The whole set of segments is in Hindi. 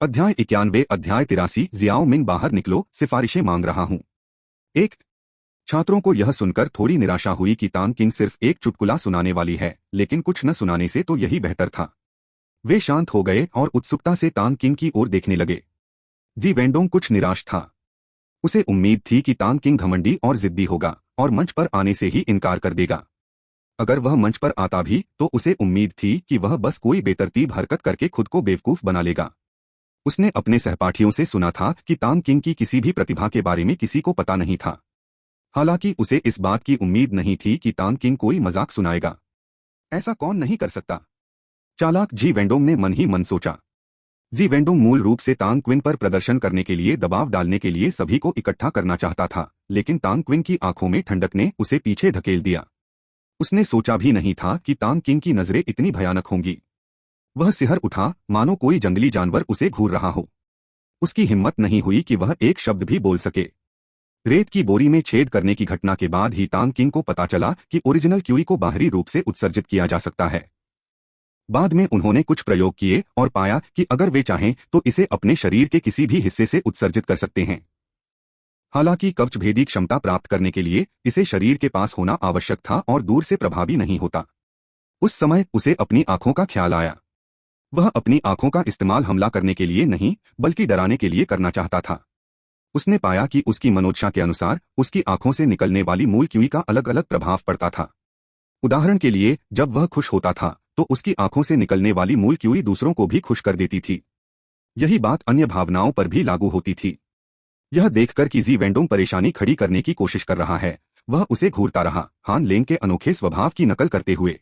अध्याय 91 अध्याय 83 जियाओ मिंग बाहर निकलो, सिफारिशें मांग रहा हूं। एक छात्रों को यह सुनकर थोड़ी निराशा हुई कि तांग किंग सिर्फ एक चुटकुला सुनाने वाली है, लेकिन कुछ न सुनाने से तो यही बेहतर था। वे शांत हो गए और उत्सुकता से तांग किंग की ओर देखने लगे। जी वेंडोंग कुछ निराश था। उसे उम्मीद थी कि तांग किंग घमंडी और जिद्दी होगा और मंच पर आने से ही इनकार कर देगा। अगर वह मंच पर आता भी तो उसे उम्मीद थी कि वह बस कोई बेतरतीब हरकत करके खुद को बेवकूफ बना लेगा। उसने अपने सहपाठियों से सुना था कि तांग किंग की किसी भी प्रतिभा के बारे में किसी को पता नहीं था। हालांकि उसे इस बात की उम्मीद नहीं थी कि तांग किंग कोई मजाक सुनाएगा। ऐसा कौन नहीं कर सकता? चालाक जी वेंडोंग ने मन ही मन सोचा। जी वेंडोंग मूल रूप से तांग क्विन पर प्रदर्शन करने के लिए दबाव डालने के लिए सभी को इकट्ठा करना चाहता था, लेकिन तांग क्विन की आंखों में ठंडक ने उसे पीछे धकेल दिया। उसने सोचा भी नहीं था कि तांग किंग की नजरें इतनी भयानक होंगी। वह सिहर उठा, मानो कोई जंगली जानवर उसे घूर रहा हो। उसकी हिम्मत नहीं हुई कि वह एक शब्द भी बोल सके। रेत की बोरी में छेद करने की घटना के बाद ही तांग किंग को पता चला कि ओरिजिनल क्यूई को बाहरी रूप से उत्सर्जित किया जा सकता है। बाद में उन्होंने कुछ प्रयोग किए और पाया कि अगर वे चाहें तो इसे अपने शरीर के किसी भी हिस्से से उत्सर्जित कर सकते हैं। हालांकि कवचभेदी क्षमता प्राप्त करने के लिए इसे शरीर के पास होना आवश्यक था और दूर से प्रभावी नहीं होता। उस समय उसे अपनी आंखों का ख्याल आया। वह अपनी आंखों का इस्तेमाल हमला करने के लिए नहीं, बल्कि डराने के लिए करना चाहता था। उसने पाया कि उसकी मनोदशा के अनुसार उसकी आंखों से निकलने वाली मूल क्यूई का अलग अलग प्रभाव पड़ता था। उदाहरण के लिए, जब वह खुश होता था तो उसकी आंखों से निकलने वाली मूल क्यूई दूसरों को भी खुश कर देती थी। यही बात अन्य भावनाओं पर भी लागू होती थी। यह देखकर कि जी वेंडोंग परेशानी खड़ी करने की कोशिश कर रहा है, वह उसे घूरता रहा, हान लेंग के अनोखे स्वभाव की नकल करते हुए।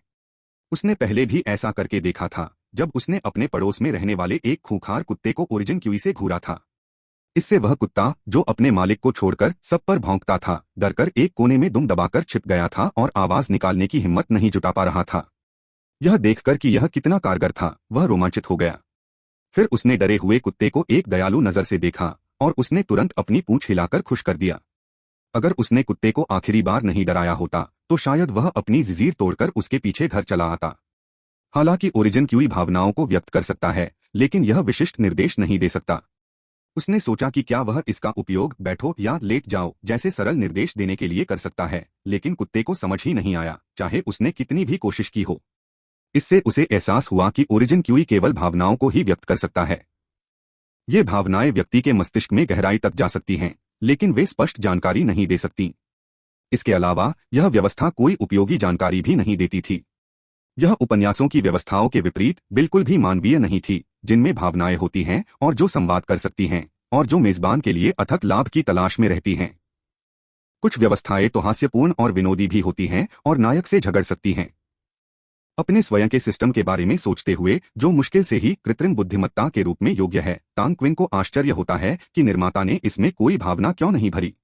उसने पहले भी ऐसा करके देखा था, जब उसने अपने पड़ोस में रहने वाले एक खूंखार कुत्ते को ओरिजिन क्यूई से घूरा था। इससे वह कुत्ता, जो अपने मालिक को छोड़कर सब पर भौंकता था, डरकर एक कोने में दुम दबाकर छिप गया था और आवाज निकालने की हिम्मत नहीं जुटा पा रहा था। यह देखकर कि यह कितना कारगर था, वह रोमांचित हो गया। फिर उसने डरे हुए कुत्ते को एक दयालु नजर से देखा और उसने तुरंत अपनी पूंछ हिलाकर खुश कर दिया। अगर उसने कुत्ते को आखिरी बार नहीं डराया होता तो शायद वह अपनी जंजीर तोड़कर उसके पीछे घर चला आता। हालांकि ओरिजिन क्यूई भावनाओं को व्यक्त कर सकता है, लेकिन यह विशिष्ट निर्देश नहीं दे सकता। उसने सोचा कि क्या वह इसका उपयोग बैठो या लेट जाओ जैसे सरल निर्देश देने के लिए कर सकता है, लेकिन कुत्ते को समझ ही नहीं आया, चाहे उसने कितनी भी कोशिश की हो। इससे उसे एहसास हुआ कि ओरिजिन क्यूई केवल भावनाओं को ही व्यक्त कर सकता है। ये भावनाएं व्यक्ति के मस्तिष्क में गहराई तक जा सकती हैं, लेकिन वे स्पष्ट जानकारी नहीं दे सकती। इसके अलावा यह व्यवस्था कोई उपयोगी जानकारी भी नहीं देती थी। यह उपन्यासों की व्यवस्थाओं के विपरीत बिल्कुल भी मानवीय नहीं थी, जिनमें भावनाएं होती हैं और जो संवाद कर सकती हैं और जो मेजबान के लिए अथक लाभ की तलाश में रहती हैं। कुछ व्यवस्थाएं तो हास्यपूर्ण और विनोदी भी होती हैं और नायक से झगड़ सकती हैं। अपने स्वयं के सिस्टम के बारे में सोचते हुए, जो मुश्किल से ही कृत्रिम बुद्धिमत्ता के रूप में योग्य है, तांग क्विन को आश्चर्य होता है कि निर्माता ने इसमें कोई भावना क्यों नहीं भरी।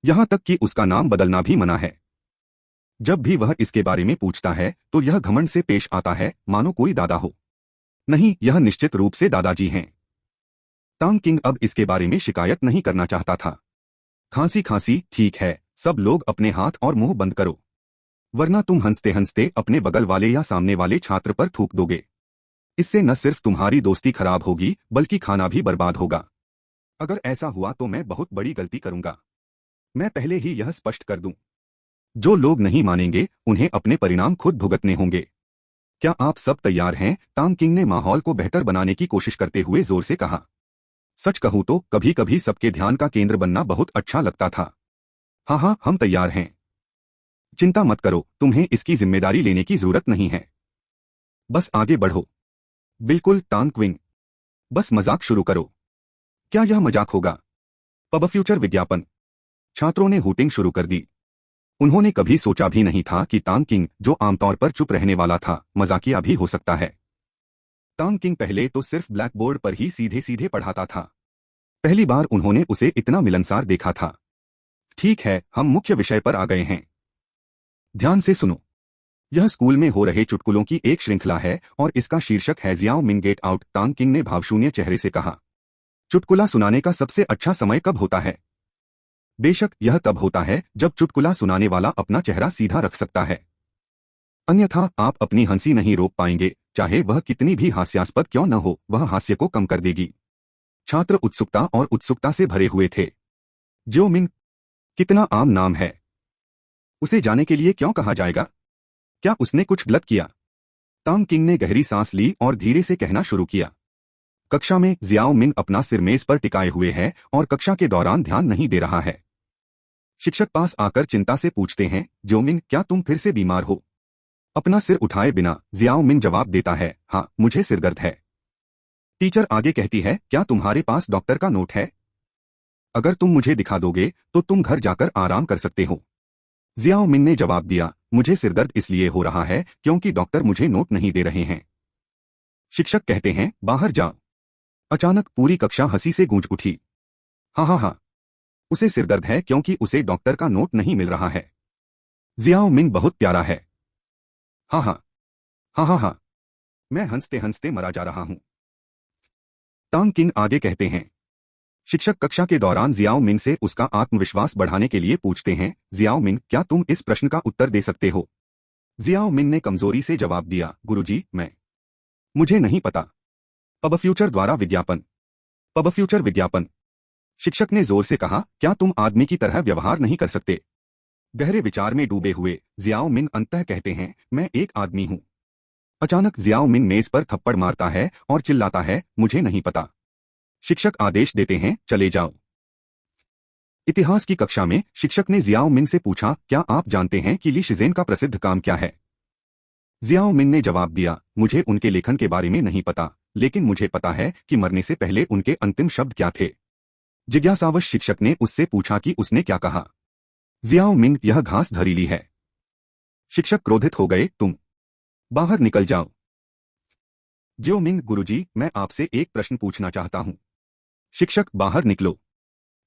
यहां तक कि उसका नाम बदलना भी मना है। जब भी वह इसके बारे में पूछता है तो यह घमंड से पेश आता है, मानो कोई दादा हो। नहीं, यह निश्चित रूप से दादाजी हैं। तांग किंग अब इसके बारे में शिकायत नहीं करना चाहता था। खांसी खांसी, ठीक है, सब लोग अपने हाथ और मुंह बंद करो, वरना तुम हंसते हंसते अपने बगल वाले या सामने वाले छात्र पर थूक दोगे। इससे न सिर्फ तुम्हारी दोस्ती खराब होगी, बल्कि खाना भी बर्बाद होगा। अगर ऐसा हुआ तो मैं बहुत बड़ी गलती करूंगा। मैं पहले ही यह स्पष्ट कर दूं, जो लोग नहीं मानेंगे उन्हें अपने परिणाम खुद भुगतने होंगे। क्या आप सब तैयार हैं? तांग किंग ने माहौल को बेहतर बनाने की कोशिश करते हुए जोर से कहा। सच कहूं तो कभी कभी सबके ध्यान का केंद्र बनना बहुत अच्छा लगता था। हाँ हाँ, हम तैयार हैं। चिंता मत करो, तुम्हें इसकी जिम्मेदारी लेने की जरूरत नहीं है। बस आगे बढ़ो। बिल्कुल तांग क्विन, बस मजाक शुरू करो। क्या यह मजाक होगा? पब फ्यूचर विज्ञापन। छात्रों ने हूटिंग शुरू कर दी। उन्होंने कभी सोचा भी नहीं था कि तांग किंग, जो आमतौर पर चुप रहने वाला था, मजाकिया भी हो सकता है। तांग किंग पहले तो सिर्फ ब्लैक बोर्ड पर ही सीधे सीधे पढ़ाता था। पहली बार उन्होंने उसे इतना मिलनसार देखा था। ठीक है, हम मुख्य विषय पर आ गए हैं। ध्यान से सुनो। यह स्कूल में हो रहे चुटकुलों की एक श्रृंखला है और इसका शीर्षक है जियाओ मिंग गेट आउट। तांग किंग ने भावशून्य चेहरे से कहा। चुटकुला सुनाने का सबसे अच्छा समय कब होता है? बेशक, यह तब होता है जब चुटकुला सुनाने वाला अपना चेहरा सीधा रख सकता है। अन्यथा आप अपनी हंसी नहीं रोक पाएंगे, चाहे वह कितनी भी हास्यास्पद क्यों न हो, वह हास्य को कम कर देगी। छात्र उत्सुकता और उत्सुकता से भरे हुए थे। ज्यो मिन, कितना आम नाम है। उसे जाने के लिए क्यों कहा जाएगा? क्या उसने कुछ गलत किया? तांग किंग ने गहरी सांस ली और धीरे से कहना शुरू किया। कक्षा में जियाओ मिंग अपना सिर मेज पर टिकाए हुए है और कक्षा के दौरान ध्यान नहीं दे रहा है। शिक्षक पास आकर चिंता से पूछते हैं, ज्यो मिंग, क्या तुम फिर से बीमार हो? अपना सिर उठाए बिना जियाओ मिंग जवाब देता है, हाँ, मुझे सिरदर्द है। टीचर आगे कहती है, क्या तुम्हारे पास डॉक्टर का नोट है? अगर तुम मुझे दिखा दोगे तो तुम घर जाकर आराम कर सकते हो। जियाओ मिंग ने जवाब दिया, मुझे सिरदर्द इसलिए हो रहा है क्योंकि डॉक्टर मुझे नोट नहीं दे रहे हैं। शिक्षक कहते हैं, बाहर जाओ। अचानक पूरी कक्षा हंसी से गूंज उठी। हाँ हाँ हाँ, उसे सिरदर्द है क्योंकि उसे डॉक्टर का नोट नहीं मिल रहा है। जियाओ मिंग बहुत प्यारा है। हाँ हाँ हाँ हाँ हाँ, मैं हंसते हंसते मरा जा रहा हूं। तांग किंग आगे कहते हैं। शिक्षक कक्षा के दौरान जियाओ मिंग से उसका आत्मविश्वास बढ़ाने के लिए पूछते हैं, जियाओ मिंग, क्या तुम इस प्रश्न का उत्तर दे सकते हो? जियाओ मिंग ने कमजोरी से जवाब दिया, गुरुजी, मुझे नहीं पता। पब फ्यूचर द्वारा विज्ञापन। पब फ्यूचर विज्ञापन। शिक्षक ने जोर से कहा, क्या तुम आदमी की तरह व्यवहार नहीं कर सकते? गहरे विचार में डूबे हुए जियाओ मिंग अंततः कहते हैं, मैं एक आदमी हूं। अचानक जियाओ मिंग मेज पर थप्पड़ मारता है और चिल्लाता है, मुझे नहीं पता। शिक्षक आदेश देते हैं, चले जाओ। इतिहास की कक्षा में शिक्षक ने जियाओ मिंग से पूछा, क्या आप जानते हैं कि ली शिज़ेन का प्रसिद्ध काम क्या है? जियाओ मिंग ने जवाब दिया, मुझे उनके लेखन के बारे में नहीं पता, लेकिन मुझे पता है कि मरने से पहले उनके अंतिम शब्द क्या थे। जिज्ञासावश शिक्षक ने उससे पूछा कि उसने क्या कहा। जियाओ मिंग, यह घास धरीली है। शिक्षक क्रोधित हो गए, तुम बाहर निकल जाओ। ज्यो मिंग, गुरुजी, मैं आपसे एक प्रश्न पूछना चाहता हूं। शिक्षक, बाहर निकलो।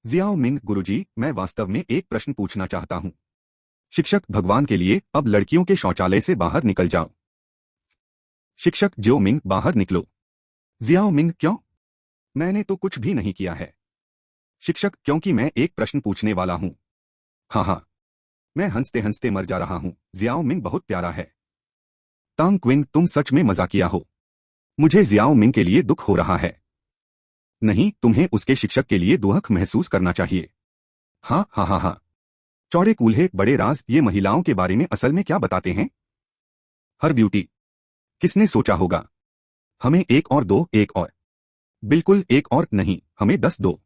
जियाओ मिंग, गुरुजी, मैं वास्तव में एक प्रश्न पूछना चाहता हूं। शिक्षक, भगवान के लिए अब लड़कियों के शौचालय से बाहर निकल जाओ। शिक्षक, ज्यो मिंग, बाहर निकलो। जियाओ मिंग, क्यों? मैंने तो कुछ भी नहीं किया है। शिक्षक, क्योंकि मैं एक प्रश्न पूछने वाला हूं। हाँ हाँ, मैं हंसते हंसते मर जा रहा हूं। जियाओ मिंग बहुत प्यारा है। तांग क्विन, तुम सच में मजाकिया हो। मुझे जियाओ मिंग के लिए दुख हो रहा है। नहीं, तुम्हें उसके शिक्षक के लिए दुख महसूस करना चाहिए। हाँ हाँ हाँ हाँ, चौड़े कूल्हे बड़े राज ये महिलाओं के बारे में असल में क्या बताते हैं? हर ब्यूटी। किसने सोचा होगा? हमें एक और दो, एक और। बिल्कुल एक और नहीं, हमें 10 दो।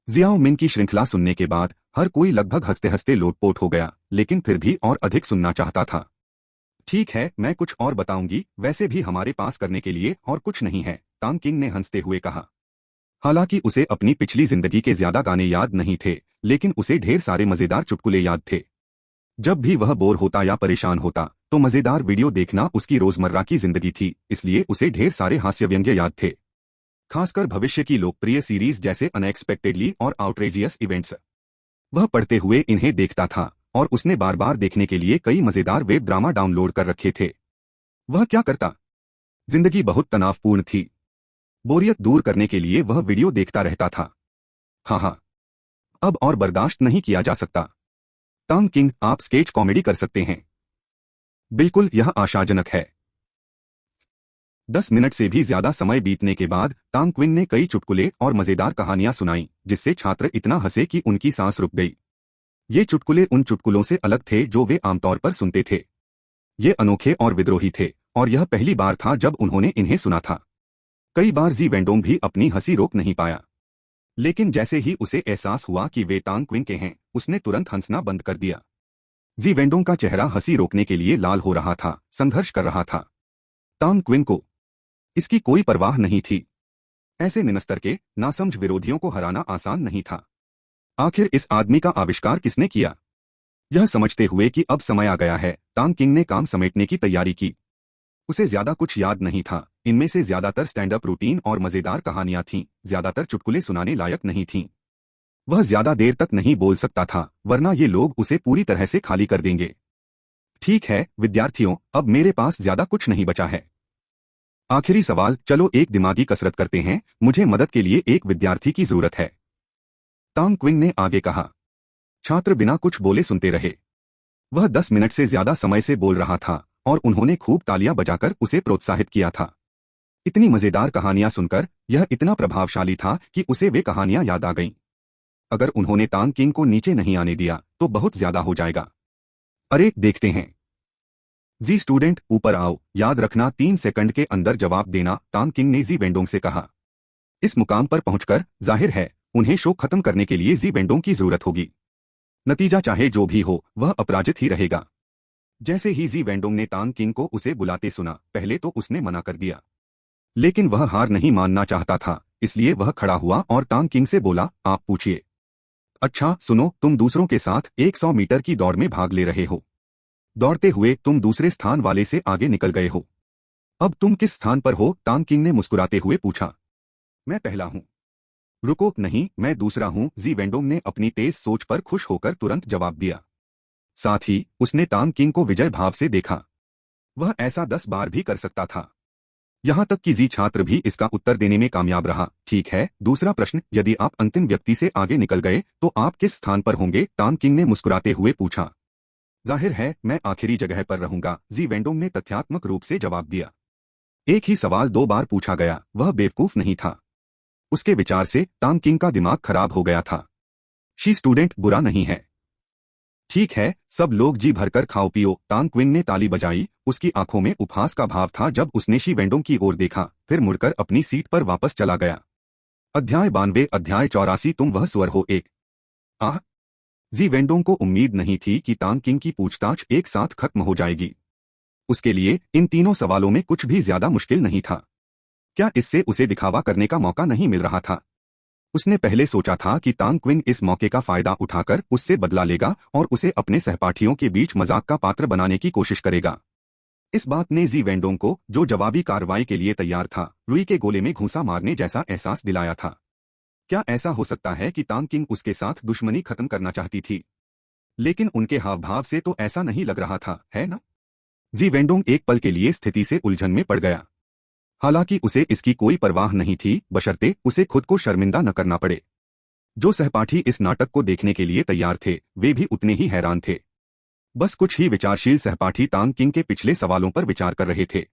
जियाओ मिंग की श्रृंखला सुनने के बाद हर कोई लगभग हंसते हंसते लोटपोट हो गया, लेकिन फिर भी और अधिक सुनना चाहता था। ठीक है, मैं कुछ और बताऊंगी, वैसे भी हमारे पास करने के लिए और कुछ नहीं है, तांग किंग ने हंसते हुए कहा। हालांकि उसे अपनी पिछली जिंदगी के ज्यादा गाने याद नहीं थे, लेकिन उसे ढेर सारे मजेदार चुटकुले याद थे। जब भी वह बोर होता या परेशान होता तो मजेदार वीडियो देखना उसकी रोजमर्रा की जिंदगी थी, इसलिए उसे ढेर सारे हास्य व्यंग्य याद थे, खासकर भविष्य की लोकप्रिय सीरीज जैसे अनएक्सपेक्टेडली और आउटरेजियस इवेंट्स। वह पढ़ते हुए इन्हें देखता था और उसने बार बार देखने के लिए कई मजेदार वेब ड्रामा डाउनलोड कर रखे थे। वह क्या करता? जिंदगी बहुत तनावपूर्ण थी। बोरियत दूर करने के लिए वह वीडियो देखता रहता था। हाँ हाँ, अब और बर्दाश्त नहीं किया जा सकता। तांग किंग, आप स्केच कॉमेडी कर सकते हैं। बिल्कुल, यह आशाजनक है। 10 मिनट से भी ज्यादा समय बीतने के बाद तांग क्विन ने कई चुटकुले और मजेदार कहानियां सुनाई, जिससे छात्र इतना हंसे कि उनकी सांस रुक गई। ये चुटकुले उन चुटकुलों से अलग थे जो वे आमतौर पर सुनते थे। ये अनोखे और विद्रोही थे, और यह पहली बार था जब उन्होंने इन्हें सुना था। कई बार जी वेंडोंग भी अपनी हंसी रोक नहीं पाया, लेकिन जैसे ही उसे एहसास हुआ कि वे तांग क्विन के हैं, उसने तुरंत हंसना बंद कर दिया। जी वेंडोंग का चेहरा हंसी रोकने के लिए लाल हो रहा था, संघर्ष कर रहा था। तांग क्विन को इसकी कोई परवाह नहीं थी। ऐसे निनस्तर के नासमझ विरोधियों को हराना आसान नहीं था। आखिर इस आदमी का आविष्कार किसने किया? यह समझते हुए कि अब समय आ गया है, तांग किंग ने काम समेटने की तैयारी की। उसे ज्यादा कुछ याद नहीं था, इनमें से ज्यादातर स्टैंड अप रूटीन और मजेदार कहानियां थीं, ज्यादातर चुटकुले सुनाने लायक नहीं थीं। वह ज्यादा देर तक नहीं बोल सकता था, वरना ये लोग उसे पूरी तरह से खाली कर देंगे। ठीक है विद्यार्थियों, अब मेरे पास ज्यादा कुछ नहीं बचा है। आखिरी सवाल, चलो एक दिमागी कसरत करते हैं, मुझे मदद के लिए एक विद्यार्थी की जरूरत है। तांग क्विंग ने आगे कहा। छात्र बिना कुछ बोले सुनते रहे। वह 10 मिनट से ज्यादा समय से बोल रहा था और उन्होंने खूब तालियां बजाकर उसे प्रोत्साहित किया था। इतनी मजेदार कहानियां सुनकर यह इतना प्रभावशाली था कि उसे वे कहानियां याद आ गईं। अगर उन्होंने तांग किंग को नीचे नहीं आने दिया तो बहुत ज्यादा हो जाएगा। अरे देखते हैं। जी स्टूडेंट ऊपर आओ, याद रखना 3 सेकंड के अंदर जवाब देना, तांग किंग ने जी वेंडोंग से कहा। इस मुकाम पर पहुंचकर जाहिर है उन्हें शो खत्म करने के लिए जी वेंडोंग की जरूरत होगी। नतीजा चाहे जो भी हो वह अपराजित ही रहेगा। जैसे ही जी वेंडोंग ने तांग किंग को उसे बुलाते सुना, पहले तो उसने मना कर दिया, लेकिन वह हार नहीं मानना चाहता था, इसलिए वह खड़ा हुआ और तांग किंग से बोला, आप पूछिए। अच्छा सुनो, तुम दूसरों के साथ 100 मीटर की दौड़ में भाग ले रहे हो। दौड़ते हुए तुम दूसरे स्थान वाले से आगे निकल गए हो। अब तुम किस स्थान पर हो? तांग किंग ने मुस्कुराते हुए पूछा। मैं पहला हूं। रुको, नहीं, मैं दूसरा हूं, जी वेंडोंग ने अपनी तेज सोच पर खुश होकर तुरंत जवाब दिया। साथ ही उसने तांग किंग को विजय भाव से देखा। वह ऐसा 10 बार भी कर सकता था। यहां तक कि जी छात्र भी इसका उत्तर देने में कामयाब रहा। ठीक है, दूसरा प्रश्न, यदि आप अंतिम व्यक्ति से आगे निकल गए तो आप किस स्थान पर होंगे? तांग किंग ने मुस्कुराते हुए पूछा। जाहिर है मैं आखिरी जगह पर रहूंगा, जी वेंडोंग ने तथ्यात्मक रूप से जवाब दिया। एक ही सवाल 2 बार पूछा गया, वह बेवकूफ नहीं था। उसके विचार से तांग किंग का दिमाग खराब हो गया था। शी स्टूडेंट बुरा नहीं है। ठीक है, सब लोग जी भरकर खाओ पियो। तांग क्विंग ने ताली बजाई। उसकी आंखों में उपहास का भाव था जब उसने शी वेंडोंग की ओर देखा, फिर मुड़कर अपनी सीट पर वापस चला गया। अध्याय 92 अध्याय 84 तुम वह स्वर हो एक। आह! जी वेंडोंग को उम्मीद नहीं थी कि तांग किंग की पूछताछ एक साथ खत्म हो जाएगी। उसके लिए इन तीनों सवालों में कुछ भी ज्यादा मुश्किल नहीं था। क्या इससे उसे दिखावा करने का मौका नहीं मिल रहा था? उसने पहले सोचा था कि तांग क्विंग इस मौके का फायदा उठाकर उससे बदला लेगा और उसे अपने सहपाठियों के बीच मजाक का पात्र बनाने की कोशिश करेगा। इस बात ने जी वेंडोंग को, जो जवाबी कार्रवाई के लिए तैयार था, रुई के गोले में घूंसा मारने जैसा एहसास दिलाया था। क्या ऐसा हो सकता है कि तांग किंग उसके साथ दुश्मनी खत्म करना चाहती थी? लेकिन उनके हाव भाव से तो ऐसा नहीं लग रहा था, है ना? जी वेंडोंग एक पल के लिए स्थिति से उलझन में पड़ गया। हालांकि उसे इसकी कोई परवाह नहीं थी, बशर्ते उसे खुद को शर्मिंदा न करना पड़े। जो सहपाठी इस नाटक को देखने के लिए तैयार थे वे भी उतने ही हैरान थे। बस कुछ ही विचारशील सहपाठी तांग किंग के पिछले सवालों पर विचार कर रहे थे।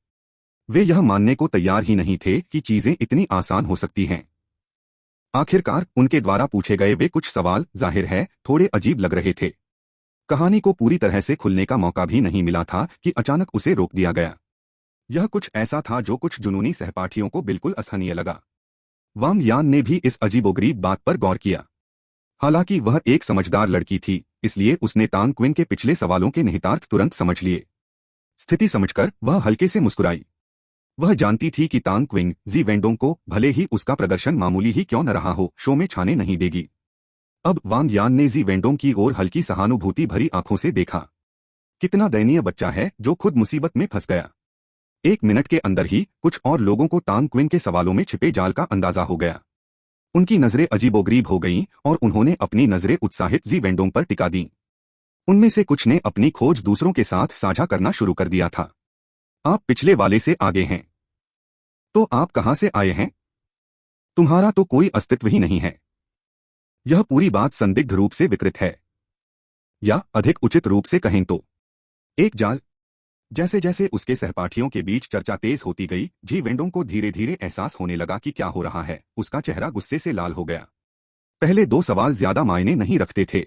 वे यह मानने को तैयार ही नहीं थे कि चीजें इतनी आसान हो सकती हैं। आखिरकार उनके द्वारा पूछे गए वे कुछ सवाल जाहिर है थोड़े अजीब लग रहे थे। कहानी को पूरी तरह से खुलने का मौका भी नहीं मिला था कि अचानक उसे रोक दिया गया। यह कुछ ऐसा था जो कुछ जुनूनी सहपाठियों को बिल्कुल असहनीय लगा। वांग यान ने भी इस अजीबोगरीब बात पर गौर किया। हालांकि वह एक समझदार लड़की थी, इसलिए उसने तांग क्विंग के पिछले सवालों के निहितार्थ तुरंत समझ लिए। स्थिति समझकर वह हल्के से मुस्कुराई। वह जानती थी कि तांग क्विंग जी वेंडोंग को, भले ही उसका प्रदर्शन मामूली ही क्यों न रहा हो, शो में छाने नहीं देगी। अब वांग यान ने जी वेंडोंग की ओर हल्की सहानुभूति भरी आंखों से देखा। कितना दयनीय बच्चा है जो खुद मुसीबत में फंस गया। 1 मिनट के अंदर ही कुछ और लोगों को तांग क्विंग के सवालों में छिपे जाल का अंदाजा हो गया। उनकी नजरें अजीबोगरीब हो गईं और उन्होंने अपनी नजरें उत्साहित जी वेंडोंग पर टिका दीं। उनमें से कुछ ने अपनी खोज दूसरों के साथ साझा करना शुरू कर दिया था। आप पिछले वाले से आगे हैं। तो आप कहां से आए हैं? तुम्हारा तो कोई अस्तित्व ही नहीं है। यह पूरी बात संदिग्ध रूप से विकृत है, या अधिक उचित रूप से कहें तो एक जाल। जैसे जैसे उसके सहपाठियों के बीच चर्चा तेज होती गई, जी वेंडोंग को धीरे धीरे एहसास होने लगा कि क्या हो रहा है। उसका चेहरा गुस्से से लाल हो गया। पहले 2 सवाल ज्यादा मायने नहीं रखते थे,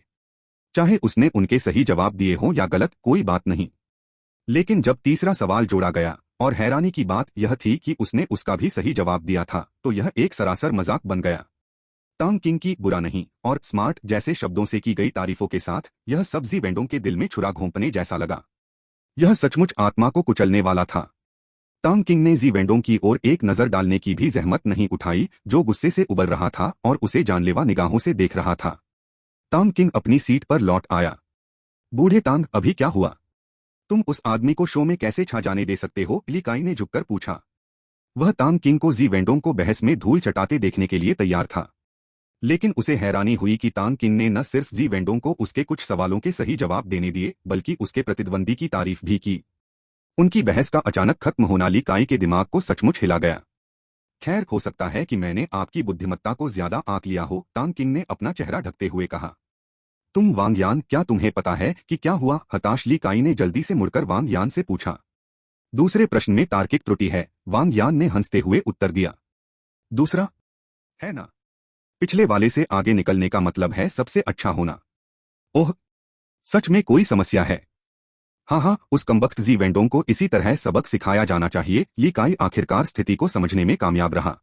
चाहे उसने उनके सही जवाब दिए हों या गलत, कोई बात नहीं। लेकिन जब तीसरा सवाल जोड़ा गया, और हैरानी की बात यह थी कि उसने उसका भी सही जवाब दिया था, तो यह एक सरासर मजाक बन गया। तांग किंग की बुरा नहीं और स्मार्ट जैसे शब्दों से की गई तारीफों के साथ यह सब जी वेंडोंग के दिल में छुरा घोंपने जैसा लगा। यह सचमुच आत्मा को कुचलने वाला था। तांग किंग ने जी वेंडोंग की ओर एक नजर डालने की भी जहमत नहीं उठाई, जो गुस्से से उबल रहा था और उसे जानलेवा निगाहों से देख रहा था। तांग किंग अपनी सीट पर लौट आया। बूढ़े तांग, अभी क्या हुआ? तुम उस आदमी को शो में कैसे छा जाने दे सकते हो? ली काई ने झुककर पूछा। वह तांग किंग को जी वेंडोंग को बहस में धूल चटाते देखने के लिए तैयार था, लेकिन उसे हैरानी हुई कि तांग किंग ने न सिर्फ जी वेंडोंग को उसके कुछ सवालों के सही जवाब देने दिए, बल्कि उसके प्रतिद्वंदी की तारीफ भी की। उनकी बहस का अचानक खत्म होना ली काई के दिमाग को सचमुच हिला गया। खैर, हो सकता है कि मैंने आपकी बुद्धिमत्ता को ज्यादा आंक लिया हो, तांग किंग ने अपना चेहरा ढकते हुए कहा। तुम वांग यान, क्या तुम्हें पता है कि क्या हुआ? हताश ली काई ने जल्दी से मुड़कर वांग यान से पूछा। दूसरे प्रश्न में तार्किक त्रुटि है, वांग यान ने हंसते हुए उत्तर दिया। दूसरा है ना, पिछले वाले से आगे निकलने का मतलब है सबसे अच्छा होना। ओह, सच में कोई समस्या है? हाँ हाँ, उस कमबख्त जी वेंडोंग को इसी तरह सबक सिखाया जाना चाहिए। ली काई आखिरकार स्थिति को समझने में कामयाब रहा।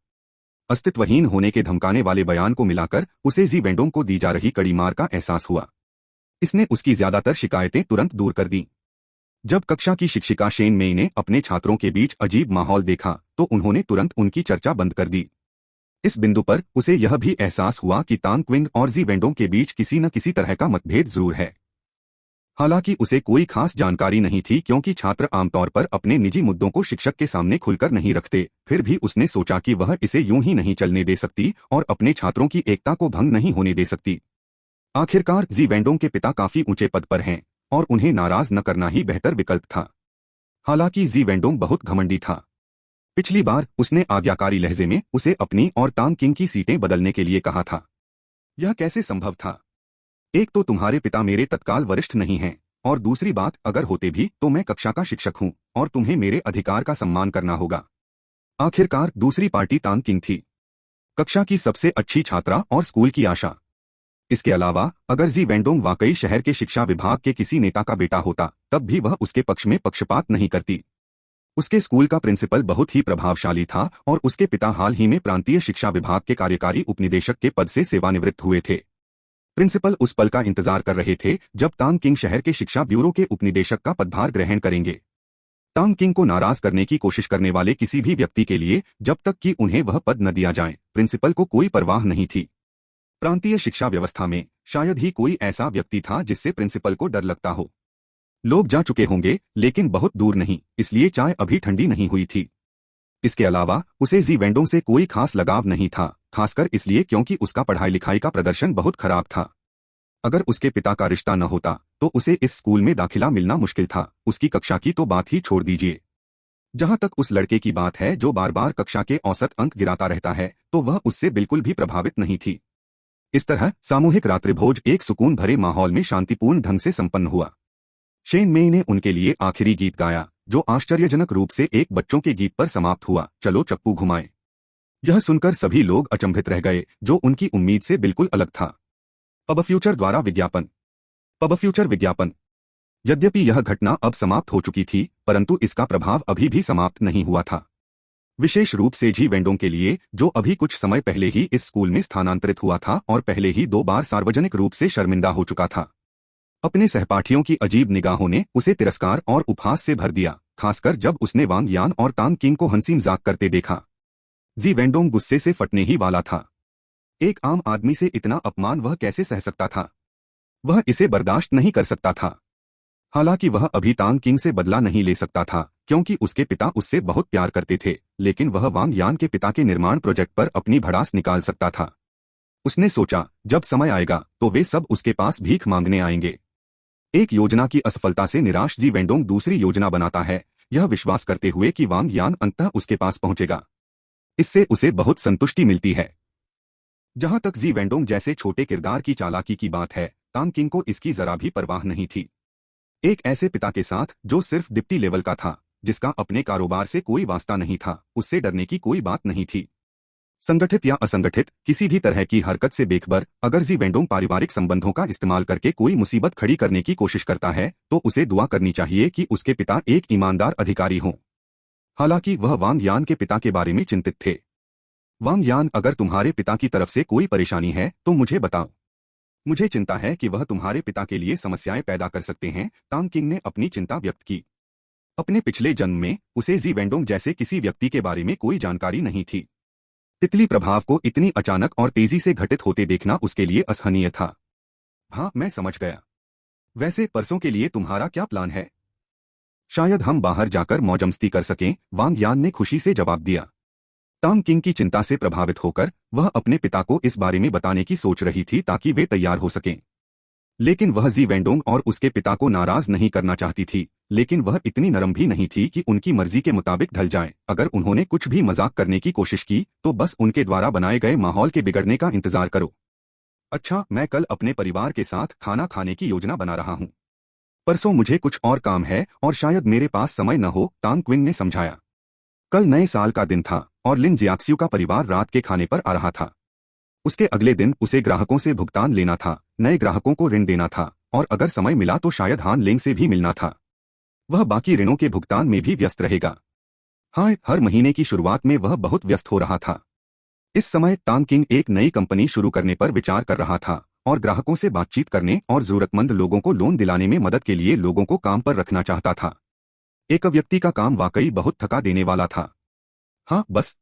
अस्तित्वहीन होने के धमकाने वाले बयान को मिलाकर उसे जी वेंडोंग को दी जा रही कड़ी मार का एहसास हुआ। इसने उसकी ज्यादातर शिकायतें तुरंत दूर कर दी। जब कक्षा की शिक्षिका शेन मेई ने अपने छात्रों के बीच अजीब माहौल देखा तो उन्होंने तुरंत उनकी चर्चा बंद कर दी। इस बिंदु पर उसे यह भी एहसास हुआ कि तांग क्विंग और जी वेंडोंग के बीच किसी न किसी तरह का मतभेद जरूर है। हालांकि उसे कोई खास जानकारी नहीं थी क्योंकि छात्र आमतौर पर अपने निजी मुद्दों को शिक्षक के सामने खुलकर नहीं रखते। फिर भी उसने सोचा कि वह इसे यूं ही नहीं चलने दे सकती और अपने छात्रों की एकता को भंग नहीं होने दे सकती। आखिरकार जी वेंडोंग के पिता काफी ऊंचे पद पर हैं और उन्हें नाराज न करना ही बेहतर विकल्प था। हालांकि जी वेंडोंग बहुत घमंडी था। पिछली बार उसने आज्ञाकारी लहजे में उसे अपनी और तांग किंग की सीटें बदलने के लिए कहा था। यह कैसे संभव था? एक तो तुम्हारे पिता मेरे तत्काल वरिष्ठ नहीं हैं, और दूसरी बात, अगर होते भी तो मैं कक्षा का शिक्षक हूं और तुम्हें मेरे अधिकार का सम्मान करना होगा। आखिरकार दूसरी पार्टी तांग किंग थी, कक्षा की सबसे अच्छी छात्रा और स्कूल की आशा। इसके अलावा अगर जी वेंडोंग वाकई शहर के शिक्षा विभाग के किसी नेता का बेटा होता तब भी वह उसके पक्ष में पक्षपात नहीं करती। उसके स्कूल का प्रिंसिपल बहुत ही प्रभावशाली था और उसके पिता हाल ही में प्रांतीय शिक्षा विभाग के कार्यकारी उपनिदेशक के पद से सेवानिवृत्त हुए थे। प्रिंसिपल उस पल का इंतजार कर रहे थे जब तांग किंग शहर के शिक्षा ब्यूरो के उपनिदेशक का पदभार ग्रहण करेंगे। तांग किंग को नाराज करने की कोशिश करने वाले किसी भी व्यक्ति के लिए जब तक कि उन्हें वह पद न दिया जाए, प्रिंसिपल को कोई परवाह नहीं थी। प्रांतीय शिक्षा व्यवस्था में शायद ही कोई ऐसा व्यक्ति था जिससे प्रिंसिपल को डर लगता हो। लोग जा चुके होंगे लेकिन बहुत दूर नहीं, इसलिए चाय अभी ठंडी नहीं हुई थी। इसके अलावा उसे जी वेंडोंग से कोई खास लगाव नहीं था, खासकर इसलिए क्योंकि उसका पढ़ाई लिखाई का प्रदर्शन बहुत खराब था। अगर उसके पिता का रिश्ता न होता तो उसे इस स्कूल में दाखिला मिलना मुश्किल था। उसकी कक्षा की तो बात ही छोड़ दीजिए। जहां तक उस लड़के की बात है जो बार बार कक्षा के औसत अंक गिराता रहता है, तो वह उससे बिल्कुल भी प्रभावित नहीं थी। इस तरह सामूहिक रात्रिभोज एक सुकून भरे माहौल में शांतिपूर्ण ढंग से संपन्न हुआ। शेन मेई ने उनके लिए आखिरी गीत गाया, जो आश्चर्यजनक रूप से एक बच्चों के गीत पर समाप्त हुआ, चलो चप्पू घुमाएं। यह सुनकर सभी लोग अचंभित रह गए, जो उनकी उम्मीद से बिल्कुल अलग था। पब फ्यूचर द्वारा विज्ञापन। पब फ्यूचर विज्ञापन। यद्यपि यह घटना अब समाप्त हो चुकी थी, परंतु इसका प्रभाव अभी भी समाप्त नहीं हुआ था। विशेष रूप से जी वेंडोंग के लिए, जो अभी कुछ समय पहले ही इस स्कूल में स्थानांतरित हुआ था और पहले ही 2 बार सार्वजनिक रूप से शर्मिंदा हो चुका था। अपने सहपाठियों की अजीब निगाहों ने उसे तिरस्कार और उपहास से भर दिया, खासकर जब उसने वांग यान और तांग किंग को हंसी मजाक करते देखा। जी वेंडोंग गुस्से से फटने ही वाला था। एक आम आदमी से इतना अपमान वह कैसे सह सकता था? वह इसे बर्दाश्त नहीं कर सकता था। हालांकि वह अभी तांग किंग से बदला नहीं ले सकता था क्योंकि उसके पिता उससे बहुत प्यार करते थे, लेकिन वह वांग यान के पिता के निर्माण प्रोजेक्ट पर अपनी भड़ास निकाल सकता था। उसने सोचा, जब समय आएगा तो वे सब उसके पास भीख मांगने आएंगे। एक योजना की असफलता से निराश जी वेंडोंग दूसरी योजना बनाता है, यह विश्वास करते हुए कि वांग यान अंततः उसके पास पहुंचेगा। इससे उसे बहुत संतुष्टि मिलती है। जहां तक जी वेंडोंग जैसे छोटे किरदार की चालाकी की बात है, तांग किंग को इसकी जरा भी परवाह नहीं थी। एक ऐसे पिता के साथ जो सिर्फ डिप्टी लेवल का था, जिसका अपने कारोबार से कोई वास्ता नहीं था, उससे डरने की कोई बात नहीं थी। संगठित या असंगठित किसी भी तरह की हरकत से बेखबर अगर जी वेंडोंग पारिवारिक संबंधों का इस्तेमाल करके कोई मुसीबत खड़ी करने की कोशिश करता है तो उसे दुआ करनी चाहिए कि उसके पिता एक ईमानदार अधिकारी हों। हालांकि वह वांग यान के पिता के बारे में चिंतित थे। वांग यान, अगर तुम्हारे पिता की तरफ से कोई परेशानी है तो मुझे बताओ। मुझे चिंता है कि वह तुम्हारे पिता के लिए समस्याएं पैदा कर सकते हैं। तांग किंग ने अपनी चिंता व्यक्त की। अपने पिछले जन्म में उसे जी वेंडोंग जैसे किसी व्यक्ति के बारे में कोई जानकारी नहीं थी। तितली प्रभाव को इतनी अचानक और तेजी से घटित होते देखना उसके लिए असहनीय था। हाँ, मैं समझ गया। वैसे परसों के लिए तुम्हारा क्या प्लान है? शायद हम बाहर जाकर मौजमस्ती कर सकें, वांग यान ने खुशी से जवाब दिया। तांग किंग की चिंता से प्रभावित होकर वह अपने पिता को इस बारे में बताने की सोच रही थी ताकि वे तैयार हो सकें। लेकिन वह जी वेंडोंग और उसके पिता को नाराज नहीं करना चाहती थी, लेकिन वह इतनी नरम भी नहीं थी कि उनकी मर्जी के मुताबिक ढल जाए। अगर उन्होंने कुछ भी मजाक करने की कोशिश की तो बस उनके द्वारा बनाए गए माहौल के बिगड़ने का इंतजार करो। अच्छा, मैं कल अपने परिवार के साथ खाना खाने की योजना बना रहा हूँ। परसों मुझे कुछ और काम है और शायद मेरे पास समय न हो, तांग क्विन ने समझाया। कल नए साल का दिन था और लिन जियाक्स्यू का परिवार रात के खाने पर आ रहा था। उसके अगले दिन उसे ग्राहकों से भुगतान लेना था, नए ग्राहकों को ऋण देना था और अगर समय मिला तो शायद हान लेंग से भी मिलना था। वह बाकी ऋणों के भुगतान में भी व्यस्त रहेगा। हाँ, हर महीने की शुरुआत में वह बहुत व्यस्त हो रहा था। इस समय तांग किंग एक नई कंपनी शुरू करने पर विचार कर रहा था और ग्राहकों से बातचीत करने और जरूरतमंद लोगों को लोन दिलाने में मदद के लिए लोगों को काम पर रखना चाहता था। एक व्यक्ति का काम वाकई बहुत थका देने वाला था। हाँ, बस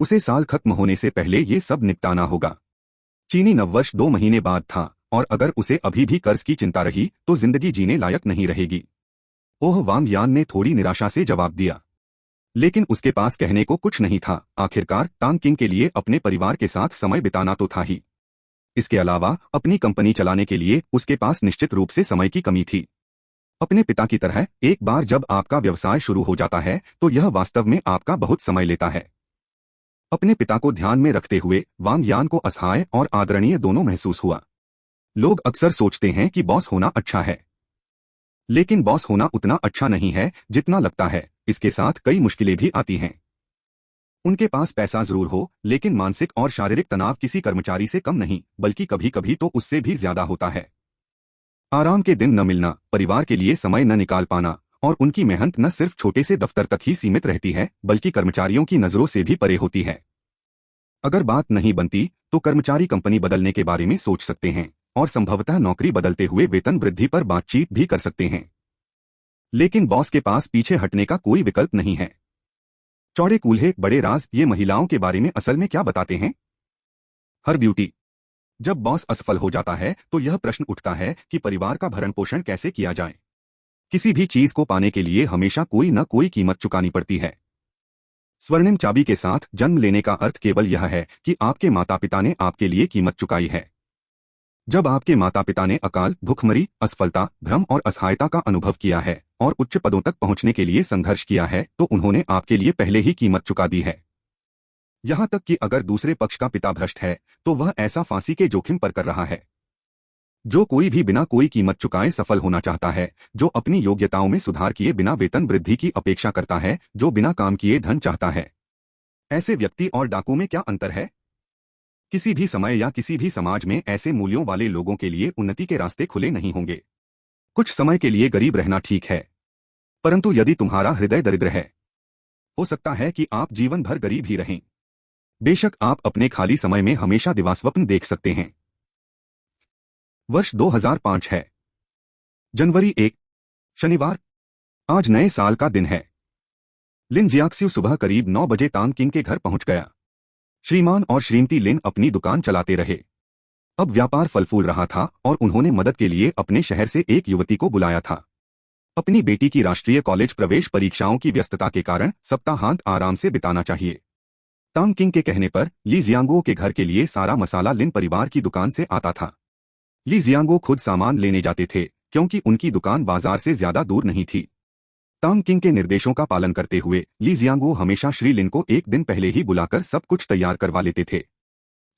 उसे साल खत्म होने से पहले ये सब निपटाना होगा। चीनी नववर्ष 2 महीने बाद था और अगर उसे अभी भी कर्ज की चिंता रही तो जिंदगी जीने लायक नहीं रहेगी। ओह, वांग यान ने थोड़ी निराशा से जवाब दिया। लेकिन उसके पास कहने को कुछ नहीं था। आखिरकार तांग किंग के लिए अपने परिवार के साथ समय बिताना तो था ही। इसके अलावा अपनी कंपनी चलाने के लिए उसके पास निश्चित रूप से समय की कमी थी। अपने पिता की तरह एक बार जब आपका व्यवसाय शुरू हो जाता है तो यह वास्तव में आपका बहुत समय लेता है। अपने पिता को ध्यान में रखते हुए वांग यान को असहाय और आदरणीय दोनों महसूस हुआ। लोग अक्सर सोचते हैं कि बॉस होना अच्छा है, लेकिन बॉस होना उतना अच्छा नहीं है जितना लगता है। इसके साथ कई मुश्किलें भी आती हैं। उनके पास पैसा जरूर हो, लेकिन मानसिक और शारीरिक तनाव किसी कर्मचारी से कम नहीं, बल्कि कभी कभी तो उससे भी ज्यादा होता है। आराम के दिन न मिलना, परिवार के लिए समय न निकाल पाना और उनकी मेहनत न सिर्फ छोटे से दफ्तर तक ही सीमित रहती है, बल्कि कर्मचारियों की नजरों से भी परे होती है। अगर बात नहीं बनती तो कर्मचारी कंपनी बदलने के बारे में सोच सकते हैं और संभवतः नौकरी बदलते हुए वेतन वृद्धि पर बातचीत भी कर सकते हैं। लेकिन बॉस के पास पीछे हटने का कोई विकल्प नहीं है। चौड़े कूल्हे बड़े राज ये महिलाओं के बारे में असल में क्या बताते हैं? हर ब्यूटी। जब बॉस असफल हो जाता है तो यह प्रश्न उठता है कि परिवार का भरण पोषण कैसे किया जाए। किसी भी चीज को पाने के लिए हमेशा कोई न कोई कीमत चुकानी पड़ती है। स्वर्णिम चाबी के साथ जन्म लेने का अर्थ केवल यह है कि आपके माता पिता ने आपके लिए कीमत चुकाई है। जब आपके माता पिता ने अकाल, भुखमरी, असफलता, भ्रम और असहायता का अनुभव किया है और उच्च पदों तक पहुंचने के लिए संघर्ष किया है तो उन्होंने आपके लिए पहले ही कीमत चुका दी है। यहां तक कि अगर दूसरे पक्ष का पिता भ्रष्ट है तो वह ऐसा फांसी के जोखिम पर कर रहा है। जो कोई भी बिना कोई कीमत चुकाए सफल होना चाहता है, जो अपनी योग्यताओं में सुधार किए बिना वेतन वृद्धि की अपेक्षा करता है, जो बिना काम किए धन चाहता है। ऐसे व्यक्ति और डाकू में क्या अंतर है? किसी भी समय या किसी भी समाज में ऐसे मूल्यों वाले लोगों के लिए उन्नति के रास्ते खुले नहीं होंगे। कुछ समय के लिए गरीब रहना ठीक है, परंतु यदि तुम्हारा हृदय दरिद्र है, हो सकता है कि आप जीवन भर गरीब ही रहें। बेशक आप अपने खाली समय में हमेशा दिवास्वप्न देख सकते हैं। वर्ष 2005 है। जनवरी 1, शनिवार। आज नए साल का दिन है। लिन जियाक्स्यू सुबह करीब 9 बजे तांग किंग के घर पहुंच गया। श्रीमान और श्रीमती लिन अपनी दुकान चलाते रहे। अब व्यापार फल फूल रहा था और उन्होंने मदद के लिए अपने शहर से एक युवती को बुलाया था। अपनी बेटी की राष्ट्रीय कॉलेज प्रवेश परीक्षाओं की व्यस्तता के कारण सप्ताहांत आराम से बिताना चाहिए। तांग किंग के कहने पर ली जियांगो के घर के लिए सारा मसाला लिन परिवार की दुकान से आता था। ली जियांगो खुद सामान लेने जाते थे क्योंकि उनकी दुकान बाजार से ज्यादा दूर नहीं थी। तांग किंग के निर्देशों का पालन करते हुए ली जियांगो हमेशा श्री लिन को एक दिन पहले ही बुलाकर सब कुछ तैयार करवा लेते थे।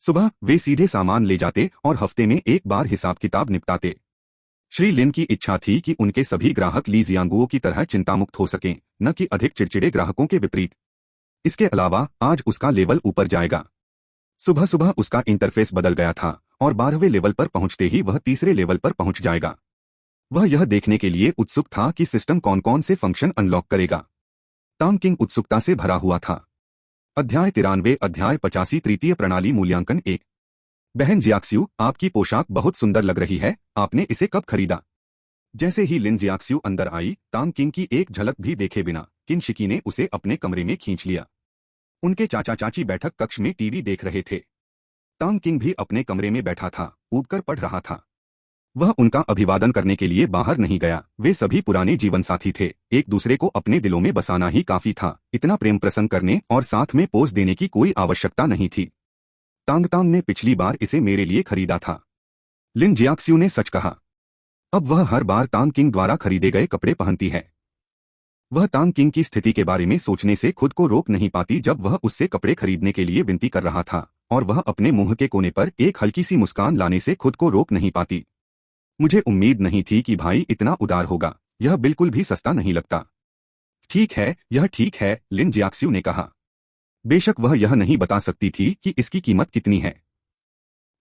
सुबह वे सीधे सामान ले जाते और हफ्ते में एक बार हिसाब किताब निपटाते। श्री लिन की इच्छा थी कि उनके सभी ग्राहक ली जियांगो की तरह चिंतामुक्त हो सकें, न कि अधिक चिड़चिड़े ग्राहकों के विपरीत। इसके अलावा आज उसका लेवल ऊपर जाएगा। सुबह सुबह उसका इंटरफेस बदल गया था और 12वें लेवल पर पहुंचते ही वह तीसरे लेवल पर पहुंच जाएगा। वह यह देखने के लिए उत्सुक था कि सिस्टम कौन कौन से फंक्शन अनलॉक करेगा। तांग किंग उत्सुकता से भरा हुआ था। अध्याय 93 अध्याय 85 तृतीय प्रणाली मूल्यांकन 1। बहन जियाक्स्यू, आपकी पोशाक बहुत सुंदर लग रही है, आपने इसे कब खरीदा? जैसे ही लिन जियाक्स्यू अंदर आई, तांग किंग की एक झलक भी देखे बिना किन शिकी ने उसे अपने कमरे में खींच लिया। उनके चाचा चाची बैठक कक्ष में टीवी देख रहे थे। तांग किंग भी अपने कमरे में बैठा था, ऊबकर पढ़ रहा था। वह उनका अभिवादन करने के लिए बाहर नहीं गया। वे सभी पुराने जीवनसाथी थे, एक दूसरे को अपने दिलों में बसाना ही काफी था। इतना प्रेम प्रसंग करने और साथ में पोज देने की कोई आवश्यकता नहीं थी। तांग तांग ने पिछली बार इसे मेरे लिए खरीदा था, लिन जियाक्स्यू ने सच कहा। अब वह हर बार तांग किंग द्वारा खरीदे गए कपड़े पहनती है। वह तांग किंग की स्थिति के बारे में सोचने से खुद को रोक नहीं पाती जब वह उससे कपड़े खरीदने के लिए विनती कर रहा था, और वह अपने मुंह के कोने पर एक हल्की सी मुस्कान लाने से खुद को रोक नहीं पाती। मुझे उम्मीद नहीं थी कि भाई इतना उदार होगा। यह बिल्कुल भी सस्ता नहीं लगता। ठीक है, यह ठीक है, लिन जियाक्स्यू ने कहा। बेशक वह यह नहीं बता सकती थी कि इसकी कीमत कितनी है।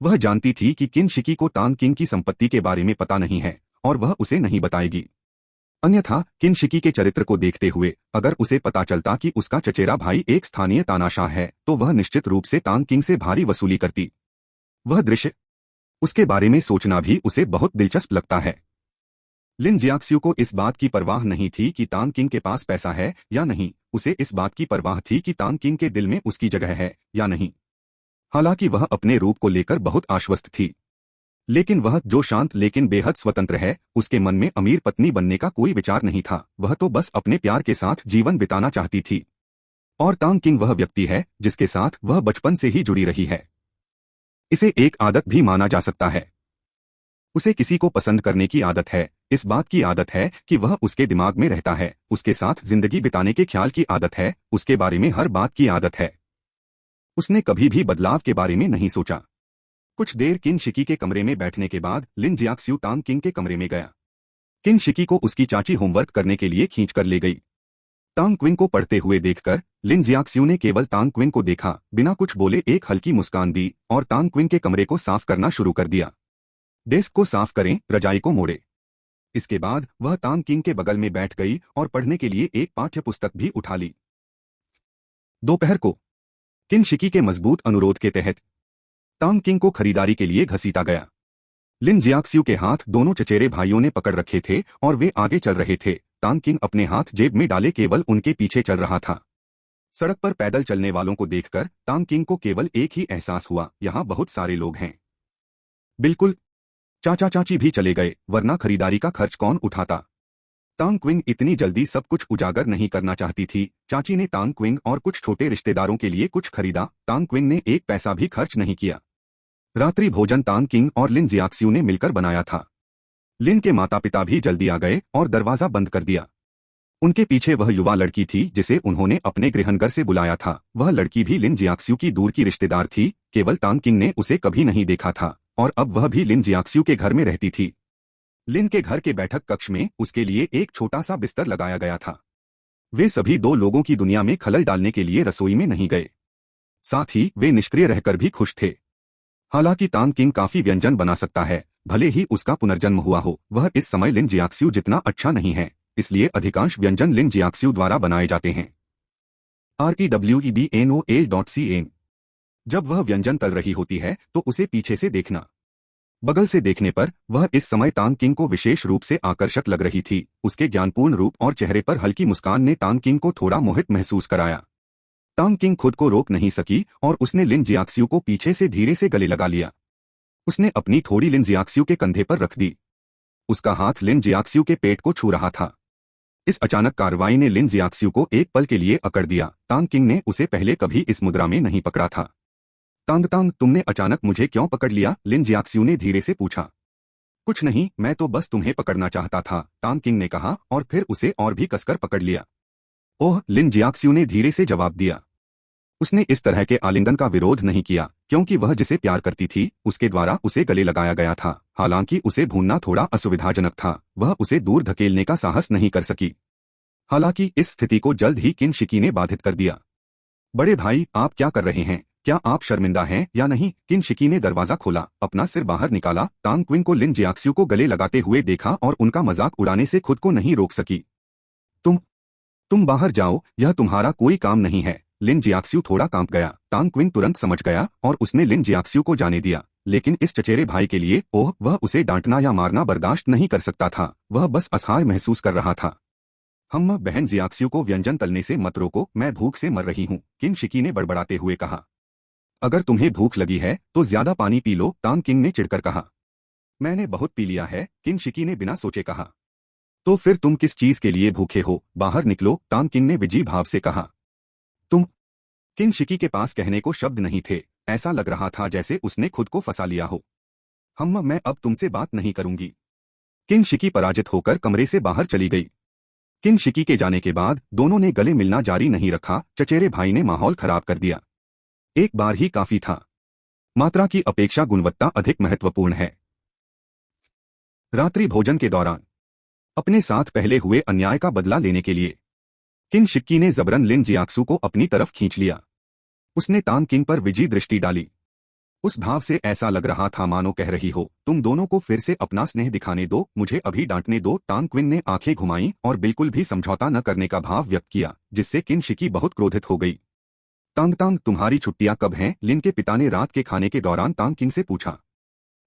वह जानती थी कि किन शिकी को तांग किंग की संपत्ति के बारे में पता नहीं है और वह उसे नहीं बताएगी। अन्यथा किन शिकी के चरित्र को देखते हुए अगर उसे पता चलता कि उसका चचेरा भाई एक स्थानीय तानाशाह है तो वह निश्चित रूप से तांग किंग से भारी वसूली करती। वह दृश्य, उसके बारे में सोचना भी उसे बहुत दिलचस्प लगता है। लिन जियाक्स्यू को इस बात की परवाह नहीं थी कि तांग किंग के पास पैसा है या नहीं, उसे इस बात की परवाह थी कि तांग किंग के दिल में उसकी जगह है या नहीं। हालांकि वह अपने रूप को लेकर बहुत आश्वस्त थी, लेकिन वह जो शांत लेकिन बेहद स्वतंत्र है, उसके मन में अमीर पत्नी बनने का कोई विचार नहीं था। वह तो बस अपने प्यार के साथ जीवन बिताना चाहती थी। और तांग किंग वह व्यक्ति है जिसके साथ वह बचपन से ही जुड़ी रही है। इसे एक आदत भी माना जा सकता है। उसे किसी को पसंद करने की आदत है, इस बात की आदत है कि वह उसके दिमाग में रहता है, उसके साथ जिंदगी बिताने के ख्याल की आदत है, उसके बारे में हर बात की आदत है। उसने कभी भी बदलाव के बारे में नहीं सोचा। कुछ देर किन शिकी के कमरे में बैठने के बाद लिन जियाक्स्यू तांग किंग के कमरे में गया। किन शिकी को उसकी चाची होमवर्क करने के लिए खींच कर ले गई। तांग क्विंग को पढ़ते हुए देखकर लिन जियाक्स्यू ने केवल तांग क्विंग को देखा, बिना कुछ बोले एक हल्की मुस्कान दी और तांग क्विंग के कमरे को साफ करना शुरू कर दिया। डेस्क को साफ करें, रजाई को मोड़े। इसके बाद वह तांग किंग के बगल में बैठ गई और पढ़ने के लिए एक पाठ्य पुस्तक भी उठा ली। दोपहर को किन शिकी के मजबूत अनुरोध के तहत तांग किंग को खरीदारी के लिए घसीटा गया। लिन जियाक्स्यू के हाथ दोनों चचेरे भाइयों ने पकड़ रखे थे और वे आगे चल रहे थे। तांग किंग अपने हाथ जेब में डाले केवल उनके पीछे चल रहा था। सड़क पर पैदल चलने वालों को देखकर तांग किंग को केवल एक ही एहसास हुआ, यहाँ बहुत सारे लोग हैं। बिल्कुल, चाचा चाची भी चले गए, वरना खरीदारी का खर्च कौन उठाता। तांग क्विंग इतनी जल्दी सब कुछ उजागर नहीं करना चाहती थी। चाची ने तांग क्विंग और कुछ छोटे रिश्तेदारों के लिए कुछ खरीदा। तांग क्विंग ने एक पैसा भी खर्च नहीं किया। रात्रि भोजन तांग किंग और लिन जियाक्स्यू ने मिलकर बनाया था। लिन के माता पिता भी जल्दी आ गए और दरवाजा बंद कर दिया। उनके पीछे वह युवा लड़की थी जिसे उन्होंने अपने गृहनगर से बुलाया था। वह लड़की भी लिन जियाक्स्यू की दूर की रिश्तेदार थी, केवल तांग किंग ने उसे कभी नहीं देखा था और अब वह भी लिन जियाक्स्यू के घर में रहती थी। लिन के घर के बैठक कक्ष में उसके लिए एक छोटा सा बिस्तर लगाया गया था। वे सभी दो लोगों की दुनिया में खलल डालने के लिए रसोई में नहीं गए। साथ ही वे निष्क्रिय रहकर भी खुश थे। हालांकि तांग किंग काफी व्यंजन बना सकता है, भले ही उसका पुनर्जन्म हुआ हो, वह इस समय लिन जियाक्स्यू जितना अच्छा नहीं है, इसलिए अधिकांश व्यंजन लिन जियाक्स्यू द्वारा बनाए जाते हैं। REWEBNOL.CN। जब वह व्यंजन तल रही होती है तो उसे पीछे से देखना। बगल से देखने पर वह इस समय तांग किंग को विशेष रूप से आकर्षक लग रही थी। उसके ज्ञानपूर्ण रूप और चेहरे पर हल्की मुस्कान ने तांग किंग को थोड़ा मोहित महसूस कराया। तांग किंग खुद को रोक नहीं सकी और उसने लिन जियाक्स्यू को पीछे से धीरे से गले लगा लिया। उसने अपनी थोड़ी लिन जियाक्स्यू के कंधे पर रख दी। उसका हाथ लिन जियाक्स्यू के पेट को छू रहा था। इस अचानक कार्रवाई ने लिन जियाक्स्यू को एक पल के लिए अकड़ दिया। तांग किंग ने उसे पहले कभी इस मुद्रा में नहीं पकड़ा था। तांग तांग, तुमने अचानक मुझे क्यों पकड़ लिया? लिन जियाक्स्यू ने धीरे से पूछा। कुछ नहीं, मैं तो बस तुम्हें पकड़ना चाहता था, तांग किंग ने कहा और फिर उसे और भी कसकर पकड़ लिया। ओह, लिन जियाक्स्यू ने धीरे से जवाब दिया। उसने इस तरह के आलिंगन का विरोध नहीं किया क्योंकि वह जिसे प्यार करती थी उसके द्वारा उसे गले लगाया गया था। हालांकि उसे भूनना थोड़ा असुविधाजनक था, वह उसे दूर धकेलने का साहस नहीं कर सकी। हालांकि इस स्थिति को जल्द ही किन शिकी ने बाधित कर दिया। बड़े भाई, आप क्या कर रहे हैं? क्या आप शर्मिंदा हैं या नहीं? किन शिकी ने दरवाजा खोला, अपना सिर बाहर निकाला। तांग क्विंग को लिन जियाक्स्यू को गले लगाते हुए देखा और उनका मजाक उड़ाने से खुद को नहीं रोक सकी। तुम बाहर जाओ, यह तुम्हारा कोई काम नहीं है। लिन जियाक्स्यू थोड़ा कांप गया। तांग क्विंग तुरंत समझ गया और उसने लिन जियाक्स्यू को जाने दिया। लेकिन इस चचेरे भाई के लिए, ओह, वह उसे डांटना या मारना बर्दाश्त नहीं कर सकता था। वह बस असहाय महसूस कर रहा था। हम बहन जियाक्स्यू को व्यंजन तलने से मत रोको, मैं भूख से मर रही हूँ, किन शिकी ने बड़बड़ाते हुए कहा। अगर तुम्हें भूख लगी है तो ज्यादा पानी पी लो, तांग किंग ने चिढ़कर कहा। मैंने बहुत पी लिया है, किन शिकी ने बिना सोचे कहा। तो फिर तुम किस चीज के लिए भूखे हो? बाहर निकलो, तांग किंग ने विजी भाव से कहा। तुम किन शिकी के पास कहने को शब्द नहीं थे। ऐसा लग रहा था जैसे उसने खुद को फंसा लिया हो। मैं अब तुमसे बात नहीं करूंगी। किन शिकी पराजित होकर कमरे से बाहर चली गई। किन शिकी के जाने के बाद दोनों ने गले मिलना जारी नहीं रखा। चचेरे भाई ने माहौल खराब कर दिया। एक बार ही काफी था। मात्रा की अपेक्षा गुणवत्ता अधिक महत्वपूर्ण है। रात्रि भोजन के दौरान अपने साथ पहले हुए अन्याय का बदला लेने के लिए किन शिक्की ने जबरन लिन जियाक्सू को अपनी तरफ खींच लिया। उसने तांग किंग पर विजी दृष्टि डाली। उस भाव से ऐसा लग रहा था मानो कह रही हो, तुम दोनों को फिर से अपना स्नेह दिखाने दो, मुझे अभी डांटने दो। तांग क्विन ने आंखें घुमाई और बिल्कुल भी समझौता न करने का भाव व्यक्त किया, जिससे किन शिकी बहुत क्रोधित हो गई। तांग तांग, तुम्हारी छुट्टियां कब हैं? लिन के पिता ने रात के खाने के दौरान तांग किंग से पूछा।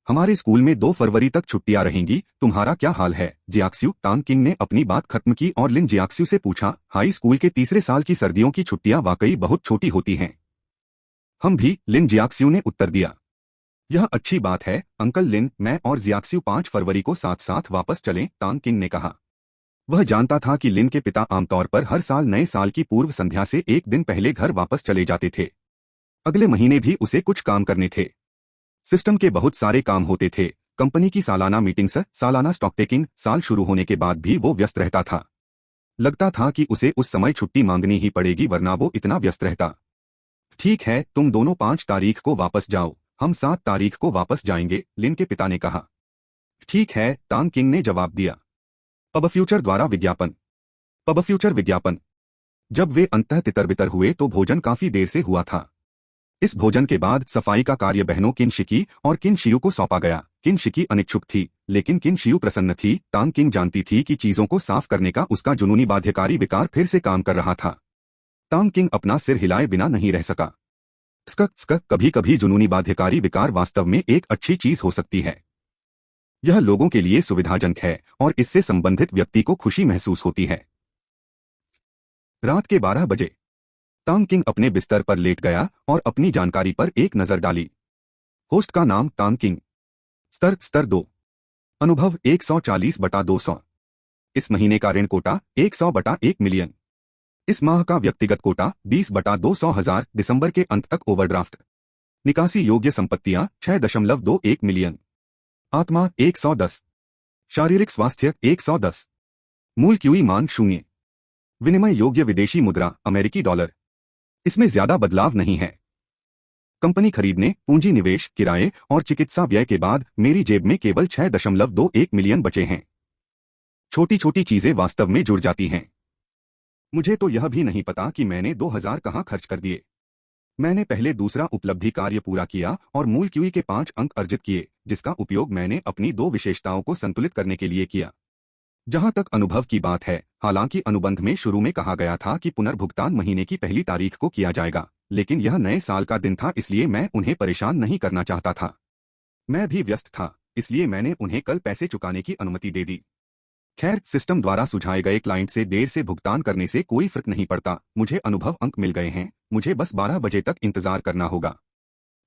हमारे स्कूल में 2 फरवरी तक छुट्टियां रहेंगी, तुम्हारा क्या हाल है जियाक्स्यू? तांग किंग ने अपनी बात खत्म की और लिन जियाक्स्यू से पूछा, हाई स्कूल के तीसरे साल की सर्दियों की छुट्टियां वाकई बहुत छोटी होती हैं। हम भी, लिन जियाक्स्यू ने उत्तर दिया। यह अच्छी बात है अंकल लिन, मैं और जियाक्स्यू 5 फरवरी को साथ साथ वापस चलें, तांग किंग ने कहा। वह जानता था कि लिन के पिता आमतौर पर हर साल नए साल की पूर्व संध्या से एक दिन पहले घर वापस चले जाते थे। अगले महीने भी उसे कुछ काम करने थे। सिस्टम के बहुत सारे काम होते थे, कंपनी की सालाना मीटिंग्स, सालाना स्टॉक टेकिंग। साल शुरू होने के बाद भी वो व्यस्त रहता था। लगता था कि उसे उस समय छुट्टी मांगनी ही पड़ेगी वरना वो इतना व्यस्त रहता। ठीक है, तुम दोनों 5 तारीख को वापस जाओ, हम 7 तारीख को वापस जाएंगे, लिन के पिता ने कहा। ठीक है, तांग किंग ने जवाब दिया। पब फ्यूचर द्वारा विज्ञापन। पब फ्यूचर विज्ञापन। जब वे अंततः तितर-बितर हुए तो भोजन काफी देर से हुआ था। इस भोजन के बाद सफाई का कार्य बहनों किन शिकी और किन शियू को सौंपा गया। किन शिकी अनिच्छुक थी, लेकिन किन शियू प्रसन्न थी। तांग किंग जानती थी कि चीजों को साफ करने का उसका जुनूनी बाध्यकारी विकार फिर से काम कर रहा था। तांग किंग अपना सिर हिलाए बिना नहीं रह सका। कभी कभी जुनूनी बाध्यकारी विकार वास्तव में एक अच्छी चीज हो सकती है। यह लोगों के लिए सुविधाजनक है और इससे संबंधित व्यक्ति को खुशी महसूस होती है। रात के 12 बजे तांग किंग अपने बिस्तर पर लेट गया और अपनी जानकारी पर एक नजर डाली। होस्ट का नाम तांग किंग। स्तर 2। अनुभव 140/200। इस महीने का ऋण कोटा 100/1 मिलियन। इस माह का व्यक्तिगत कोटा 20/200,000। दिसंबर के अंत तक ओवरड्राफ्ट। निकासी योग्य संपत्तियां 6.21 मिलियन। आत्मा 110। शारीरिक स्वास्थ्य 110। मूल क्यूई मान 0। विनिमय योग्य विदेशी मुद्रा अमेरिकी डॉलर। इसमें ज्यादा बदलाव नहीं है। कंपनी खरीदने, पूंजी निवेश, किराए और चिकित्सा व्यय के बाद मेरी जेब में केवल 6.21 मिलियन बचे हैं। छोटी छोटी चीजें वास्तव में जुड़ जाती हैं। मुझे तो यह भी नहीं पता कि मैंने 2000 कहां खर्च कर दिए। मैंने पहले दूसरा उपलब्धि कार्य पूरा किया और मूल क्यूई के 5 अंक अर्जित किए, जिसका उपयोग मैंने अपनी 2 विशेषताओं को संतुलित करने के लिए किया। जहां तक अनुभव की बात है, हालांकि अनुबंध में शुरू में कहा गया था कि पुनर्भुगतान महीने की पहली तारीख को किया जाएगा, लेकिन यह नए साल का दिन था इसलिए मैं उन्हें परेशान नहीं करना चाहता था। मैं भी व्यस्त था, इसलिए मैंने उन्हें कल पैसे चुकाने की अनुमति दे दी। खैर, सिस्टम द्वारा सुझाए गए क्लाइंट से देर से भुगतान करने से कोई फर्क नहीं पड़ता। मुझे अनुभव अंक मिल गए हैं, मुझे बस 12 बजे तक इंतजार करना होगा।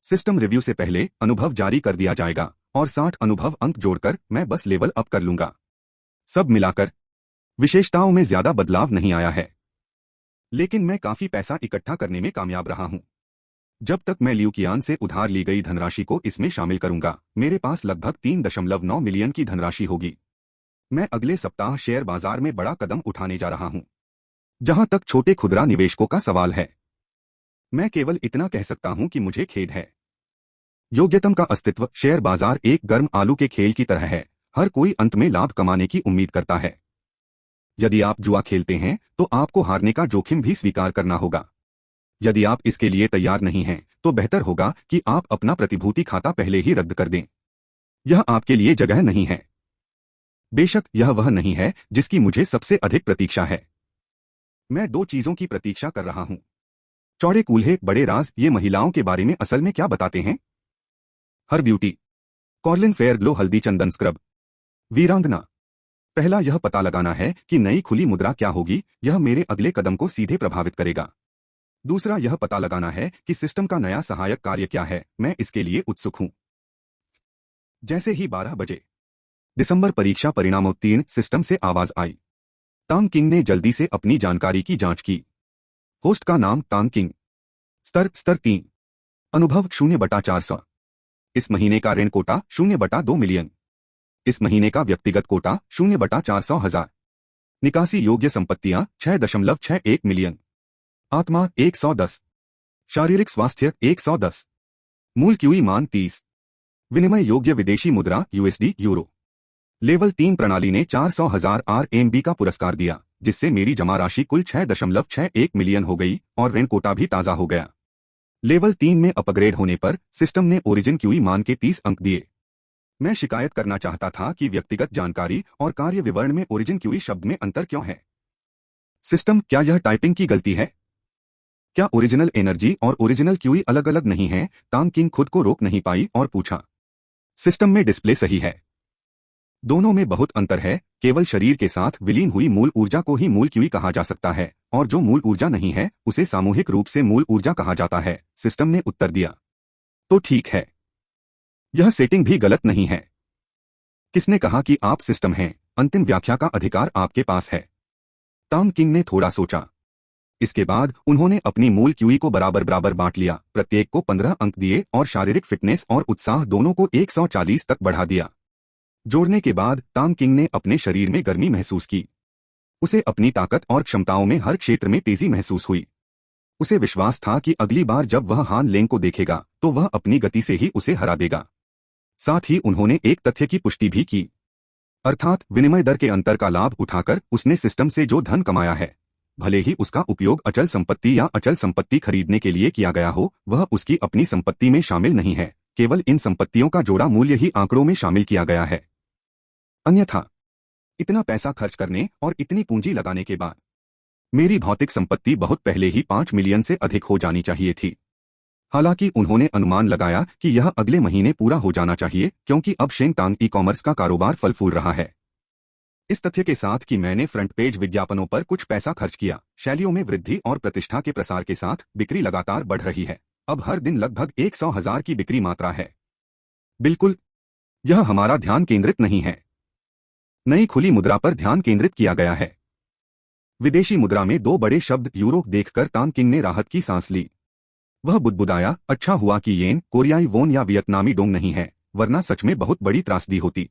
सिस्टम रिव्यू से पहले अनुभव जारी कर दिया जाएगा और 60 अनुभव अंक जोड़कर मैं बस लेवल अप कर लूंगा। सब मिलाकर विशेषताओं में ज्यादा बदलाव नहीं आया है, लेकिन मैं काफी पैसा इकट्ठा करने में कामयाब रहा हूं। जब तक मैं ल्यूकियान से उधार ली गई धनराशि को इसमें शामिल करूंगा, मेरे पास लगभग 3.9 मिलियन की धनराशि होगी। मैं अगले सप्ताह शेयर बाजार में बड़ा कदम उठाने जा रहा हूं। जहां तक छोटे खुदरा निवेशकों का सवाल है, मैं केवल इतना कह सकता हूं कि मुझे खेद है। योग्यतम का अस्तित्व शेयर बाजार एक गर्म आलू के खेल की तरह है। हर कोई अंत में लाभ कमाने की उम्मीद करता है। यदि आप जुआ खेलते हैं तो आपको हारने का जोखिम भी स्वीकार करना होगा। यदि आप इसके लिए तैयार नहीं हैं, तो बेहतर होगा कि आप अपना प्रतिभूति खाता पहले ही रद्द कर दें। यह आपके लिए जगह नहीं है। बेशक यह वह नहीं है जिसकी मुझे सबसे अधिक प्रतीक्षा है। मैं 2 चीजों की प्रतीक्षा कर रहा हूं। चौड़े कूल्हे बड़े राज ये महिलाओं के बारे में असल में क्या बताते हैं? हर ब्यूटी, कॉर्लिन फेयर ग्लो हल्दी चंदन स्क्रब, वीरांगना। पहला यह पता लगाना है कि नई खुली मुद्रा क्या होगी, यह मेरे अगले कदम को सीधे प्रभावित करेगा। दूसरा यह पता लगाना है कि सिस्टम का नया सहायक कार्य क्या है, मैं इसके लिए उत्सुक हूं। जैसे ही 12 बजे दिसंबर परीक्षा परिणामोत्तीर्ण सिस्टम से आवाज आई। तांग किंग ने जल्दी से अपनी जानकारी की जांच की। होस्ट का नाम तांग किंग। स्तर 3। अनुभव 0/400। इस महीने का ऋण कोटा 0/2 मिलियन। इस महीने का व्यक्तिगत कोटा 0/400,000। निकासी योग्य संपत्तियां 6.61 मिलियन। आत्मा 110। शारीरिक स्वास्थ्य 110। मूल क्यूई मान 30। विनिमय योग्य विदेशी मुद्रा यूएसडी यूरो। लेवल 3 प्रणाली ने 400,000 RMB का पुरस्कार दिया, जिससे मेरी जमा राशि कुल 6.61 मिलियन हो गई और ऋण कोटा भी ताज़ा हो गया। लेवल 3 में अपग्रेड होने पर सिस्टम ने ओरिजिन क्यूई मान के 30 अंक दिए। मैं शिकायत करना चाहता था कि व्यक्तिगत जानकारी और कार्य विवरण में ओरिजिन क्यूई शब्द में अंतर क्यों है। सिस्टम, क्या यह टाइपिंग की गलती है? क्या ओरिजिनल एनर्जी और ओरिजिनल क्यूई अलग अलग नहीं है? तांग किंग खुद को रोक नहीं पाई और पूछा। सिस्टम में डिस्प्ले सही है। दोनों में बहुत अंतर है। केवल शरीर के साथ विलीन हुई मूल ऊर्जा को ही मूल क्यूई कहा जा सकता है और जो मूल ऊर्जा नहीं है उसे सामूहिक रूप से मूल ऊर्जा कहा जाता है, सिस्टम ने उत्तर दिया। तो ठीक है, यह सेटिंग भी गलत नहीं है। किसने कहा कि आप सिस्टम हैं? अंतिम व्याख्या का अधिकार आपके पास है। तांग किंग ने थोड़ा सोचा। इसके बाद उन्होंने अपनी मूल क्यूई को बराबर बराबर बांट लिया, प्रत्येक को 15 अंक दिए और शारीरिक फिटनेस और उत्साह दोनों को 140 तक बढ़ा दिया। जोड़ने के बाद तांग किंग ने अपने शरीर में गर्मी महसूस की। उसे अपनी ताकत और क्षमताओं में हर क्षेत्र में तेजी महसूस हुई। उसे विश्वास था कि अगली बार जब वह हान लेंग को देखेगा तो वह अपनी गति से ही उसे हरा देगा। साथ ही उन्होंने एक तथ्य की पुष्टि भी की, अर्थात विनिमय दर के अंतर का लाभ उठाकर उसने सिस्टम से जो धन कमाया है, भले ही उसका उपयोग अचल संपत्ति या अचल संपत्ति खरीदने के लिए किया गया हो, वह उसकी अपनी संपत्ति में शामिल नहीं है। केवल इन संपत्तियों का जोड़ा मूल्य ही आंकड़ों में शामिल किया गया है। अन्यथा इतना पैसा खर्च करने और इतनी पूंजी लगाने के बाद मेरी भौतिक संपत्ति बहुत पहले ही 5 मिलियन से अधिक हो जानी चाहिए थी। हालांकि उन्होंने अनुमान लगाया कि यह अगले महीने पूरा हो जाना चाहिए, क्योंकि अब शेंगटांग ई कॉमर्स का कारोबार फल फूल रहा है। इस तथ्य के साथ कि मैंने फ्रंट पेज विज्ञापनों पर कुछ पैसा खर्च किया, शैलियों में वृद्धि और प्रतिष्ठा के प्रसार के साथ बिक्री लगातार बढ़ रही है। अब हर दिन लगभग 100,000 की बिक्री मात्रा है। बिल्कुल, यह हमारा ध्यान केंद्रित नहीं है। नई खुली मुद्रा पर ध्यान केंद्रित किया गया है। विदेशी मुद्रा में 2 बड़े शब्द यूरो देखकर तांग किंग ने राहत की सांस ली। वह बुदबुदाया, अच्छा हुआ कि येन, कोरियाई वोन या वियतनामी डोंग नहीं है, वरना सच में बहुत बड़ी त्रासदी होती।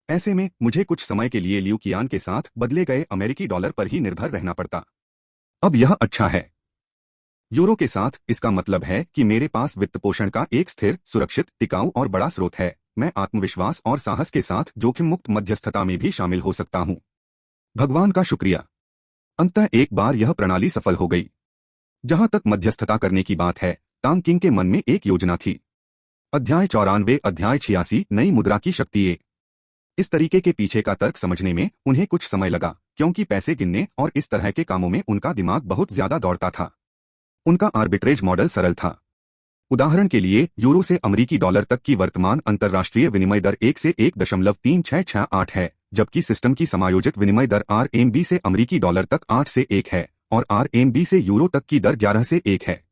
ऐसे में मुझे कुछ समय के लिए लियू कियान के साथ बदले गए अमेरिकी डॉलर पर ही निर्भर रहना पड़ता। अब यह अच्छा है। यूरो के साथ इसका मतलब है कि मेरे पास वित्त पोषण का एक स्थिर, सुरक्षित, टिकाऊ और बड़ा स्रोत है। मैं आत्मविश्वास और साहस के साथ जोखिम मुक्त मध्यस्थता में भी शामिल हो सकता हूं। भगवान का शुक्रिया। अंततः एक बार यह प्रणाली सफल हो गई। जहां तक मध्यस्थता करने की बात है, तांग किंग के मन में एक योजना थी। अध्याय 94, अध्याय 86, नई मुद्रा की शक्ति 1। इस तरीके के पीछे का तर्क समझने में उन्हें कुछ समय लगा, क्योंकि पैसे गिनने और इस तरह के कामों में उनका दिमाग बहुत ज्यादा दौड़ता था। उनका आर्बिट्रेज मॉडल सरल था। उदाहरण के लिए, यूरो से अमेरिकी डॉलर तक की वर्तमान अंतर्राष्ट्रीय विनिमय दर 1 से 1.3668 है, जबकि सिस्टम की समायोजित विनिमय दर RMB से अमेरिकी डॉलर तक 8 से 1 है और RMB से यूरो तक की दर 11 से 1 है।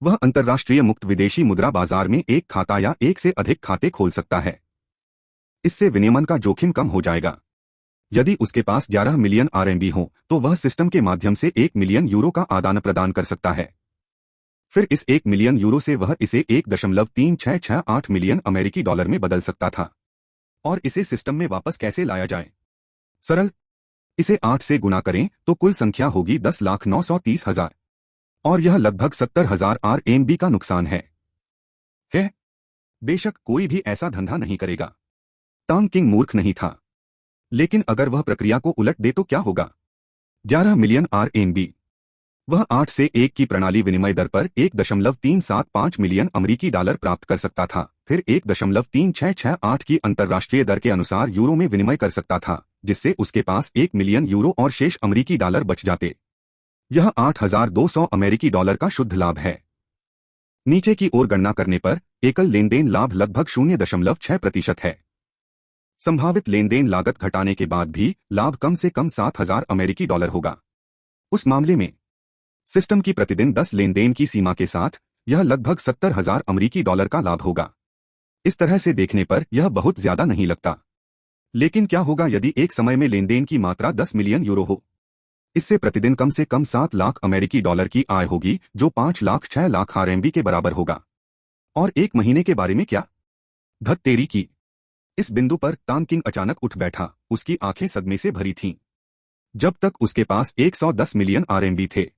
वह अंतर्राष्ट्रीय मुक्त विदेशी मुद्रा बाजार में एक खाता या एक से अधिक खाते खोल सकता है। इससे विनियमन का जोखिम कम हो जाएगा। यदि उसके पास 11 मिलियन RMB हो तो वह सिस्टम के माध्यम से 1 मिलियन यूरो का आदान प्रदान कर सकता है। फिर इस 1 मिलियन यूरो से वह इसे 1.3668 मिलियन अमेरिकी डॉलर में बदल सकता था। और इसे सिस्टम में वापस कैसे लाया जाए? सरल, इसे 8 से गुणा करें तो कुल संख्या होगी 10,930,000 और यह लगभग 70,000 RMB का नुकसान है। बेशक कोई भी ऐसा धंधा नहीं करेगा। तांग किंग मूर्ख नहीं था। लेकिन अगर वह प्रक्रिया को उलट दे तो क्या होगा? 11 मिलियन RMB। वह 8 से 1 की प्रणाली विनिमय दर पर 1.375 मिलियन अमेरिकी डॉलर प्राप्त कर सकता था, फिर 1.3668 की अंतर्राष्ट्रीय दर के अनुसार यूरो में विनिमय कर सकता था, जिससे उसके पास 1 मिलियन यूरो और शेष अमेरिकी डॉलर बच जाते। यह 8,200 अमेरिकी डॉलर का शुद्ध लाभ है। नीचे की ओर गणना करने पर एकल लेनदेन लाभ लगभग 0.6% है। संभावित लेनदेन लागत घटाने के बाद भी लाभ कम से कम 7,000 अमेरिकी डॉलर होगा। उस मामले में सिस्टम की प्रतिदिन 10 लेनदेन की सीमा के साथ यह लगभग 70,000 अमेरिकी डॉलर का लाभ होगा। इस तरह से देखने पर यह बहुत ज्यादा नहीं लगता। लेकिन क्या होगा यदि एक समय में लेनदेन की मात्रा 10 मिलियन यूरो हो? इससे प्रतिदिन कम से कम 7 लाख अमेरिकी डॉलर की आय होगी, जो 5 लाख 6 लाख RMB के बराबर होगा। और एक महीने के बारे में क्या? धत तेरी की। इस बिंदु पर तांग किंग अचानक उठ बैठा। उसकी आंखें सदमे से भरी थीं। जब तक उसके पास 110 मिलियन RMB थे,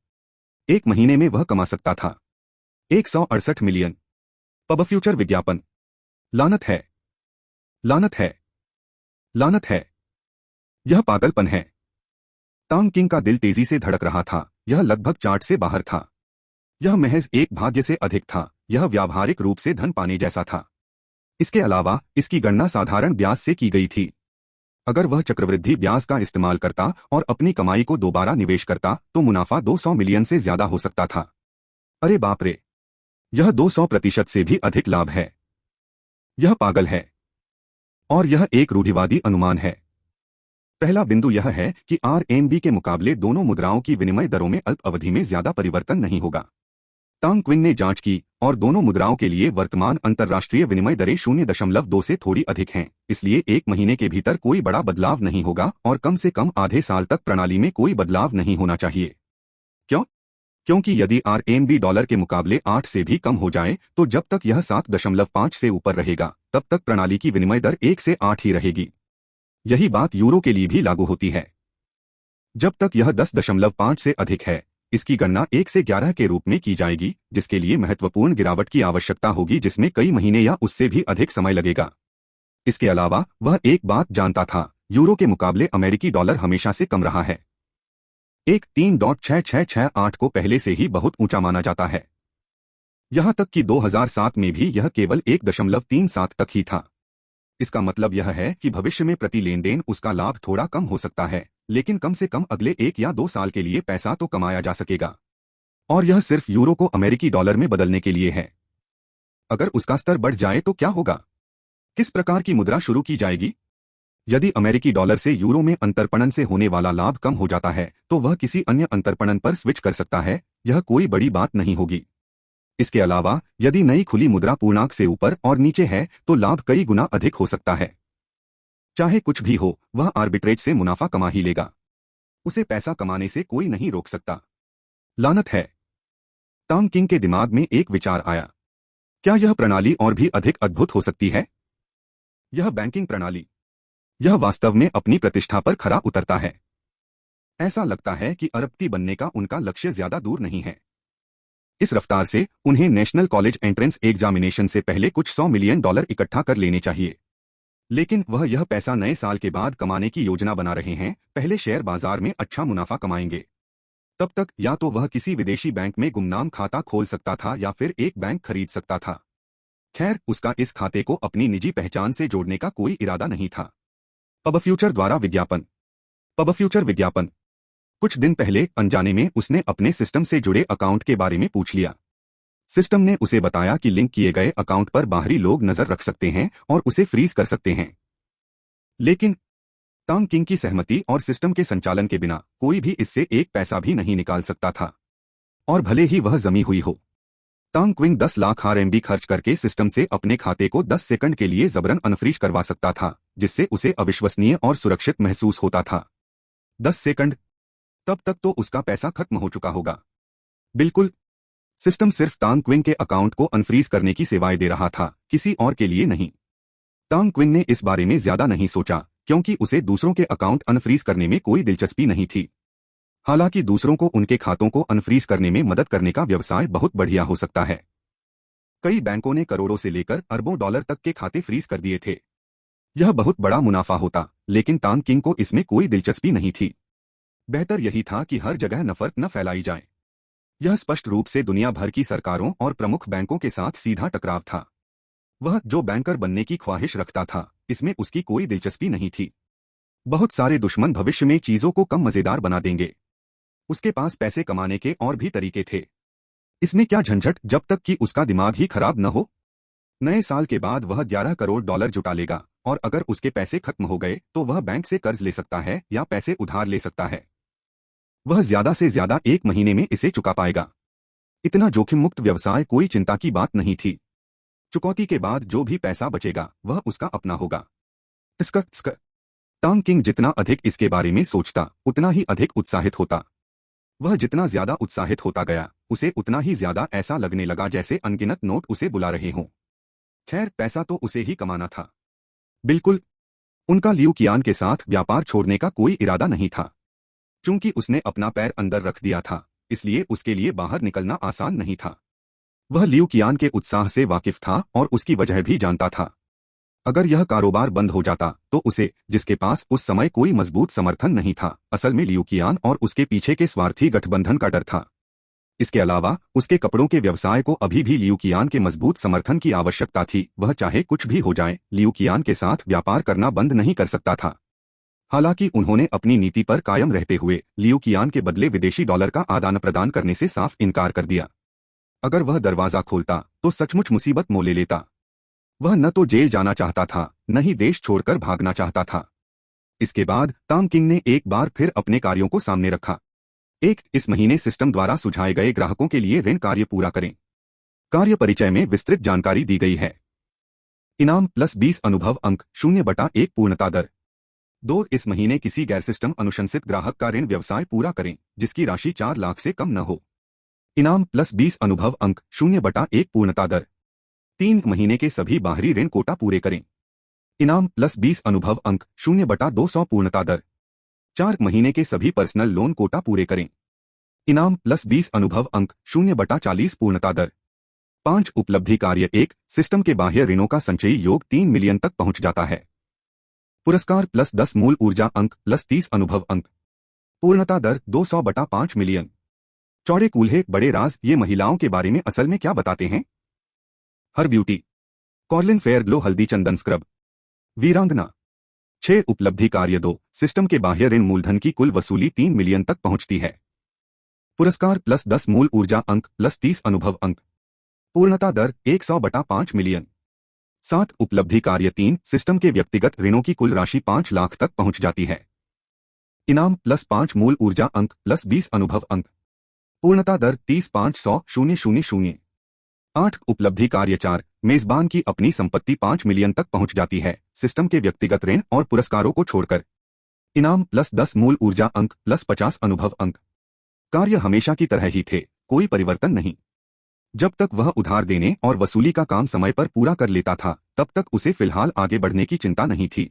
एक महीने में वह कमा सकता था 168 मिलियन। पब फ्यूचर विज्ञापन। लानत है, लानत है। लानत है। यह पागलपन है। तांग किंग का दिल तेजी से धड़क रहा था। यह लगभग चार्ट से बाहर था। यह महज एक भाग्य से अधिक था। यह व्यावहारिक रूप से धन पाने जैसा था। इसके अलावा इसकी गणना साधारण ब्याज से की गई थी। अगर वह चक्रवृद्धि ब्याज का इस्तेमाल करता और अपनी कमाई को दोबारा निवेश करता तो मुनाफा 200 मिलियन से ज्यादा हो सकता था। अरे बाप रे! यह 200% से भी अधिक लाभ है। यह पागल है। और यह एक रूढ़िवादी अनुमान है। पहला बिंदु यह है कि आरएमबी के मुकाबले दोनों मुद्राओं की विनिमय दरों में अल्प अवधि में ज्यादा परिवर्तन नहीं होगा। तांग क्विन ने जांच की और दोनों मुद्राओं के लिए वर्तमान अंतर्राष्ट्रीय विनिमय दरें 0.2 से थोड़ी अधिक हैं। इसलिए एक महीने के भीतर कोई बड़ा बदलाव नहीं होगा और कम से कम आधे साल तक प्रणाली में कोई बदलाव नहीं होना चाहिए। क्यों? क्योंकि यदि आरएमबी डॉलर के मुकाबले 8 से भी कम हो जाए तो जब तक यह 7.5 से ऊपर रहेगा तब तक प्रणाली की विनिमय दर 1 से 8 ही रहेगी। यही बात यूरो के लिए भी लागू होती है। जब तक यह 10.5 से अधिक है इसकी गणना 1 से 11 के रूप में की जाएगी, जिसके लिए महत्वपूर्ण गिरावट की आवश्यकता होगी जिसमें कई महीने या उससे भी अधिक समय लगेगा। इसके अलावा वह एक बात जानता था, यूरो के मुकाबले अमेरिकी डॉलर हमेशा से कम रहा है। 3.6668 को पहले से ही बहुत ऊंचा माना जाता है। यहां तक कि 2007 में भी यह केवल 1.37 तक ही था। इसका मतलब यह है कि भविष्य में प्रति लेन देन उसका लाभ थोड़ा कम हो सकता है, लेकिन कम से कम अगले 1 या 2 साल के लिए पैसा तो कमाया जा सकेगा। और यह सिर्फ यूरो को अमेरिकी डॉलर में बदलने के लिए है। अगर उसका स्तर बढ़ जाए तो क्या होगा? किस प्रकार की मुद्रा शुरू की जाएगी? यदि अमेरिकी डॉलर से यूरो में अंतर्पणन से होने वाला लाभ कम हो जाता है तो वह किसी अन्य अंतर्पणन पर स्विच कर सकता है। यह कोई बड़ी बात नहीं होगी। इसके अलावा यदि नई खुली मुद्रा पूर्णांक से ऊपर और नीचे है तो लाभ कई गुना अधिक हो सकता है। चाहे कुछ भी हो, वह आर्बिट्रेज से मुनाफा कमा ही लेगा। उसे पैसा कमाने से कोई नहीं रोक सकता। लानत है। तांग किंग के दिमाग में एक विचार आया। क्या यह प्रणाली और भी अधिक अद्भुत हो सकती है? यह बैंकिंग प्रणाली, यह वास्तव में अपनी प्रतिष्ठा पर खरा उतरता है। ऐसा लगता है कि अरबपति बनने का उनका लक्ष्य ज्यादा दूर नहीं है। इस रफ्तार से उन्हें नेशनल कॉलेज एंट्रेंस एग्जामिनेशन से पहले कुछ $100 मिलियन इकट्ठा कर लेने चाहिए। लेकिन वह यह पैसा नए साल के बाद कमाने की योजना बना रहे हैं। पहले शेयर बाजार में अच्छा मुनाफा कमाएंगे। तब तक या तो वह किसी विदेशी बैंक में गुमनाम खाता खोल सकता था या फिर एक बैंक खरीद सकता था। खैर, उसका इस खाते को अपनी निजी पहचान से जोड़ने का कोई इरादा नहीं था। पबफ्यूचर द्वारा विज्ञापन। पबफ्यूचर विज्ञापन। कुछ दिन पहले अनजाने में उसने अपने सिस्टम से जुड़े अकाउंट के बारे में पूछ लिया। सिस्टम ने उसे बताया कि लिंक किए गए अकाउंट पर बाहरी लोग नजर रख सकते हैं और उसे फ्रीज कर सकते हैं। लेकिन तांग किंग की सहमति और सिस्टम के संचालन के बिना कोई भी इससे एक पैसा भी नहीं निकाल सकता था, और भले ही वह जमी हुई हो। तांग क्विंग 10 लाख आरएमबी खर्च करके सिस्टम से अपने खाते को 10 सेकंड के लिए जबरन अनफ्रीज करवा सकता था, जिससे उसे अविश्वसनीय और सुरक्षित महसूस होता था। 10 सेकंड, तब तक तो उसका पैसा खत्म हो चुका होगा। बिल्कुल, सिस्टम सिर्फ तांग क्विंग के अकाउंट को अनफ्रीज करने की सेवाएं दे रहा था, किसी और के लिए नहीं। तांग क्विंग ने इस बारे में ज्यादा नहीं सोचा, क्योंकि उसे दूसरों के अकाउंट अनफ्रीज करने में कोई दिलचस्पी नहीं थी। हालांकि दूसरों को उनके खातों को अनफ्रीज करने में मदद करने का व्यवसाय बहुत बढ़िया हो सकता है। कई बैंकों ने करोड़ों से लेकर अरबों डॉलर तक के खाते फ्रीज कर दिए थे। यह बहुत बड़ा मुनाफा होता, लेकिन तांग किंग को इसमें कोई दिलचस्पी नहीं थी। बेहतर यही था कि हर जगह नफरत न फैलाई जाए। यह स्पष्ट रूप से दुनिया भर की सरकारों और प्रमुख बैंकों के साथ सीधा टकराव था। वह जो बैंकर बनने की ख्वाहिश रखता था, इसमें उसकी कोई दिलचस्पी नहीं थी। बहुत सारे दुश्मन भविष्य में चीजों को कम मजेदार बना देंगे। उसके पास पैसे कमाने के और भी तरीके थे। इसमें क्या झंझट जब तक कि उसका दिमाग ही खराब न हो। नए साल के बाद वह $11 करोड़ जुटा लेगा, और अगर उसके पैसे खत्म हो गए तो वह बैंक से कर्ज ले सकता है या पैसे उधार ले सकता है। वह ज्यादा से ज्यादा 1 महीने में इसे चुका पाएगा। इतना जोखिम मुक्त व्यवसाय कोई चिंता की बात नहीं थी। चुकौती के बाद जो भी पैसा बचेगा वह उसका अपना होगा। तांग किंग जितना अधिक इसके बारे में सोचता उतना ही अधिक उत्साहित होता। वह जितना ज्यादा उत्साहित होता गया उसे उतना ही ज्यादा ऐसा लगने लगा जैसे अनगिनत नोट उसे बुला रहे हों। खैर, पैसा तो उसे ही कमाना था। बिल्कुल, उनका लियू कियान के साथ व्यापार छोड़ने का कोई इरादा नहीं था। चूंकि उसने अपना पैर अंदर रख दिया था, इसलिए उसके लिए बाहर निकलना आसान नहीं था। वह लियू कियान के उत्साह से वाकिफ था और उसकी वजह भी जानता था। अगर यह कारोबार बंद हो जाता तो उसे, जिसके पास उस समय कोई मजबूत समर्थन नहीं था, असल में लियू कियान और उसके पीछे के स्वार्थी गठबंधन का डर था। इसके अलावा उसके कपड़ों के व्यवसाय को अभी भी लियू कियान के मजबूत समर्थन की आवश्यकता थी। वह चाहे कुछ भी हो जाए, लियू कियान के साथ व्यापार करना बंद नहीं कर सकता था। हालांकि उन्होंने अपनी नीति पर कायम रहते हुए लियू कियान के बदले विदेशी डॉलर का आदान प्रदान करने से साफ इनकार कर दिया। अगर वह दरवाजा खोलता तो सचमुच मुसीबत मोल ले लेता। वह न तो जेल जाना चाहता था, न ही देश छोड़कर भागना चाहता था। इसके बाद तांग किंग ने एक बार फिर अपने कार्यों को सामने रखा। इस महीने सिस्टम द्वारा सुझाए गए ग्राहकों के लिए ऋण कार्य पूरा करें। कार्य परिचय में विस्तृत जानकारी दी गई है। इनाम +20 अनुभव अंक 0/1 पूर्णता दर। 2 इस महीने किसी गैर सिस्टम अनुशंसित ग्राहक का ऋण व्यवसाय पूरा करें जिसकी राशि 4 लाख से कम न हो। इनाम +20 अनुभव अंक 0/1 पूर्णता दर। 3 महीने के सभी बाहरी ऋण कोटा पूरे करें। इनाम +20 अनुभव अंक 0/200 पूर्णता दर। 4 महीने के सभी पर्सनल लोन कोटा पूरे करें। इनाम +20 अनुभव अंक 0/40 पूर्णता दर। 5 उपलब्धि कार्य 1 सिस्टम के बाह्य ऋणों का संचयी योग 3 मिलियन तक पहुंच जाता है। पुरस्कार +10 मूल ऊर्जा अंक +30 अनुभव अंक। पूर्णता दर 200/5 मिलियन। चौड़े कूल्हे बड़े राज, ये महिलाओं के बारे में असल में क्या बताते हैं? हर ब्यूटी, कॉर्लिन फेयर ग्लो हल्दी चंदन स्क्रब, वीरांगना। 6 उपलब्धि कार्य 2 सिस्टम के बाह्य ऋण मूलधन की कुल वसूली 3 मिलियन तक पहुंचती है। पुरस्कार +10 मूल ऊर्जा अंक +30 अनुभव अंक। पूर्णता दर 100/5 मिलियन। 7 उपलब्धि कार्य 3 सिस्टम के व्यक्तिगत ऋणों की कुल राशि 5 लाख तक पहुंच जाती है। इनाम +5 मूल ऊर्जा अंक +20 अनुभव अंक। पूर्णता दर 30,500,000। 8 उपलब्धि कार्य 4 मेजबान की अपनी संपत्ति 5 मिलियन तक पहुंच जाती है सिस्टम के व्यक्तिगत ऋण और पुरस्कारों को छोड़कर। इनाम +10 मूल ऊर्जा अंक +50 अनुभव अंक। कार्य हमेशा की तरह ही थे, कोई परिवर्तन नहीं। जब तक वह उधार देने और वसूली का काम समय पर पूरा कर लेता था तब तक उसे फिलहाल आगे बढ़ने की चिंता नहीं थी।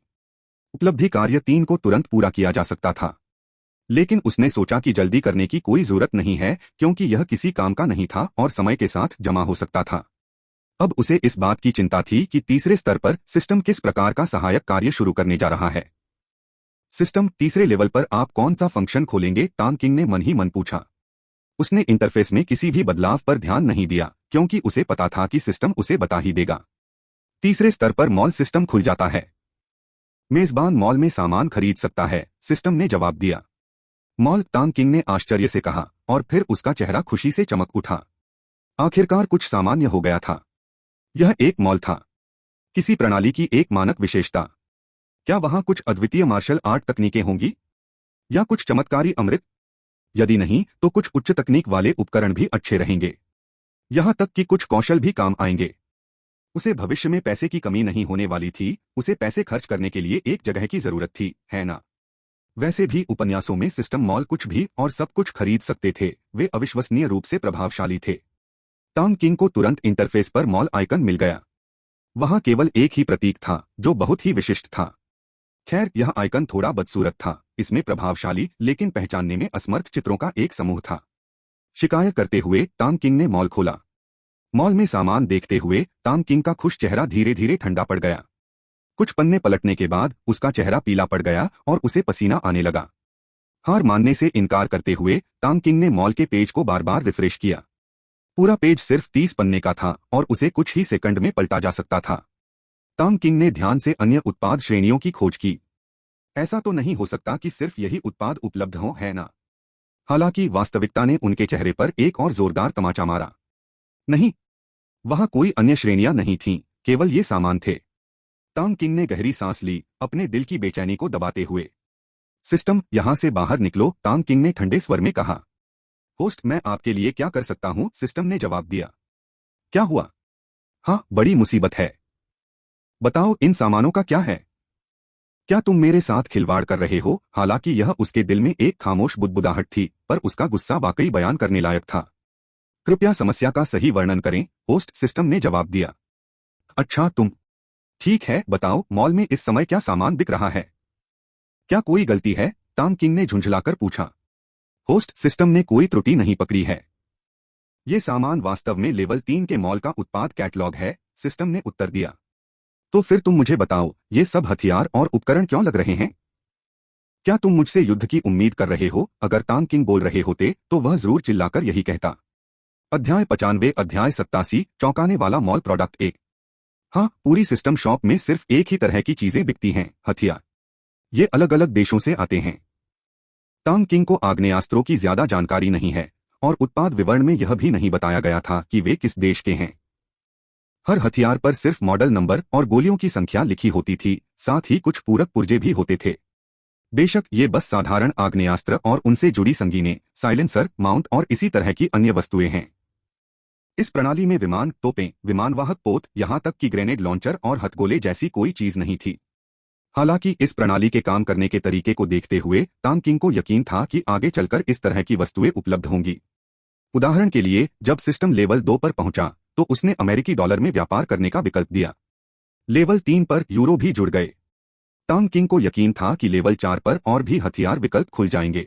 उपलब्धि कार्य 3 को तुरंत पूरा किया जा सकता था, लेकिन उसने सोचा कि जल्दी करने की कोई जरूरत नहीं है क्योंकि यह किसी काम का नहीं था और समय के साथ जमा हो सकता था। अब उसे इस बात की चिंता थी कि तीसरे स्तर पर सिस्टम किस प्रकार का सहायक कार्य शुरू करने जा रहा है। सिस्टम तीसरे लेवल पर आप कौन सा फंक्शन खोलेंगे? तांग किंग ने मन ही मन पूछा। उसने इंटरफेस में किसी भी बदलाव पर ध्यान नहीं दिया क्योंकि उसे पता था कि सिस्टम उसे बता ही देगा। तीसरे स्तर पर मॉल सिस्टम खुल जाता है। मेजबान मॉल में सामान खरीद सकता है, सिस्टम ने जवाब दिया। मॉल, तांग किंग ने आश्चर्य से कहा और फिर उसका चेहरा खुशी से चमक उठा। आखिरकार कुछ सामान्य हो गया था। यह एक मॉल था, किसी प्रणाली की एक मानक विशेषता। क्या वहां कुछ अद्वितीय मार्शल आर्ट तकनीकें होंगी या कुछ चमत्कारी अमृत? यदि नहीं तो कुछ उच्च तकनीक वाले उपकरण भी अच्छे रहेंगे, यहां तक कि कुछ कौशल भी काम आएंगे। उसे भविष्य में पैसे की कमी नहीं होने वाली थी, उसे पैसे खर्च करने के लिए एक जगह की जरूरत थी, है ना? वैसे भी उपन्यासों में सिस्टम मॉल कुछ भी और सब कुछ खरीद सकते थे, वे अविश्वसनीय रूप से प्रभावशाली थे। तांग किंग को तुरंत इंटरफेस पर मॉल आइकन मिल गया। वहां केवल एक ही प्रतीक था जो बहुत ही विशिष्ट था। खैर, यह आइकन थोड़ा बदसूरत था, इसमें प्रभावशाली लेकिन पहचानने में असमर्थ चित्रों का एक समूह था। शिकायत करते हुए तांग किंग ने मॉल खोला। मॉल में सामान देखते हुए तांग किंग का खुश चेहरा धीरे धीरे ठंडा पड़ गया। कुछ पन्ने पलटने के बाद उसका चेहरा पीला पड़ गया और उसे पसीना आने लगा। हार मानने से इनकार करते हुए तांग किंग ने मॉल के पेज को बार बार रिफ्रेश किया। पूरा पेज सिर्फ 30 पन्ने का था और उसे कुछ ही सेकंड में पलटा जा सकता था। तांग किंग ने ध्यान से अन्य उत्पाद श्रेणियों की खोज की। ऐसा तो नहीं हो सकता कि सिर्फ यही उत्पाद उपलब्ध हो, है ना? हालांकि वास्तविकता ने उनके चेहरे पर एक और जोरदार तमाचा मारा। नहीं, वहां कोई अन्य श्रेणियां नहीं थीं, केवल ये सामान थे। तांग किंग ने गहरी सांस ली, अपने दिल की बेचैनी को दबाते हुए। सिस्टम, यहां से बाहर निकलो, तांग किंग ने ठंडे स्वर में कहा। होस्ट, मैं आपके लिए क्या कर सकता हूं? सिस्टम ने जवाब दिया। क्या हुआ? हाँ, बड़ी मुसीबत है। बताओ, इन सामानों का क्या है? क्या तुम मेरे साथ खिलवाड़ कर रहे हो? हालांकि यह उसके दिल में एक खामोश बुदबुदाहट थी, पर उसका गुस्सा वाकई बयान करने लायक था। कृपया समस्या का सही वर्णन करें, होस्ट, सिस्टम ने जवाब दिया। अच्छा, तुम। ठीक है, बताओ, मॉल में इस समय क्या सामान बिक रहा है? क्या कोई गलती है? तांग किंग ने झुंझलाकर पूछा। होस्ट, सिस्टम ने कोई त्रुटि नहीं पकड़ी है। ये सामान वास्तव में लेवल 3 के मॉल का उत्पाद कैटलॉग है, सिस्टम ने उत्तर दिया। तो फिर तुम मुझे बताओ, ये सब हथियार और उपकरण क्यों लग रहे हैं? क्या तुम मुझसे युद्ध की उम्मीद कर रहे हो? अगर तांग किंग बोल रहे होते तो वह जरूर चिल्लाकर यही कहता। अध्याय 95 अध्याय 87 चौंकाने वाला मॉल प्रोडक्ट 1। हाँ, पूरी सिस्टम शॉप में सिर्फ एक ही तरह की चीजें बिकती हैं, हथियार। ये अलग अलग देशों से आते हैं। तांग किंग को आग्नेयास्त्रों की ज्यादा जानकारी नहीं है और उत्पाद विवरण में यह भी नहीं बताया गया था कि वे किस देश के हैं। हर हथियार पर सिर्फ मॉडल नंबर और गोलियों की संख्या लिखी होती थी, साथ ही कुछ पूरक पुर्जे भी होते थे। बेशक ये बस साधारण आग्नेयास्त्र और उनसे जुड़ी संगीनें, साइलेंसर, माउंट और इसी तरह की अन्य वस्तुएं हैं। इस प्रणाली में विमान, तोपें, विमानवाहक पोत, यहां तक कि ग्रेनेड लॉन्चर और हथगोले जैसी कोई चीज नहीं थी। हालांकि इस प्रणाली के काम करने के तरीके को देखते हुए तांग किंग को यकीन था कि आगे चलकर इस तरह की वस्तुएं उपलब्ध होंगी। उदाहरण के लिए, जब सिस्टम लेवल 2 पर पहुंचा तो उसने अमेरिकी डॉलर में व्यापार करने का विकल्प दिया। लेवल 3 पर यूरो भी जुड़ गए। तांग किंग को यकीन था कि लेवल 4 पर और भी हथियार विकल्प खुल जाएंगे।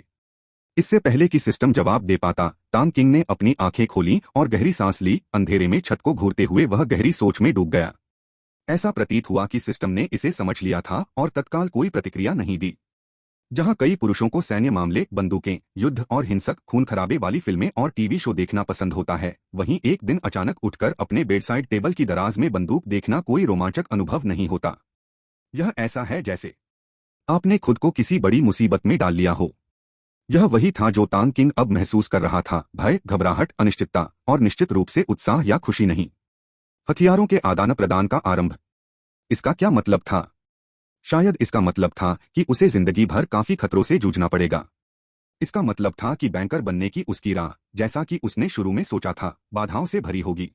इससे पहले कि सिस्टम जवाब दे पाता, तांग किंग ने अपनी आंखें खोली और गहरी सांस ली। अंधेरे में छत को घूरते हुए वह गहरी सोच में डूब गया। ऐसा प्रतीत हुआ कि सिस्टम ने इसे समझ लिया था और तत्काल कोई प्रतिक्रिया नहीं दी। जहां कई पुरुषों को सैन्य मामले, बंदूकें, युद्ध और हिंसक खून खराबे वाली फिल्में और टीवी शो देखना पसंद होता है, वहीं एक दिन अचानक उठकर अपने बेडसाइड टेबल की दराज में बंदूक देखना कोई रोमांचक अनुभव नहीं होता। यह ऐसा है जैसे आपने खुद को किसी बड़ी मुसीबत में डाल लिया हो। यह वही था जो तांग किंग अब महसूस कर रहा था, भय, घबराहट, अनिश्चितता और निश्चित रूप से उत्साह या खुशी नहीं। हथियारों के आदान प्रदान का आरंभ। इसका क्या मतलब था? शायद इसका मतलब था कि उसे जिंदगी भर काफी खतरों से जूझना पड़ेगा। इसका मतलब था कि बैंकर बनने की उसकी राह, जैसा कि उसने शुरू में सोचा था, बाधाओं से भरी होगी।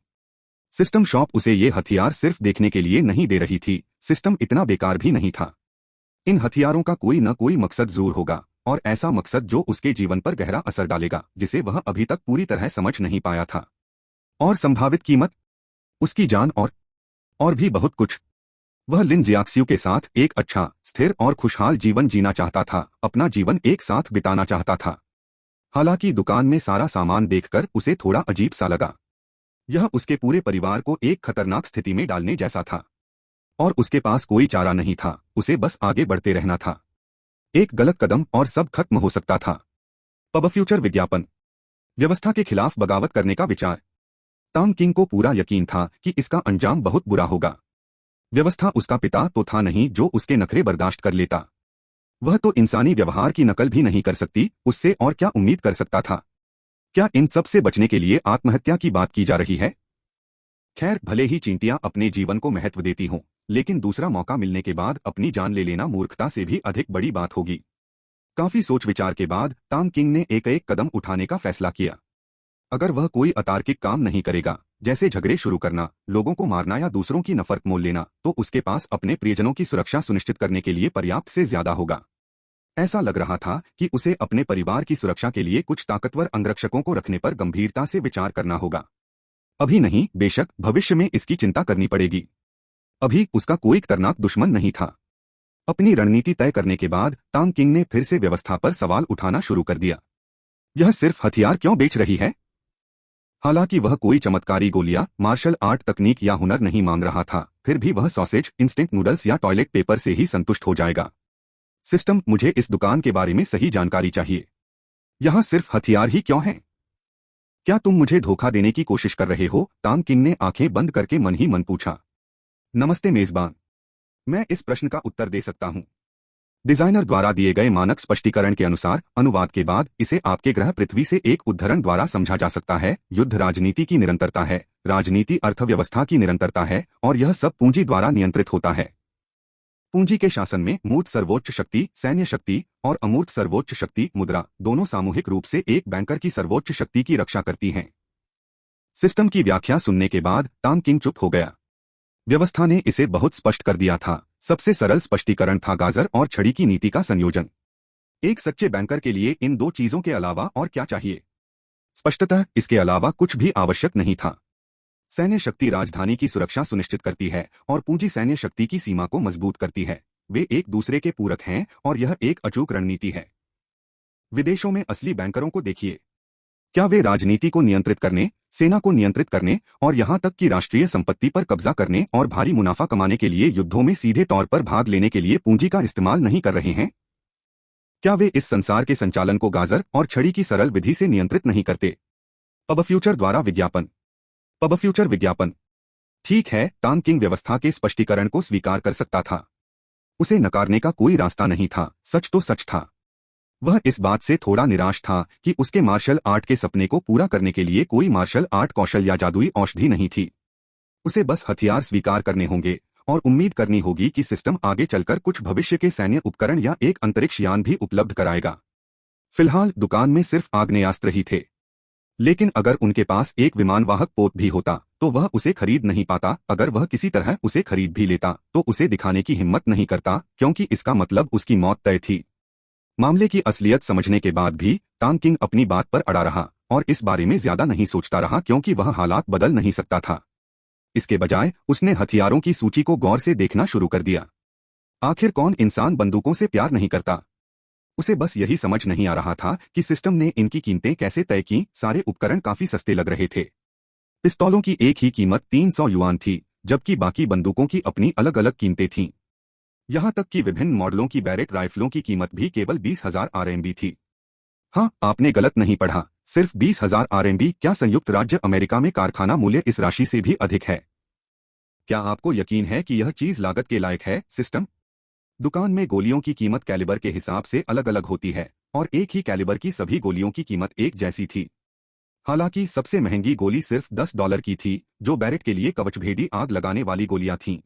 सिस्टम शॉप उसे ये हथियार सिर्फ देखने के लिए नहीं दे रही थी। सिस्टम इतना बेकार भी नहीं था। इन हथियारों का कोई न कोई मकसद जरूर होगा, और ऐसा मकसद जो उसके जीवन पर गहरा असर डालेगा, जिसे वह अभी तक पूरी तरह समझ नहीं पाया था। और संभावित कीमत, उसकी जान और भी बहुत कुछ। वह लिन जियाक्सियू के साथ एक अच्छा, स्थिर और खुशहाल जीवन जीना चाहता था, अपना जीवन एक साथ बिताना चाहता था। हालांकि दुकान में सारा सामान देखकर उसे थोड़ा अजीब सा लगा। यह उसके पूरे परिवार को एक खतरनाक स्थिति में डालने जैसा था। और उसके पास कोई चारा नहीं था, उसे बस आगे बढ़ते रहना था। एक गलत कदम और सब खत्म हो सकता था। पब फ्यूचर विज्ञापन, व्यवस्था के खिलाफ बगावत करने का विचार। तांग किंग को पूरा यकीन था कि इसका अंजाम बहुत बुरा होगा। व्यवस्था उसका पिता तो था नहीं जो उसके नखरे बर्दाश्त कर लेता। वह तो इंसानी व्यवहार की नकल भी नहीं कर सकती, उससे और क्या उम्मीद कर सकता था? क्या इन सब से बचने के लिए आत्महत्या की बात की जा रही है? खैर, भले ही चींटियां अपने जीवन को महत्व देती हों, लेकिन दूसरा मौका मिलने के बाद अपनी जान ले लेना मूर्खता से भी अधिक बड़ी बात होगी। काफी सोच विचार के बाद तांग किंग ने एक एक कदम उठाने का फैसला किया। अगर वह कोई अतार्किक काम नहीं करेगा, जैसे झगड़े शुरू करना, लोगों को मारना या दूसरों की नफरत मोल लेना, तो उसके पास अपने प्रियजनों की सुरक्षा सुनिश्चित करने के लिए पर्याप्त से ज्यादा होगा। ऐसा लग रहा था कि उसे अपने परिवार की सुरक्षा के लिए कुछ ताकतवर अंगरक्षकों को रखने पर गंभीरता से विचार करना होगा। अभी नहीं, बेशक भविष्य में इसकी चिंता करनी पड़ेगी। अभी उसका कोई खतरनाक दुश्मन नहीं था। अपनी रणनीति तय करने के बाद तांग किंग ने फिर से व्यवस्था पर सवाल उठाना शुरू कर दिया। यह सिर्फ हथियार क्यों बेच रही है? हालांकि वह कोई चमत्कारी गोलियां, मार्शल आर्ट तकनीक या हुनर नहीं मांग रहा था, फिर भी वह सॉसेज, इंस्टेंट नूडल्स या टॉयलेट पेपर से ही संतुष्ट हो जाएगा। सिस्टम, मुझे इस दुकान के बारे में सही जानकारी चाहिए। यहाँ सिर्फ हथियार ही क्यों हैं? क्या तुम मुझे धोखा देने की कोशिश कर रहे हो? तांग किंग ने आंखें बंद करके मन ही मन पूछा। नमस्ते मेजबान, मैं इस प्रश्न का उत्तर दे सकता हूँ। डिजाइनर द्वारा दिए गए मानक स्पष्टीकरण के अनुसार अनुवाद के बाद इसे आपके ग्रह पृथ्वी से एक उद्धरण द्वारा समझा जा सकता है। युद्ध राजनीति की निरंतरता है, राजनीति अर्थव्यवस्था की निरंतरता है, और यह सब पूंजी द्वारा नियंत्रित होता है। पूंजी के शासन में मूर्त सर्वोच्च शक्ति, सैन्य शक्ति, और अमूर्त सर्वोच्च शक्ति, मुद्रा, दोनों सामूहिक रूप से एक बैंकर की सर्वोच्च शक्ति की रक्षा करती हैं। सिस्टम की व्याख्या सुनने के बाद तांग किंग चुप हो गया। व्यवस्था ने इसे बहुत स्पष्ट कर दिया था। सबसे सरल स्पष्टीकरण था गाजर और छड़ी की नीति का संयोजन। एक सच्चे बैंकर के लिए इन दो चीजों के अलावा और क्या चाहिए? स्पष्टतः इसके अलावा कुछ भी आवश्यक नहीं था। सैन्य शक्ति राजधानी की सुरक्षा सुनिश्चित करती है और पूंजी सैन्य शक्ति की सीमा को मजबूत करती है। वे एक दूसरे के पूरक हैं और यह एक अचूक रणनीति है। विदेशों में असली बैंकरों को देखिए। क्या वे राजनीति को नियंत्रित करने, सेना को नियंत्रित करने और यहां तक कि राष्ट्रीय संपत्ति पर कब्जा करने और भारी मुनाफा कमाने के लिए युद्धों में सीधे तौर पर भाग लेने के लिए पूंजी का इस्तेमाल नहीं कर रहे हैं? क्या वे इस संसार के संचालन को गाजर और छड़ी की सरल विधि से नियंत्रित नहीं करते? पब फ्यूचर द्वारा विज्ञापन। पब फ्यूचर विज्ञापन। ठीक है, तान किंग व्यवस्था के स्पष्टीकरण को स्वीकार कर सकता था। उसे नकारने का कोई रास्ता नहीं था। सच तो सच था। वह इस बात से थोड़ा निराश था कि उसके मार्शल आर्ट के सपने को पूरा करने के लिए कोई मार्शल आर्ट कौशल या जादुई औषधि नहीं थी। उसे बस हथियार स्वीकार करने होंगे और उम्मीद करनी होगी कि सिस्टम आगे चलकर कुछ भविष्य के सैन्य उपकरण या एक अंतरिक्ष यान भी उपलब्ध कराएगा। फिलहाल दुकान में सिर्फ आग्नेयास्त्र ही थे, लेकिन अगर उनके पास एक विमानवाहक पोत भी होता तो वह उसे खरीद नहीं पाता। अगर वह किसी तरह उसे खरीद भी लेता तो उसे दिखाने की हिम्मत नहीं करता, क्योंकि इसका मतलब उसकी मौत तय थी। मामले की असलियत समझने के बाद भी तान किंग अपनी बात पर अड़ा रहा और इस बारे में ज्यादा नहीं सोचता रहा, क्योंकि वह हालात बदल नहीं सकता था। इसके बजाय उसने हथियारों की सूची को गौर से देखना शुरू कर दिया। आखिर कौन इंसान बंदूकों से प्यार नहीं करता? उसे बस यही समझ नहीं आ रहा था कि सिस्टम ने इनकी कीमतें कैसे तय की। सारे उपकरण काफी सस्ते लग रहे थे। पिस्तौलों की एक ही कीमत 300 युआन थी, जबकि बाकी बंदूकों की अपनी अलग अलग कीमतें थीं। यहां तक कि विभिन्न मॉडलों की बैरेट राइफलों की कीमत भी केवल 20,000 RMB थी। हाँ, आपने गलत नहीं पढ़ा, सिर्फ 20,000 RMB। क्या संयुक्त राज्य अमेरिका में कारखाना मूल्य इस राशि से भी अधिक है? क्या आपको यकीन है कि यह चीज लागत के लायक है? सिस्टम। दुकान में गोलियों की कीमत कैलिबर के हिसाब से अलग अलग होती है और एक ही कैलिबर की सभी गोलियों की कीमत एक जैसी थी। हालांकि सबसे महंगी गोली सिर्फ $10 की थी, जो बैरेट के लिए कवचभेदी आग लगाने वाली गोलियां थीं।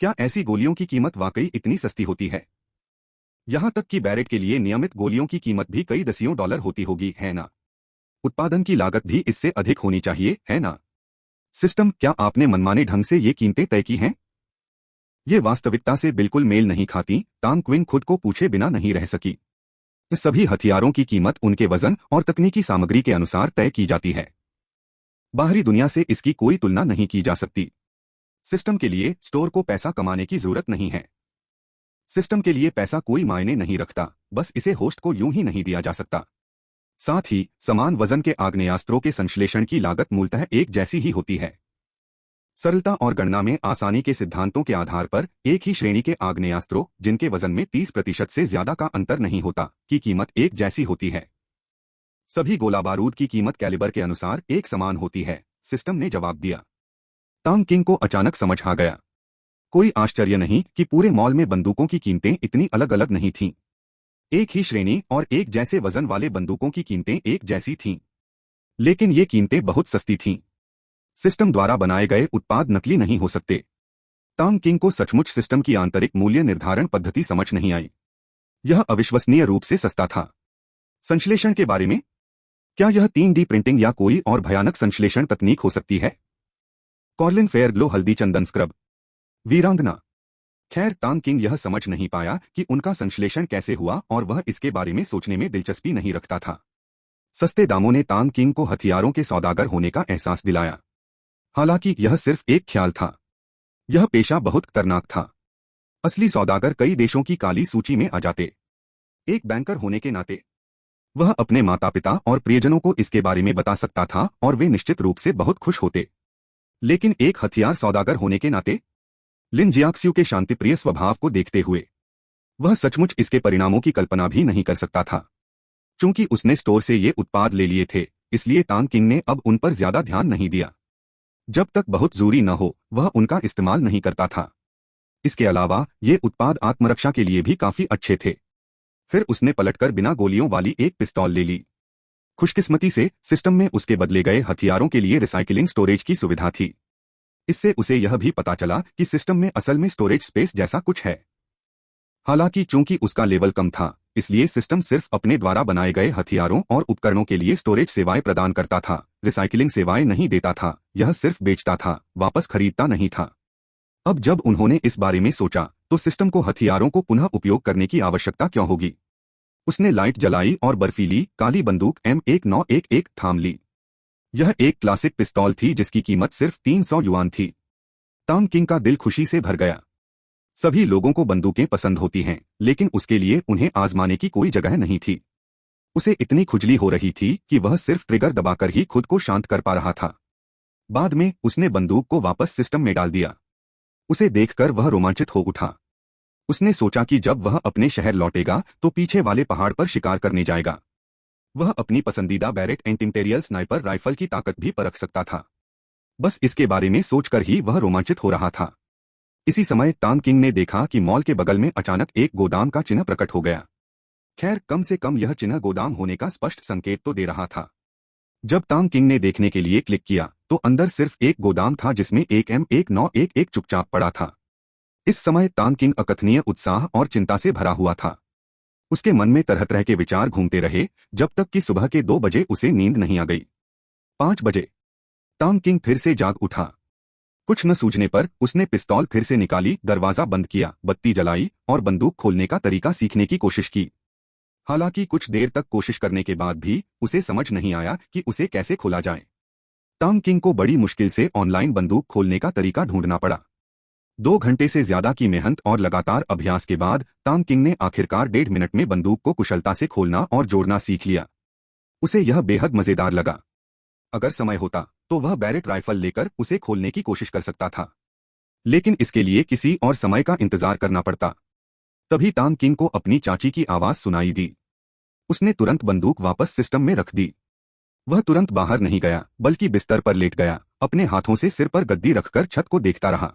क्या ऐसी गोलियों की कीमत वाकई इतनी सस्ती होती है? यहां तक कि बैरेट के लिए नियमित गोलियों की कीमत भी कई दसियों डॉलर होती होगी, है ना? उत्पादन की लागत भी इससे अधिक होनी चाहिए, है ना? सिस्टम, क्या आपने मनमाने ढंग से ये कीमतें तय की हैं? ये वास्तविकता से बिल्कुल मेल नहीं खाती। तान क्विंग खुद को पूछे बिना नहीं रह सकी। सभी हथियारों की कीमत उनके वजन और तकनीकी सामग्री के अनुसार तय की जाती है। बाहरी दुनिया से इसकी कोई तुलना नहीं की जा सकती। सिस्टम के लिए स्टोर को पैसा कमाने की जरूरत नहीं है। सिस्टम के लिए पैसा कोई मायने नहीं रखता, बस इसे होस्ट को यूं ही नहीं दिया जा सकता। साथ ही समान वजन के आग्नेयास्त्रों के संश्लेषण की लागत मूलतः एक जैसी ही होती है। सरलता और गणना में आसानी के सिद्धांतों के आधार पर एक ही श्रेणी के आग्नेयास्त्रों, जिनके वजन में 30% से ज्यादा का अंतर नहीं होता, की कीमत एक जैसी होती है। सभी गोला बारूद की कीमत कैलिबर के अनुसार एक समान होती है, सिस्टम ने जवाब दिया। तांग किंग को अचानक समझ आ गया। कोई आश्चर्य नहीं कि पूरे मॉल में बंदूकों की कीमतें इतनी अलग अलग नहीं थीं। एक ही श्रेणी और एक जैसे वजन वाले बंदूकों की कीमतें एक जैसी थीं, लेकिन ये कीमतें बहुत सस्ती थीं। सिस्टम द्वारा बनाए गए उत्पाद नकली नहीं हो सकते। तांग किंग को सचमुच सिस्टम की आंतरिक मूल्य निर्धारण पद्धति समझ नहीं आई। यह अविश्वसनीय रूप से सस्ता था। संश्लेषण के बारे में? क्या यह 3D प्रिंटिंग या कोई और भयानक संश्लेषण तकनीक हो सकती है? कॉर्लिन फेयर ग्लो हल्दी चंदन स्क्रब। वीरांगना। खैर, तांग किंग यह समझ नहीं पाया कि उनका संश्लेषण कैसे हुआ और वह इसके बारे में सोचने में दिलचस्पी नहीं रखता था। सस्ते दामों ने तांग किंग को हथियारों के सौदागर होने का एहसास दिलाया। हालांकि यह सिर्फ एक ख्याल था। यह पेशा बहुत खतरनाक था। असली सौदागर कई देशों की काली सूची में आ जाते। एक बैंकर होने के नाते वह अपने माता पिता और प्रियजनों को इसके बारे में बता सकता था और वे निश्चित रूप से बहुत खुश होते। लेकिन एक हथियार सौदागर होने के नाते, लिन जियाक्स्यू के शांतिप्रिय स्वभाव को देखते हुए, वह सचमुच इसके परिणामों की कल्पना भी नहीं कर सकता था। चूंकि उसने स्टोर से ये उत्पाद ले लिए थे, इसलिए तांग किंग ने अब उन पर ज्यादा ध्यान नहीं दिया। जब तक बहुत जरूरी न हो, वह उनका इस्तेमाल नहीं करता था। इसके अलावा ये उत्पाद आत्मरक्षा के लिए भी काफी अच्छे थे। फिर उसने पलटकर बिना गोलियों वाली एक पिस्तौल ले ली। खुशकिस्मती से सिस्टम में उसके बदले गए हथियारों के लिए रिसाइकिलिंग स्टोरेज की सुविधा थी। इससे उसे यह भी पता चला कि सिस्टम में असल में स्टोरेज स्पेस जैसा कुछ है। हालांकि चूंकि उसका लेवल कम था, इसलिए सिस्टम सिर्फ अपने द्वारा बनाए गए हथियारों और उपकरणों के लिए स्टोरेज सेवाएं प्रदान करता था, रिसाइकिलिंग सेवाएं नहीं देता था। यह सिर्फ बेचता था, वापस खरीदता नहीं था। अब जब उन्होंने इस बारे में सोचा तो सिस्टम को हथियारों को पुनः उपयोग करने की आवश्यकता क्यों होगी? उसने लाइट जलाई और बर्फीली काली बंदूक M1911 थाम ली। यह एक क्लासिक पिस्तौल थी जिसकी कीमत सिर्फ 300 युआन थी। तांग किंग का दिल खुशी से भर गया। सभी लोगों को बंदूकें पसंद होती हैं, लेकिन उसके लिए उन्हें आजमाने की कोई जगह नहीं थी। उसे इतनी खुजली हो रही थी कि वह सिर्फ ट्रिगर दबाकर ही खुद को शांत कर पा रहा था। बाद में उसने बंदूक को वापस सिस्टम में डाल दिया। उसे देखकर वह रोमांचित हो उठा। उसने सोचा कि जब वह अपने शहर लौटेगा तो पीछे वाले पहाड़ पर शिकार करने जाएगा। वह अपनी पसंदीदा Barrett and imperial sniper rifle की ताकत भी परख सकता था। बस इसके बारे में सोचकर ही वह रोमांचित हो रहा था। इसी समय तान किंग ने देखा कि मॉल के बगल में अचानक एक गोदाम का चिन्ह प्रकट हो गया। खैर, कम से कम यह चिन्ह गोदाम होने का स्पष्ट संकेत तो दे रहा था। जब तान किंग ने देखने के लिए क्लिक किया तो अंदर सिर्फ एक गोदाम था जिसमें एक M1911 चुपचाप पड़ा था। इस समय तान किंग अकथनीय उत्साह और चिंता से भरा हुआ था। उसके मन में तरह तरह के विचार घूमते रहे जब तक कि सुबह के 2 बजे उसे नींद नहीं आ गई। 5 बजे तान किंग फिर से जाग उठा। कुछ न सूझने पर उसने पिस्तौल फिर से निकाली, दरवाजा बंद किया, बत्ती जलाई और बंदूक खोलने का तरीका सीखने की कोशिश की। हालांकि कुछ देर तक कोशिश करने के बाद भी उसे समझ नहीं आया कि उसे कैसे खोला जाए। तान किंग को बड़ी मुश्किल से ऑनलाइन बंदूक खोलने का तरीका ढूंढना पड़ा। 2 घंटे से ज्यादा की मेहनत और लगातार अभ्यास के बाद तान किंग ने आखिरकार 1.5 मिनट में बंदूक को कुशलता से खोलना और जोड़ना सीख लिया। उसे यह बेहद मजेदार लगा। अगर समय होता तो वह बैरेट राइफल लेकर उसे खोलने की कोशिश कर सकता था, लेकिन इसके लिए किसी और समय का इंतजार करना पड़ता। तभी तान किंग को अपनी चाची की आवाज सुनाई दी। उसने तुरंत बंदूक वापस सिस्टम में रख दी। वह तुरंत बाहर नहीं गया बल्कि बिस्तर पर लेट गया, अपने हाथों से सिर पर गद्दी रखकर छत को देखता रहा।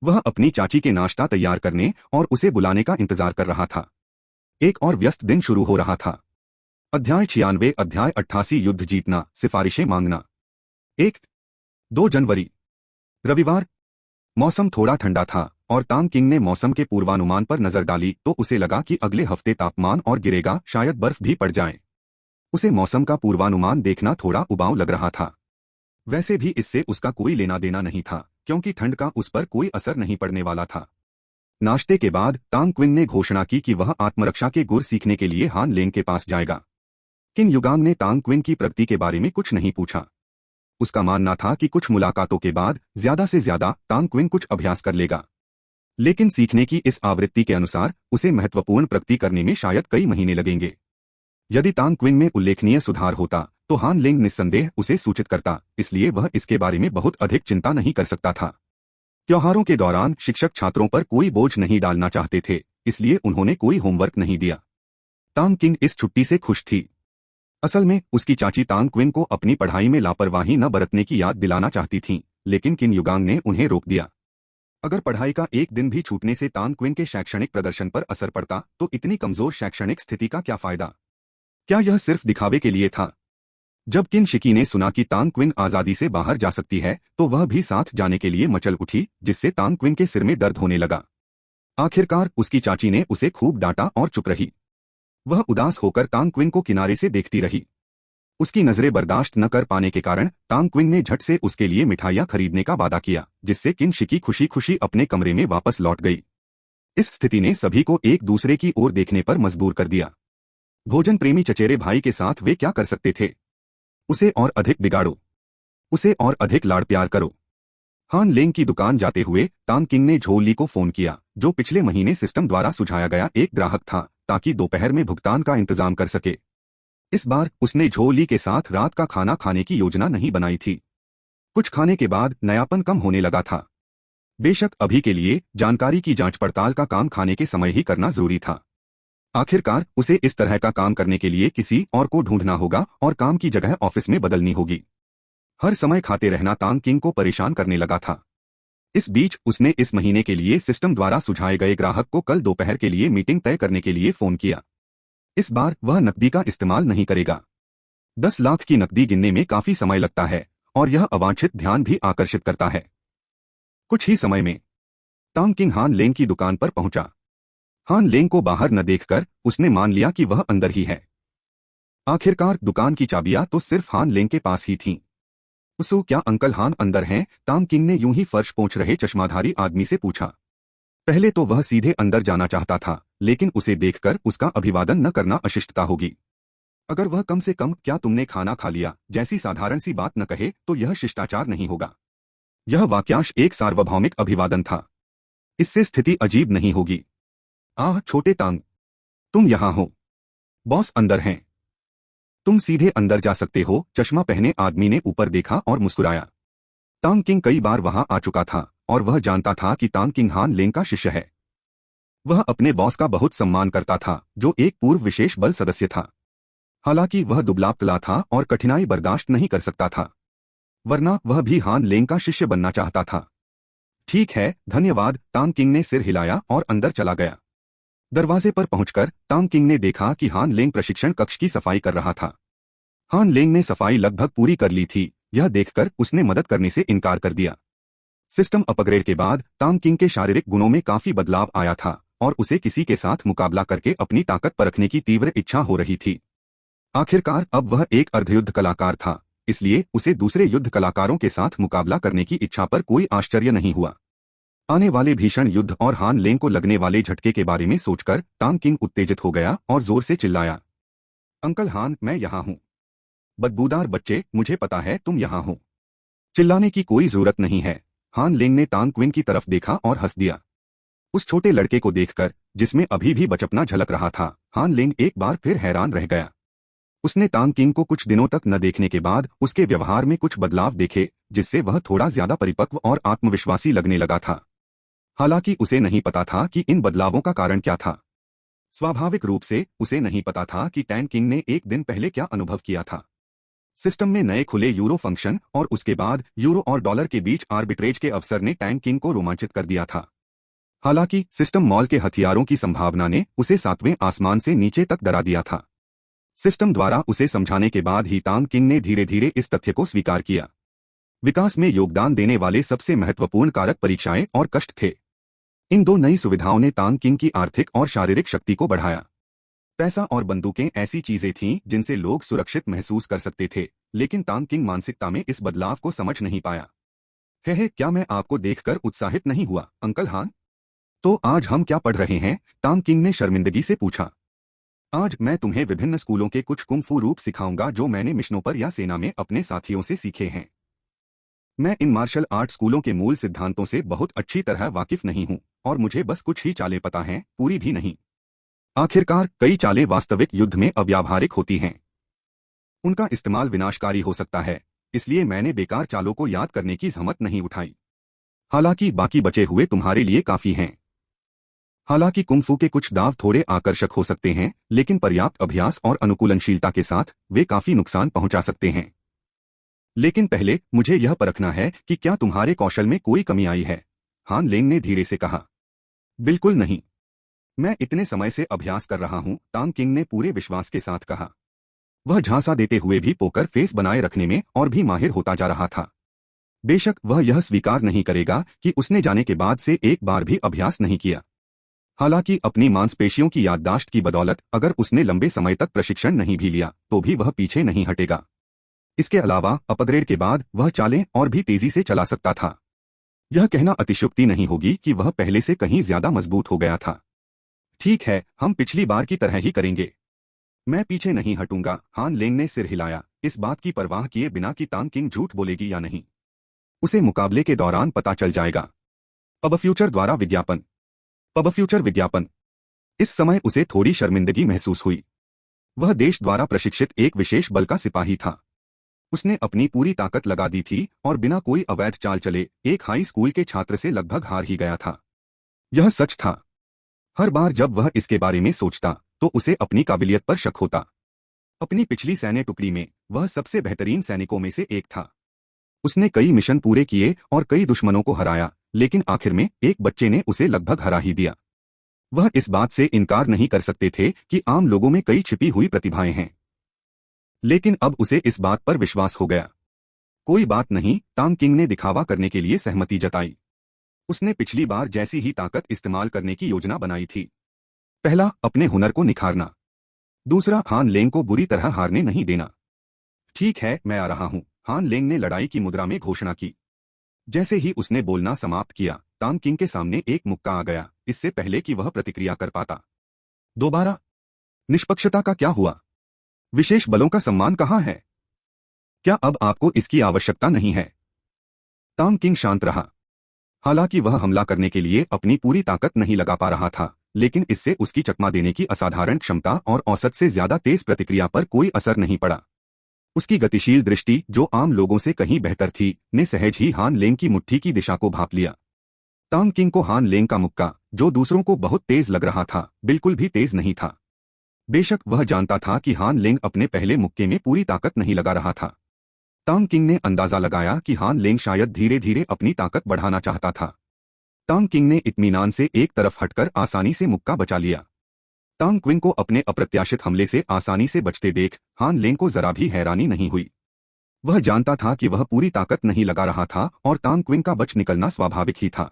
वह अपनी चाची के नाश्ता तैयार करने और उसे बुलाने का इंतजार कर रहा था। एक और व्यस्त दिन शुरू हो रहा था। अध्याय 96 अध्याय 88 युद्ध जीतना, सिफारिशें मांगना। 1-2 जनवरी रविवार। मौसम थोड़ा ठंडा था और तान किंग ने मौसम के पूर्वानुमान पर नजर डाली तो उसे लगा कि अगले हफ्ते तापमान और गिरेगा, शायद बर्फ भी पड़ जाए। उसे मौसम का पूर्वानुमान देखना थोड़ा उबाऊ लग रहा था। वैसे भी इससे उसका कोई लेना देना नहीं था क्योंकि ठंड का उस पर कोई असर नहीं पड़ने वाला था। नाश्ते के बाद तांग क्विन ने घोषणा की कि वह आत्मरक्षा के गुर सीखने के लिए हान लेंग के पास जाएगा। किन युगांग ने तांग क्विन की प्रगति के बारे में कुछ नहीं पूछा। उसका मानना था कि कुछ मुलाकातों के बाद ज्यादा से ज्यादा तांग क्विन कुछ अभ्यास कर लेगा, लेकिन सीखने की इस आवृत्ति के अनुसार उसे महत्वपूर्ण प्रगति करने में शायद कई महीने लगेंगे। यदि तांग क्विन में उल्लेखनीय सुधार होता तो हान लेंग निस्संदेह उसे सूचित करता, इसलिए वह इसके बारे में बहुत अधिक चिंता नहीं कर सकता था। त्योहारों के दौरान शिक्षक छात्रों पर कोई बोझ नहीं डालना चाहते थे, इसलिए उन्होंने कोई होमवर्क नहीं दिया। तांग किंग इस छुट्टी से खुश थी। असल में उसकी चाची तांग क्विन को अपनी पढ़ाई में लापरवाही न बरतने की याद दिलाना चाहती थीं, लेकिन किन युगांग ने उन्हें रोक दिया। अगर पढ़ाई का एक दिन भी छूटने से तांग क्विन के शैक्षणिक प्रदर्शन पर असर पड़ता तो इतनी कमजोर शैक्षणिक स्थिति का क्या फायदा? क्या यह सिर्फ दिखावे के लिए था? जब किन शिकी ने सुना कि तांग क्विन आजादी से बाहर जा सकती है तो वह भी साथ जाने के लिए मचल उठी, जिससे तांग क्विन के सिर में दर्द होने लगा। आखिरकार उसकी चाची ने उसे खूब डांटा और चुप रही। वह उदास होकर तांग क्विन को किनारे से देखती रही। उसकी नजरें बर्दाश्त न कर पाने के कारण तांग क्विन ने झट से उसके लिए मिठाइयां खरीदने का वादा किया, जिससे किन शिकी खुशी खुशी अपने कमरे में वापस लौट गई। इस स्थिति ने सभी को एक दूसरे की ओर देखने पर मजबूर कर दिया। भोजन प्रेमी चचेरे भाई के साथ वे क्या कर सकते थे? उसे और अधिक बिगाड़ो, उसे और अधिक लाड़ प्यार करो। हान लेंग की दुकान जाते हुए तांग किंग ने झो ली को फोन किया, जो पिछले महीने सिस्टम द्वारा सुझाया गया एक ग्राहक था, ताकि दोपहर में भुगतान का इंतजाम कर सके। इस बार उसने झो ली के साथ रात का खाना खाने की योजना नहीं बनाई थी। कुछ खाने के बाद नयापन कम होने लगा था। बेशक अभी के लिए जानकारी की जांच पड़ताल का काम खाने के समय ही करना जरूरी था। आखिरकार उसे इस तरह का काम करने के लिए किसी और को ढूंढना होगा और काम की जगह ऑफिस में बदलनी होगी। हर समय खाते रहना तांग किंग को परेशान करने लगा था। इस बीच उसने इस महीने के लिए सिस्टम द्वारा सुझाए गए ग्राहक को कल दोपहर के लिए मीटिंग तय करने के लिए फोन किया। इस बार वह नकदी का इस्तेमाल नहीं करेगा। 10 लाख की नकदी गिनने में काफी समय लगता है और यह अवांछित ध्यान भी आकर्षित करता है। कुछ ही समय में तांग किंग हान लेंग की दुकान पर पहुंचा। हान लेंग को बाहर न देखकर उसने मान लिया कि वह अंदर ही है। आखिरकार दुकान की चाबियां तो सिर्फ हान लेंग के पास ही थीं। उसो, क्या अंकल हान अंदर हैं? तांग किंग ने यूं ही फर्श पोंछ रहे चश्माधारी आदमी से पूछा। पहले तो वह सीधे अंदर जाना चाहता था, लेकिन उसे देखकर उसका अभिवादन न करना अशिष्टता होगी। अगर वह कम से कम क्या तुमने खाना खा लिया जैसी साधारण सी बात न कहे तो यह शिष्टाचार नहीं होगा। यह वाक्यांश एक सार्वभौमिक अभिवादन था। इससे स्थिति अजीब नहीं होगी। आह छोटे तांग, तुम यहां हो। बॉस अंदर हैं। तुम सीधे अंदर जा सकते हो। चश्मा पहने आदमी ने ऊपर देखा और मुस्कुराया। तांग किंग कई बार वहां आ चुका था और वह जानता था कि तांग किंग हान लेंग का शिष्य है। वह अपने बॉस का बहुत सम्मान करता था, जो एक पूर्व विशेष बल सदस्य था। हालांकि वह दुबला पतला था और कठिनाई बर्दाश्त नहीं कर सकता था, वरना वह भी हान लेंग का शिष्य बनना चाहता था। ठीक है, धन्यवाद। तांग किंग ने सिर हिलाया और अंदर चला गया। दरवाजे पर पहुंचकर तांग किंग ने देखा कि हान लेंग प्रशिक्षण कक्ष की सफाई कर रहा था। हान लेंग ने सफाई लगभग पूरी कर ली थी। यह देखकर उसने मदद करने से इनकार कर दिया। सिस्टम अपग्रेड के बाद तांग किंग के शारीरिक गुणों में काफी बदलाव आया था और उसे किसी के साथ मुकाबला करके अपनी ताकत परखने की तीव्र इच्छा हो रही थी। आखिरकार अब वह एक अर्धयुद्ध कलाकार था, इसलिए उसे दूसरे युद्ध कलाकारों के साथ मुकाबला करने की इच्छा पर कोई आश्चर्य नहीं हुआ। आने वाले भीषण युद्ध और हान लेंग को लगने वाले झटके के बारे में सोचकर तांग किंग उत्तेजित हो गया और जोर से चिल्लाया, अंकल हान, मैं यहाँ हूँ। बदबूदार बच्चे, मुझे पता है तुम यहाँ हो। चिल्लाने की कोई जरूरत नहीं है। हान लेंग ने तांग क्विन की तरफ देखा और हंस दिया। उस छोटे लड़के को देखकर, जिसमें अभी भी बचपना झलक रहा था, हान लेंग एक बार फिर हैरान रह गया। उसने तांग किंग को कुछ दिनों तक न देखने के बाद उसके व्यवहार में कुछ बदलाव देखे, जिससे वह थोड़ा ज्यादा परिपक्व और आत्मविश्वासी लगने लगा था। हालांकि उसे नहीं पता था कि इन बदलावों का कारण क्या था। स्वाभाविक रूप से उसे नहीं पता था कि टैंग किंग ने एक दिन पहले क्या अनुभव किया था। सिस्टम में नए खुले यूरो फंक्शन और उसके बाद यूरो और डॉलर के बीच आर्बिट्रेज के अवसर ने टैंग किंग को रोमांचित कर दिया था। हालांकि सिस्टम मॉल के हथियारों की संभावना ने उसे सातवें आसमान से नीचे तक डरा दिया था। सिस्टम द्वारा उसे समझाने के बाद ही तांग किंग ने धीरे धीरे इस तथ्य को स्वीकार किया। विकास में योगदान देने वाले सबसे महत्वपूर्ण कारक परीक्षाएं और कष्ट थे। इन दो नई सुविधाओं ने तांग किंग की आर्थिक और शारीरिक शक्ति को बढ़ाया। पैसा और बंदूकें ऐसी चीजें थीं जिनसे लोग सुरक्षित महसूस कर सकते थे, लेकिन तांग किंग मानसिकता में इस बदलाव को समझ नहीं पाया। है क्या मैं आपको देखकर उत्साहित नहीं हुआ, अंकल हान? तो आज हम क्या पढ़ रहे हैं? तांग किंग ने शर्मिंदगी से पूछा। आज मैं तुम्हें विभिन्न स्कूलों के कुछ कुंग-फू रूप सिखाऊंगा जो मैंने मिशनों पर या सेना में अपने साथियों से सीखे हैं। मैं इन मार्शल आर्ट स्कूलों के मूल सिद्धांतों से बहुत अच्छी तरह वाकिफ नहीं हूं और मुझे बस कुछ ही चालें पता हैं, पूरी भी नहीं। आखिरकार कई चालें वास्तविक युद्ध में अव्यावहारिक होती हैं। उनका इस्तेमाल विनाशकारी हो सकता है, इसलिए मैंने बेकार चालों को याद करने की जहमत नहीं उठाई। हालांकि बाकी बचे हुए तुम्हारे लिए काफी हैं। हालांकि कुंग-फू के कुछ दाव थोड़े आकर्षक हो सकते हैं, लेकिन पर्याप्त अभ्यास और अनुकूलनशीलता के साथ वे काफी नुकसान पहुंचा सकते हैं। लेकिन पहले मुझे यह परखना है कि क्या तुम्हारे कौशल में कोई कमी आई है, हान लेंग ने धीरे से कहा। बिल्कुल नहीं। मैं इतने समय से अभ्यास कर रहा हूं, तांग किंग ने पूरे विश्वास के साथ कहा। वह झांसा देते हुए भी पोकर फेस बनाए रखने में और भी माहिर होता जा रहा था। बेशक वह यह स्वीकार नहीं करेगा कि उसने जाने के बाद से एक बार भी अभ्यास नहीं किया। हालांकि अपनी मांसपेशियों की याददाश्त की बदौलत अगर उसने लंबे समय तक प्रशिक्षण नहीं भी लिया तो भी वह पीछे नहीं हटेगा। इसके अलावा अपग्रेड के बाद वह चालें और भी तेजी से चला सकता था। यह कहना अतिशयोक्ति नहीं होगी कि वह पहले से कहीं ज्यादा मजबूत हो गया था। ठीक है, हम पिछली बार की तरह ही करेंगे। मैं पीछे नहीं हटूंगा, हान लेंग ने सिर हिलाया, इस बात की परवाह किए बिना कि तांग किंग झूठ बोलेगी या नहीं। उसे मुकाबले के दौरान पता चल जाएगा। पब फ्यूचर द्वारा विज्ञापन। पब फ्यूचर विज्ञापन। इस समय उसे थोड़ी शर्मिंदगी महसूस हुई। वह देश द्वारा प्रशिक्षित एक विशेष बल का सिपाही था। उसने अपनी पूरी ताकत लगा दी थी और बिना कोई अवैध चाल चले एक हाई स्कूल के छात्र से लगभग हार ही गया था। यह सच था। हर बार जब वह इसके बारे में सोचता तो उसे अपनी काबिलियत पर शक होता। अपनी पिछली सैन्य टुकड़ी में वह सबसे बेहतरीन सैनिकों में से एक था। उसने कई मिशन पूरे किए और कई दुश्मनों को हराया, लेकिन आखिर में एक बच्चे ने उसे लगभग हरा ही दिया। वह इस बात से इनकार नहीं कर सकते थे कि आम लोगों में कई छिपी हुई प्रतिभाएं हैं, लेकिन अब उसे इस बात पर विश्वास हो गया। कोई बात नहीं, तांग किंग ने दिखावा करने के लिए सहमति जताई। उसने पिछली बार जैसी ही ताकत इस्तेमाल करने की योजना बनाई थी। पहला, अपने हुनर को निखारना। दूसरा, हान लेंग को बुरी तरह हारने नहीं देना। ठीक है, मैं आ रहा हूं, हान लेंग ने लड़ाई की मुद्रा में घोषणा की। जैसे ही उसने बोलना समाप्त किया, तांग किंग के सामने एक मुक्का आ गया, इससे पहले कि वह प्रतिक्रिया कर पाता। दोबारा, निष्पक्षता का क्या हुआ? विशेष बलों का सम्मान कहाँ है? क्या अब आपको इसकी आवश्यकता नहीं है? तांग किंग शांत रहा। हालांकि वह हमला करने के लिए अपनी पूरी ताकत नहीं लगा पा रहा था, लेकिन इससे उसकी चकमा देने की असाधारण क्षमता और औसत से ज्यादा तेज प्रतिक्रिया पर कोई असर नहीं पड़ा। उसकी गतिशील दृष्टि, जो आम लोगों से कहीं बेहतर थी, ने सहज ही हान लेंग की मुट्ठी की दिशा को भांप लिया। तांग किंग को हान लेंग का मुक्का, जो दूसरों को बहुत तेज लग रहा था, बिल्कुल भी तेज नहीं था। बेशक वह जानता था कि हान लेंग अपने पहले मुक्के में पूरी ताकत नहीं लगा रहा था। तांग किंग ने अंदाजा लगाया कि हान लेंग शायद धीरे धीरे अपनी ताकत बढ़ाना चाहता था। तांग किंग ने इत्मीनान से एक तरफ हटकर आसानी से मुक्का बचा लिया। तांग क्विंग को अपने अप्रत्याशित हमले से आसानी से बचते देख हान लेंग को जरा भी हैरानी नहीं हुई। वह जानता था कि वह पूरी ताकत नहीं लगा रहा था और तांग क्विंग का बच निकलना स्वाभाविक ही था।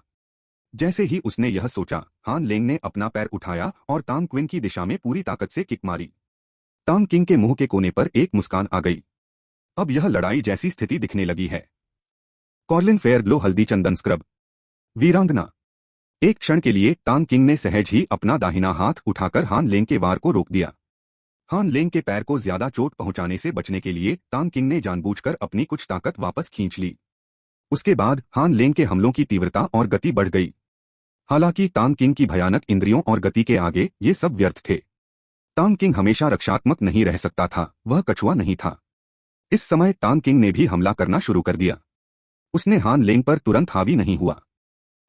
जैसे ही उसने यह सोचा, हान लेंग ने अपना पैर उठाया और तांग क्विंग की दिशा में पूरी ताकत से किक मारी। तांग किंग के मुंह के कोने पर एक मुस्कान आ गई। अब यह लड़ाई जैसी स्थिति दिखने लगी है। कॉर्लिन फेयरग्लो हल्दी चंदन स्क्रब वीरांगना। एक क्षण के लिए तांग किंग ने सहज ही अपना दाहिना हाथ उठाकर हान लेंग के वार को रोक दिया। हान लेंग के पैर को ज्यादा चोट पहुंचाने से बचने के लिए तांग किंग ने जानबूझकर अपनी कुछ ताकत वापस खींच ली। उसके बाद हान लेंग के हमलों की तीव्रता और गति बढ़ गई। हालांकि तांग किंग की भयानक इंद्रियों और गति के आगे ये सब व्यर्थ थे। तांग किंग हमेशा रक्षात्मक नहीं रह सकता था, वह कछुआ नहीं था। इस समय तांग किंग ने भी हमला करना शुरू कर दिया। उसने हान लेंग पर तुरंत हावी नहीं हुआ।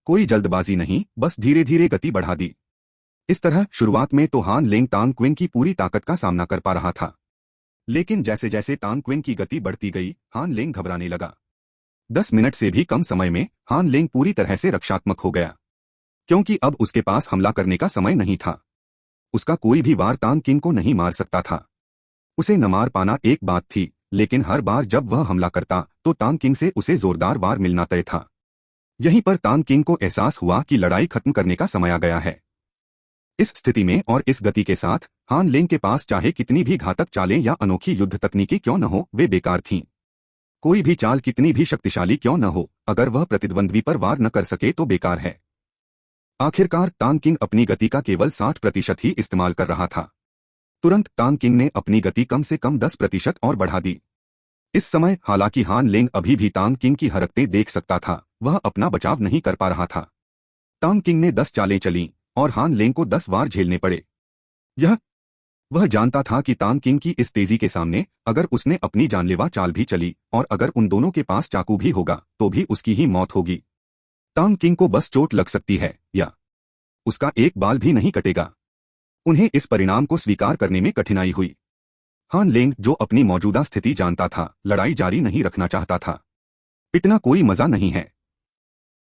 कोई जल्दबाजी नहीं, बस धीरे धीरे गति बढ़ा दी। इस तरह शुरुआत में तो हान लेंग तांग क्विंग की पूरी ताकत का सामना कर पा रहा था, लेकिन जैसे जैसे तांग क्विंग की गति बढ़ती गई, हान लेंग घबराने लगा। 10 मिनट से भी कम समय में हान लेंग पूरी तरह से रक्षात्मक हो गया, क्योंकि अब उसके पास हमला करने का समय नहीं था। उसका कोई भी वार तांग किंग को नहीं मार सकता था। उसे न मार पाना एक बात थी, लेकिन हर बार जब वह हमला करता तो तांग किंग से उसे जोरदार वार मिलना तय था। यहीं पर तांग किंग को एहसास हुआ कि लड़ाई खत्म करने का समय आ गया है। इस स्थिति में और इस गति के साथ हान लेंग के पास चाहे कितनी भी घातक चालें या अनोखी युद्ध तकनीकी क्यों न हो, वे बेकार थीं। कोई भी चाल कितनी भी शक्तिशाली क्यों न हो, अगर वह प्रतिद्वंद्वी पर वार न कर सके तो बेकार है। आखिरकार तांग किंग अपनी गति का केवल 60% ही इस्तेमाल कर रहा था। तुरंत तांग किंग ने अपनी गति कम से कम 10% और बढ़ा दी। इस समय हालांकि हान लेंग अभी भी तांग किंग की हरकतें देख सकता था, वह अपना बचाव नहीं कर पा रहा था। तांग किंग ने 10 चालें चली और हान लेंग को 10 वार झेलने पड़े। वह जानता था कि तांग किंग की इस तेजी के सामने अगर उसने अपनी जानलेवा चाल भी चली और अगर उन दोनों के पास चाकू भी होगा तो भी उसकी ही मौत होगी। तांग किंग को बस चोट लग सकती है या उसका एक बाल भी नहीं कटेगा। उन्हें इस परिणाम को स्वीकार करने में कठिनाई हुई। हान लेंग, जो अपनी मौजूदा स्थिति जानता था, लड़ाई जारी नहीं रखना चाहता था। पिटना कोई मजा नहीं है।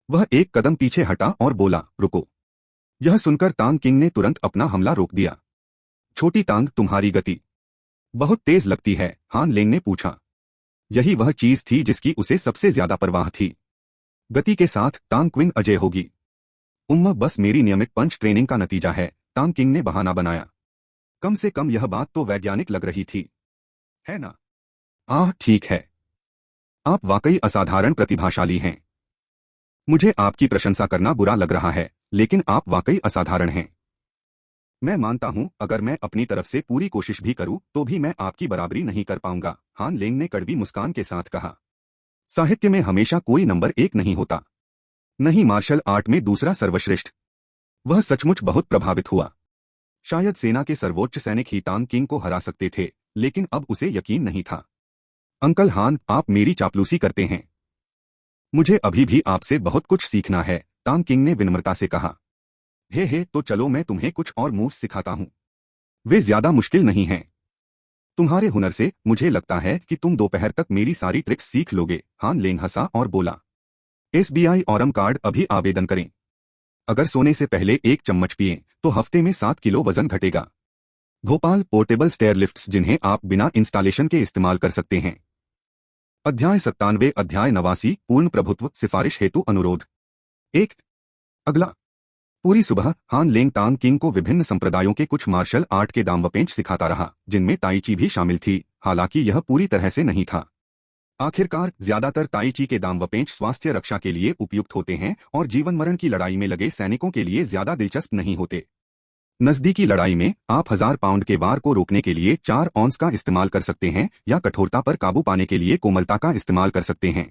वह एक कदम पीछे हटा और बोला, रुको। यह सुनकर तांग किंग ने तुरंत अपना हमला रोक दिया। छोटी तांग, तुम्हारी गति बहुत तेज लगती है, हान लेंग ने पूछा। यही वह चीज थी जिसकी उसे सबसे ज्यादा परवाह थी। गति के साथ तांग क्विंग अजय होगी। बस मेरी नियमित पंच ट्रेनिंग का नतीजा है, तांग किंग ने बहाना बनाया। कम से कम यह बात तो वैज्ञानिक लग रही थी, है ना? ठीक है। आप वाकई असाधारण प्रतिभाशाली हैं। मुझे आपकी प्रशंसा करना बुरा लग रहा है, लेकिन आप वाकई असाधारण हैं। मैं मानता हूं, अगर मैं अपनी तरफ से पूरी कोशिश भी करूं तो भी मैं आपकी बराबरी नहीं कर पाऊंगा, हान लेंग ने कड़वी मुस्कान के साथ कहा। साहित्य में हमेशा कोई नंबर 1 नहीं होता, नहीं मार्शल आर्ट में दूसरा सर्वश्रेष्ठ। वह सचमुच बहुत प्रभावित हुआ। शायद सेना के सर्वोच्च सैनिक ही तांग किंग को हरा सकते थे, लेकिन अब उसे यकीन नहीं था। अंकल हान, आप मेरी चापलूसी करते हैं। मुझे अभी भी आपसे बहुत कुछ सीखना है, तांग किंग ने विनम्रता से कहा। हे, तो चलो मैं तुम्हें कुछ और मूव्स सिखाता हूं। वे ज्यादा मुश्किल नहीं हैं। तुम्हारे हुनर से मुझे लगता है कि तुम दोपहर तक मेरी सारी ट्रिक्स सीख लोगे, हान लेंग हंसा और बोला। SBI ऑरम कार्ड अभी आवेदन करें। अगर सोने से पहले 1 चम्मच पिएं तो हफ्ते में 7 किलो वजन घटेगा। भोपाल पोर्टेबल स्टेयर लिफ्ट्स, जिन्हें आप बिना इंस्टॉलेशन के इस्तेमाल कर सकते हैं। अध्याय 97, अध्याय 89, पूर्ण प्रभुत्व, सिफारिश हेतु अनुरोध। 1। अगला। पूरी सुबह हान लेंग तांग किंग को विभिन्न संप्रदायों के कुछ मार्शल आर्ट के दांवपेंच सिखाता रहा, जिनमें ताई ची भी शामिल थी, हालांकि यह पूरी तरह से नहीं था। आखिरकार ज्यादातर ताई ची के दांवपेंच स्वास्थ्य रक्षा के लिए उपयुक्त होते हैं और जीवन मरण की लड़ाई में लगे सैनिकों के लिए ज्यादा दिलचस्प नहीं होते। नजदीकी लड़ाई में आप 1000 पाउंड के वार को रोकने के लिए 4 औंस का इस्तेमाल कर सकते हैं या कठोरता पर काबू पाने के लिए कोमलता का इस्तेमाल कर सकते हैं।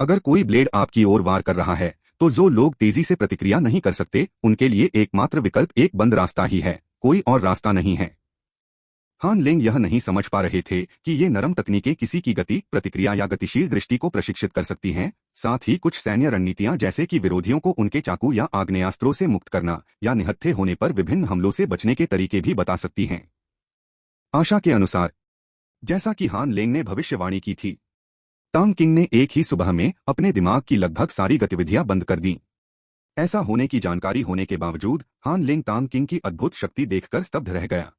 अगर कोई ब्लेड आपकी ओर वार कर रहा है तो जो लोग तेजी से प्रतिक्रिया नहीं कर सकते उनके लिए एकमात्र विकल्प एक बंद रास्ता ही है, कोई और रास्ता नहीं है। हान लेंग यह नहीं समझ पा रहे थे कि ये नरम तकनीकें किसी की गति, प्रतिक्रिया या गतिशील दृष्टि को प्रशिक्षित कर सकती हैं। साथ ही कुछ सैन्य रणनीतियां जैसे कि विरोधियों को उनके चाकू या आग्नेयास्त्रों से मुक्त करना या निहत्थे होने पर विभिन्न हमलों से बचने के तरीके भी बता सकती हैं। आशा के अनुसार, जैसा कि हान लेंग ने भविष्यवाणी की थी, तांग किंग ने एक ही सुबह में अपने दिमाग की लगभग सारी गतिविधियां बंद कर दी। ऐसा होने की जानकारी होने के बावजूद हान लेंग तांग किंग की अद्भुत शक्ति देखकर स्तब्ध रह गया।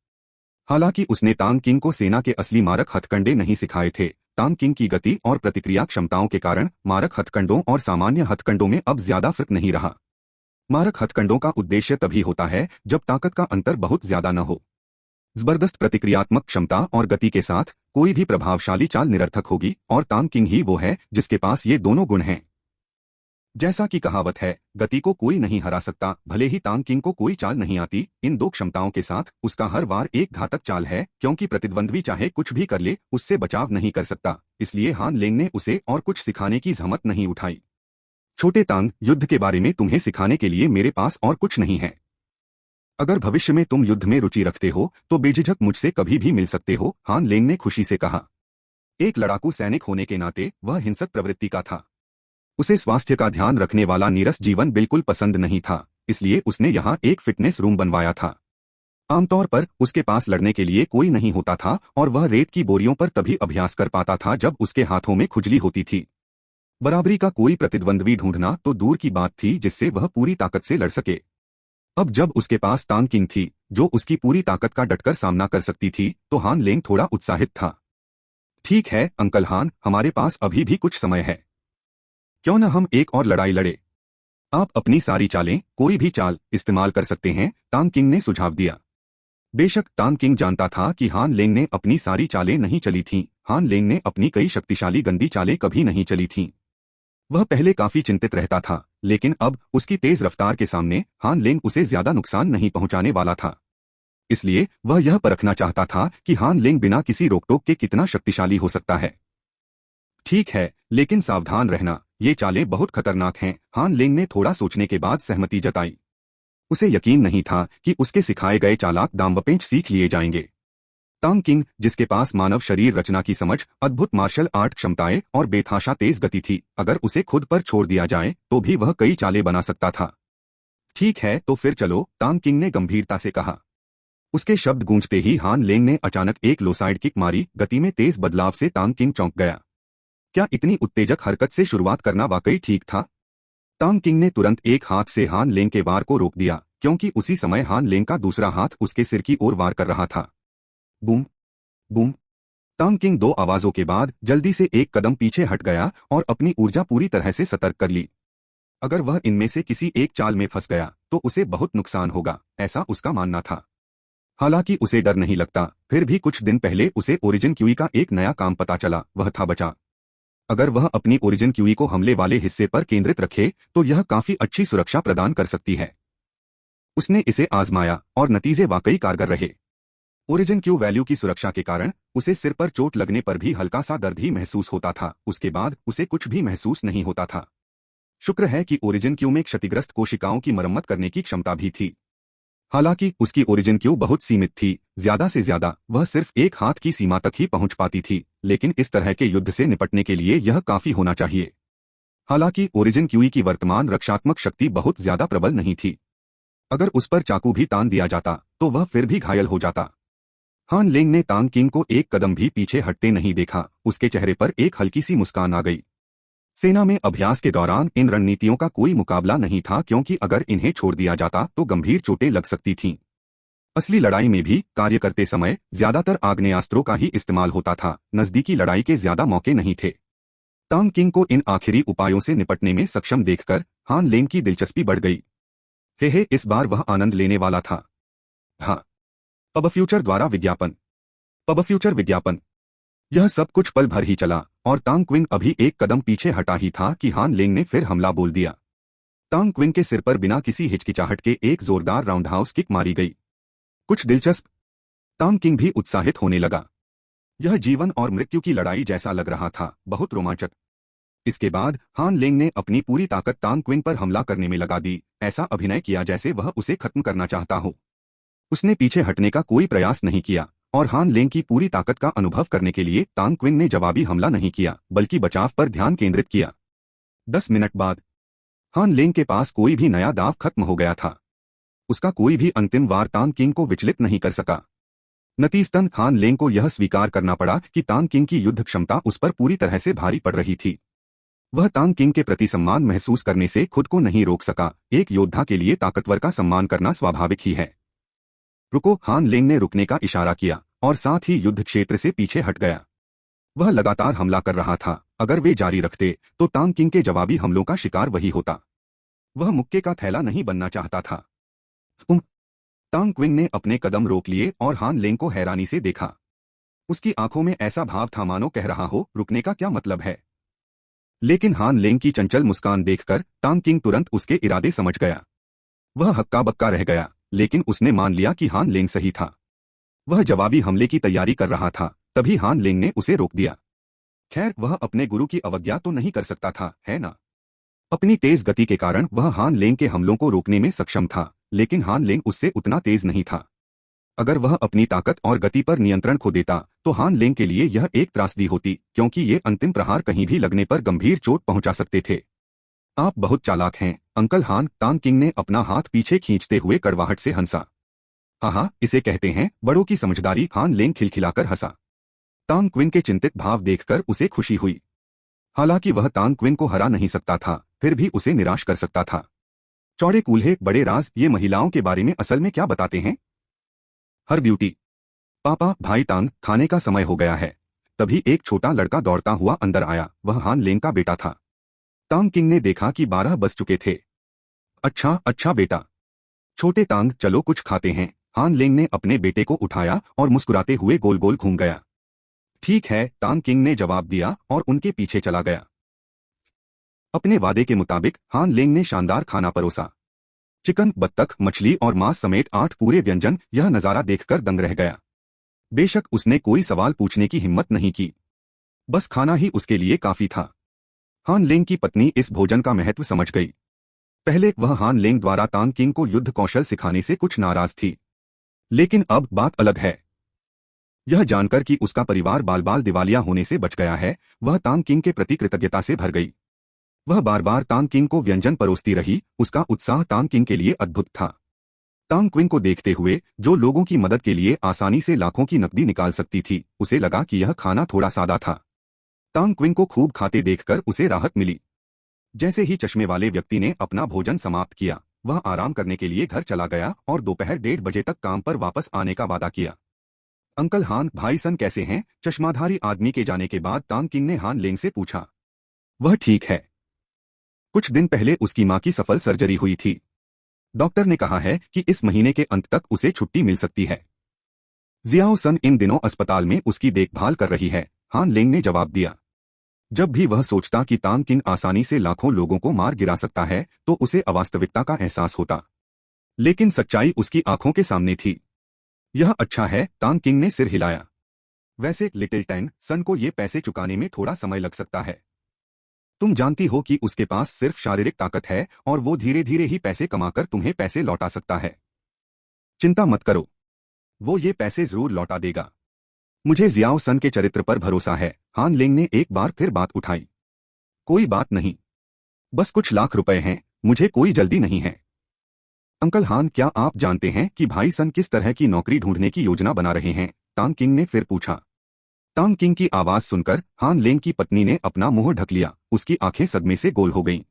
हालांकि उसने तांग किंग को सेना के असली मारक हथकंडे नहीं सिखाए थे, तांग किंग की गति और प्रतिक्रिया क्षमताओं के कारण मारक हथकंडों और सामान्य हथकंडों में अब ज्यादा फर्क नहीं रहा। मारक हथकंडों का उद्देश्य तभी होता है जब ताकत का अंतर बहुत ज्यादा न हो। जबरदस्त प्रतिक्रियात्मक क्षमता और गति के साथ कोई भी प्रभावशाली चाल निरर्थक होगी, और तांग किंग ही वो है जिसके पास ये दोनों गुण हैं। जैसा कि कहावत है, गति को कोई नहीं हरा सकता, भले ही तांग किंग को कोई चाल नहीं आती, इन दो क्षमताओं के साथ उसका हर वार एक घातक चाल है, क्योंकि प्रतिद्वंद्वी चाहे कुछ भी कर ले उससे बचाव नहीं कर सकता। इसलिए हान लेंग ने उसे और कुछ सिखाने की जहमत नहीं उठाई। छोटे तांग, युद्ध के बारे में तुम्हें सिखाने के लिए मेरे पास और कुछ नहीं है। अगर भविष्य में तुम युद्ध में रुचि रखते हो तो बेझिझक मुझसे कभी भी मिल सकते हो, हान लेंग ने खुशी से कहा। एक लड़ाकू सैनिक होने के नाते वह हिंसक प्रवृत्ति का था। उसे स्वास्थ्य का ध्यान रखने वाला नीरस जीवन बिल्कुल पसंद नहीं था, इसलिए उसने यहाँ एक फिटनेस रूम बनवाया था। आमतौर पर उसके पास लड़ने के लिए कोई नहीं होता था और वह रेत की बोरियों पर तभी अभ्यास कर पाता था जब उसके हाथों में खुजली होती थी। बराबरी का कोई प्रतिद्वंद्वी ढूंढना तो दूर की बात थी जिससे वह पूरी ताकत से लड़ सके। अब जब उसके पास तांग किंग थी जो उसकी पूरी ताकत का डटकर सामना कर सकती थी, तो हान लेंग थोड़ा उत्साहित था। ठीक है अंकल हान, हमारे पास अभी भी कुछ समय है, क्यों न हम एक और लड़ाई लड़े। आप अपनी सारी चालें, कोई भी चाल इस्तेमाल कर सकते हैं, तांग किंग ने सुझाव दिया। बेशक तांग किंग जानता था कि हान लेंग ने अपनी सारी चालें नहीं चली थीं, हान लेंग ने अपनी कई शक्तिशाली गंदी चालें कभी नहीं चली थीं। वह पहले काफी चिंतित रहता था, लेकिन अब उसकी तेज रफ्तार के सामने हान लेंग उसे ज्यादा नुकसान नहीं पहुंचाने वाला था। इसलिए वह यह परखना चाहता था कि हान लेंग बिना किसी रोकटोक के कितना शक्तिशाली हो सकता है। ठीक है, लेकिन सावधान रहना, ये चालें बहुत खतरनाक हैं, हान लेंग ने थोड़ा सोचने के बाद सहमति जताई। उसे यकीन नहीं था कि उसके सिखाए गए चालाक दांवपेच सीख लिए जाएंगे। तांग किंग, जिसके पास मानव शरीर रचना की समझ, अद्भुत मार्शल आर्ट क्षमताएं और बेतहाशा तेज गति थी, अगर उसे खुद पर छोड़ दिया जाए तो भी वह कई चालें बना सकता था। ठीक है तो फिर चलो, तांग किंग ने गंभीरता से कहा। उसके शब्द गूंजते ही हान लेंग ने अचानक एक लोसाइड किक मारी। गति में तेज बदलाव से तांग किंग चौंक गया। क्या इतनी उत्तेजक हरकत से शुरुआत करना वाकई ठीक था? तांग किंग ने तुरंत एक हाथ से हान लेंग के वार को रोक दिया, क्योंकि उसी समय हान लेंग का दूसरा हाथ उसके सिर की ओर वार कर रहा था। Boom boom. तांग किंग दो आवाजों के बाद जल्दी से एक कदम पीछे हट गया और अपनी ऊर्जा पूरी तरह से सतर्क कर ली। अगर वह इनमें से किसी एक चाल में फंस गया तो उसे बहुत नुकसान होगा, ऐसा उसका मानना था। हालांकि उसे डर नहीं लगता, फिर भी कुछ दिन पहले उसे ओरिजिन क्यूई का एक नया काम पता चला, वह था बचाव। अगर वह अपनी ओरिजिन क्यूई को हमले वाले हिस्से पर केंद्रित रखे तो यह काफी अच्छी सुरक्षा प्रदान कर सकती है। उसने इसे आजमाया और नतीजे वाकई कारगर रहे। ओरिजिन क्यू वैल्यू की सुरक्षा के कारण उसे सिर पर चोट लगने पर भी हल्का सा दर्द ही महसूस होता था, उसके बाद उसे कुछ भी महसूस नहीं होता था। शुक्र है कि ओरिजिन क्यू में क्षतिग्रस्त कोशिकाओं की मरम्मत करने की क्षमता भी थी। हालांकि उसकी ओरिजिन क्यू बहुत सीमित थी, ज्यादा से ज्यादा वह सिर्फ एक हाथ की सीमा तक ही पहुंच पाती थी, लेकिन इस तरह के युद्ध से निपटने के लिए यह काफी होना चाहिए। हालांकि ओरिजिन क्यूई की वर्तमान रक्षात्मक शक्ति बहुत ज्यादा प्रबल नहीं थी। अगर उस पर चाकू भी तान दिया जाता तो वह फिर भी घायल हो जाता। हान लेंग ने तांग किंग को एक कदम भी पीछे हटते नहीं देखा, उसके चेहरे पर एक हल्की सी मुस्कान आ गई। सेना में अभ्यास के दौरान इन रणनीतियों का कोई मुकाबला नहीं था, क्योंकि अगर इन्हें छोड़ दिया जाता तो गंभीर चोटें लग सकती थीं। असली लड़ाई में भी कार्य करते समय ज्यादातर आग्नेयास्त्रों का ही इस्तेमाल होता था, नजदीकी लड़ाई के ज्यादा मौके नहीं थे। तांग किंग को इन आखिरी उपायों से निपटने में सक्षम देखकर हान लेंग की दिलचस्पी बढ़ गई। हे इस बार वह आनंद लेने वाला था। हाँ, पब फ्यूचर द्वारा विज्ञापन। पब फ्यूचर विज्ञापन। यह सब कुछ पल भर ही चला और तांग क्विंग अभी एक कदम पीछे हटा ही था कि हान लेंग ने फिर हमला बोल दिया। तांग क्विंग के सिर पर बिना किसी हिचकिचाहट के एक जोरदार राउंडहाउस किक मारी गई। कुछ दिलचस्प। तांग किंग भी उत्साहित होने लगा। यह जीवन और मृत्यु की लड़ाई जैसा लग रहा था, बहुत रोमांचक। इसके बाद हान लेंग ने अपनी पूरी ताकत तांग क्विन पर हमला करने में लगा दी, ऐसा अभिनय किया जैसे वह उसे खत्म करना चाहता हो। उसने पीछे हटने का कोई प्रयास नहीं किया और हान लेंग की पूरी ताकत का अनुभव करने के लिए तांग क्विन ने जवाबी हमला नहीं किया बल्कि बचाव पर ध्यान केंद्रित किया। 10 मिनट बाद हान लेंग के पास कोई भी नया दाव खत्म हो गया था। उसका कोई भी अंतिम वार तांग किंग को विचलित नहीं कर सका। नतीजतन हान लेंग को यह स्वीकार करना पड़ा कि तांग किंग की युद्ध क्षमता उस पर पूरी तरह से भारी पड़ रही थी। वह तांग किंग के प्रति सम्मान महसूस करने से खुद को नहीं रोक सका। एक योद्धा के लिए ताकतवर का सम्मान करना स्वाभाविक ही है। रुको, हान लेंग ने रुकने का इशारा किया और साथ ही युद्ध क्षेत्र से पीछे हट गया। वह लगातार हमला कर रहा था। अगर वे जारी रखते तो तांग किंग के जवाबी हमलों का शिकार वही होता। वह मुक्के का थैला नहीं बनना चाहता था। तांग क्विन ने अपने कदम रोक लिए और हान लेंग को हैरानी से देखा। उसकी आंखों में ऐसा भाव था मानो कह रहा हो, रुकने का क्या मतलब है। लेकिन हान लेंग की चंचल मुस्कान देखकर तांग किंग तुरंत उसके इरादे समझ गया। वह हक्का बक्का रह गया, लेकिन उसने मान लिया कि हान लेंग सही था। वह जवाबी हमले की तैयारी कर रहा था, तभी हान लेंग ने उसे रोक दिया। खैर, वह अपने गुरु की अवज्ञा तो नहीं कर सकता था, है ना। अपनी तेज गति के कारण वह हान लेंग के हमलों को रोकने में सक्षम था, लेकिन हान लेंग उससे उतना तेज नहीं था। अगर वह अपनी ताकत और गति पर नियंत्रण खो देता तो हान लेंग के लिए यह एक त्रासदी होती, क्योंकि ये अंतिम प्रहार कहीं भी लगने पर गंभीर चोट पहुंचा सकते थे। आप बहुत चालाक हैं अंकल हान, तांग किंग ने अपना हाथ पीछे खींचते हुए कड़वाहट से हंसा। हाँ, इसे कहते हैं बड़ों की समझदारी। हान लेंग खिलखिलाकर हंसा। तांग क्विन के चिंतित भाव देखकर उसे खुशी हुई। हालांकि वह तांग क्विन को हरा नहीं सकता था, फिर भी उसे निराश कर सकता था। चौड़े कूल्हे बड़े राज, ये महिलाओं के बारे में असल में क्या बताते हैं। हर ब्यूटी। पापा, भाई तांग, खाने का समय हो गया है। तभी एक छोटा लड़का दौड़ता हुआ अंदर आया। वह हान लेंग का बेटा था। तांग किंग ने देखा कि 12 बज चुके थे। अच्छा बेटा। छोटे तांग, चलो कुछ खाते हैं। हान लेंग ने अपने बेटे को उठाया और मुस्कुराते हुए गोल गोल घूम गया। ठीक है, तांग किंग ने जवाब दिया और उनके पीछे चला गया। अपने वादे के मुताबिक हान लेंग ने शानदार खाना परोसा। चिकन, बत्तख, मछली और मांस समेत 8 पूरे व्यंजन। यह नजारा देखकर दंग रह गया। बेशक उसने कोई सवाल पूछने की हिम्मत नहीं की, बस खाना ही उसके लिए काफी था। हान लेंग की पत्नी इस भोजन का महत्व समझ गई। पहले वह हान लेंग द्वारा तांग किंग को युद्ध कौशल सिखाने से कुछ नाराज थी, लेकिन अब बात अलग है। यह जानकर कि उसका परिवार बाल बाल दिवालिया होने से बच गया है, वह तांग किंग के प्रति कृतज्ञता से भर गई। वह बार बार तांग किंग को व्यंजन परोसती रही। उसका उत्साह तांग किंग के लिए अद्भुत था। तांग क्विन को देखते हुए, जो लोगों की मदद के लिए आसानी से लाखों की नकदी निकाल सकती थी, उसे लगा कि यह खाना थोड़ा सादा था। तांग क्विन को खूब खाते देखकर उसे राहत मिली। जैसे ही चश्मे वाले व्यक्ति ने अपना भोजन समाप्त किया, वह आराम करने के लिए घर चला गया और दोपहर 1:30 बजे तक काम पर वापस आने का वादा किया। अंकल हान, भाई सन कैसे हैं? चश्माधारी आदमी के जाने के बाद तांग किंग ने हान लेंग से पूछा। वह ठीक है। कुछ दिन पहले उसकी मां की सफल सर्जरी हुई थी। डॉक्टर ने कहा है कि इस महीने के अंत तक उसे छुट्टी मिल सकती है। जियाओ सन इन दिनों अस्पताल में उसकी देखभाल कर रही है, हान लेंग ने जवाब दिया। जब भी वह सोचता कि तांग किंग आसानी से लाखों लोगों को मार गिरा सकता है, तो उसे अवास्तविकता का एहसास होता। लेकिन सच्चाई उसकी आंखों के सामने थी। यह अच्छा है, तांग किंग ने सिर हिलाया। वैसे लिटिल टैन सन को ये पैसे चुकाने में थोड़ा समय लग सकता है। तुम जानती हो कि उसके पास सिर्फ शारीरिक ताकत है और वो धीरे धीरे ही पैसे कमाकर तुम्हें पैसे लौटा सकता है। चिंता मत करो, वो ये पैसे जरूर लौटा देगा। मुझे जियाओ सन के चरित्र पर भरोसा है। हान लेंग ने एक बार फिर बात उठाई। कोई बात नहीं, बस कुछ लाख रुपए हैं, मुझे कोई जल्दी नहीं है। अंकल हान, क्या आप जानते हैं कि भाई सन किस तरह की नौकरी ढूंढने की योजना बना रहे हैं? तांग किंग ने फिर पूछा। तांग किंग की आवाज सुनकर हान लेंग की पत्नी ने अपना मुंह ढक लिया। उसकी आंखें सदमे से गोल हो गईं।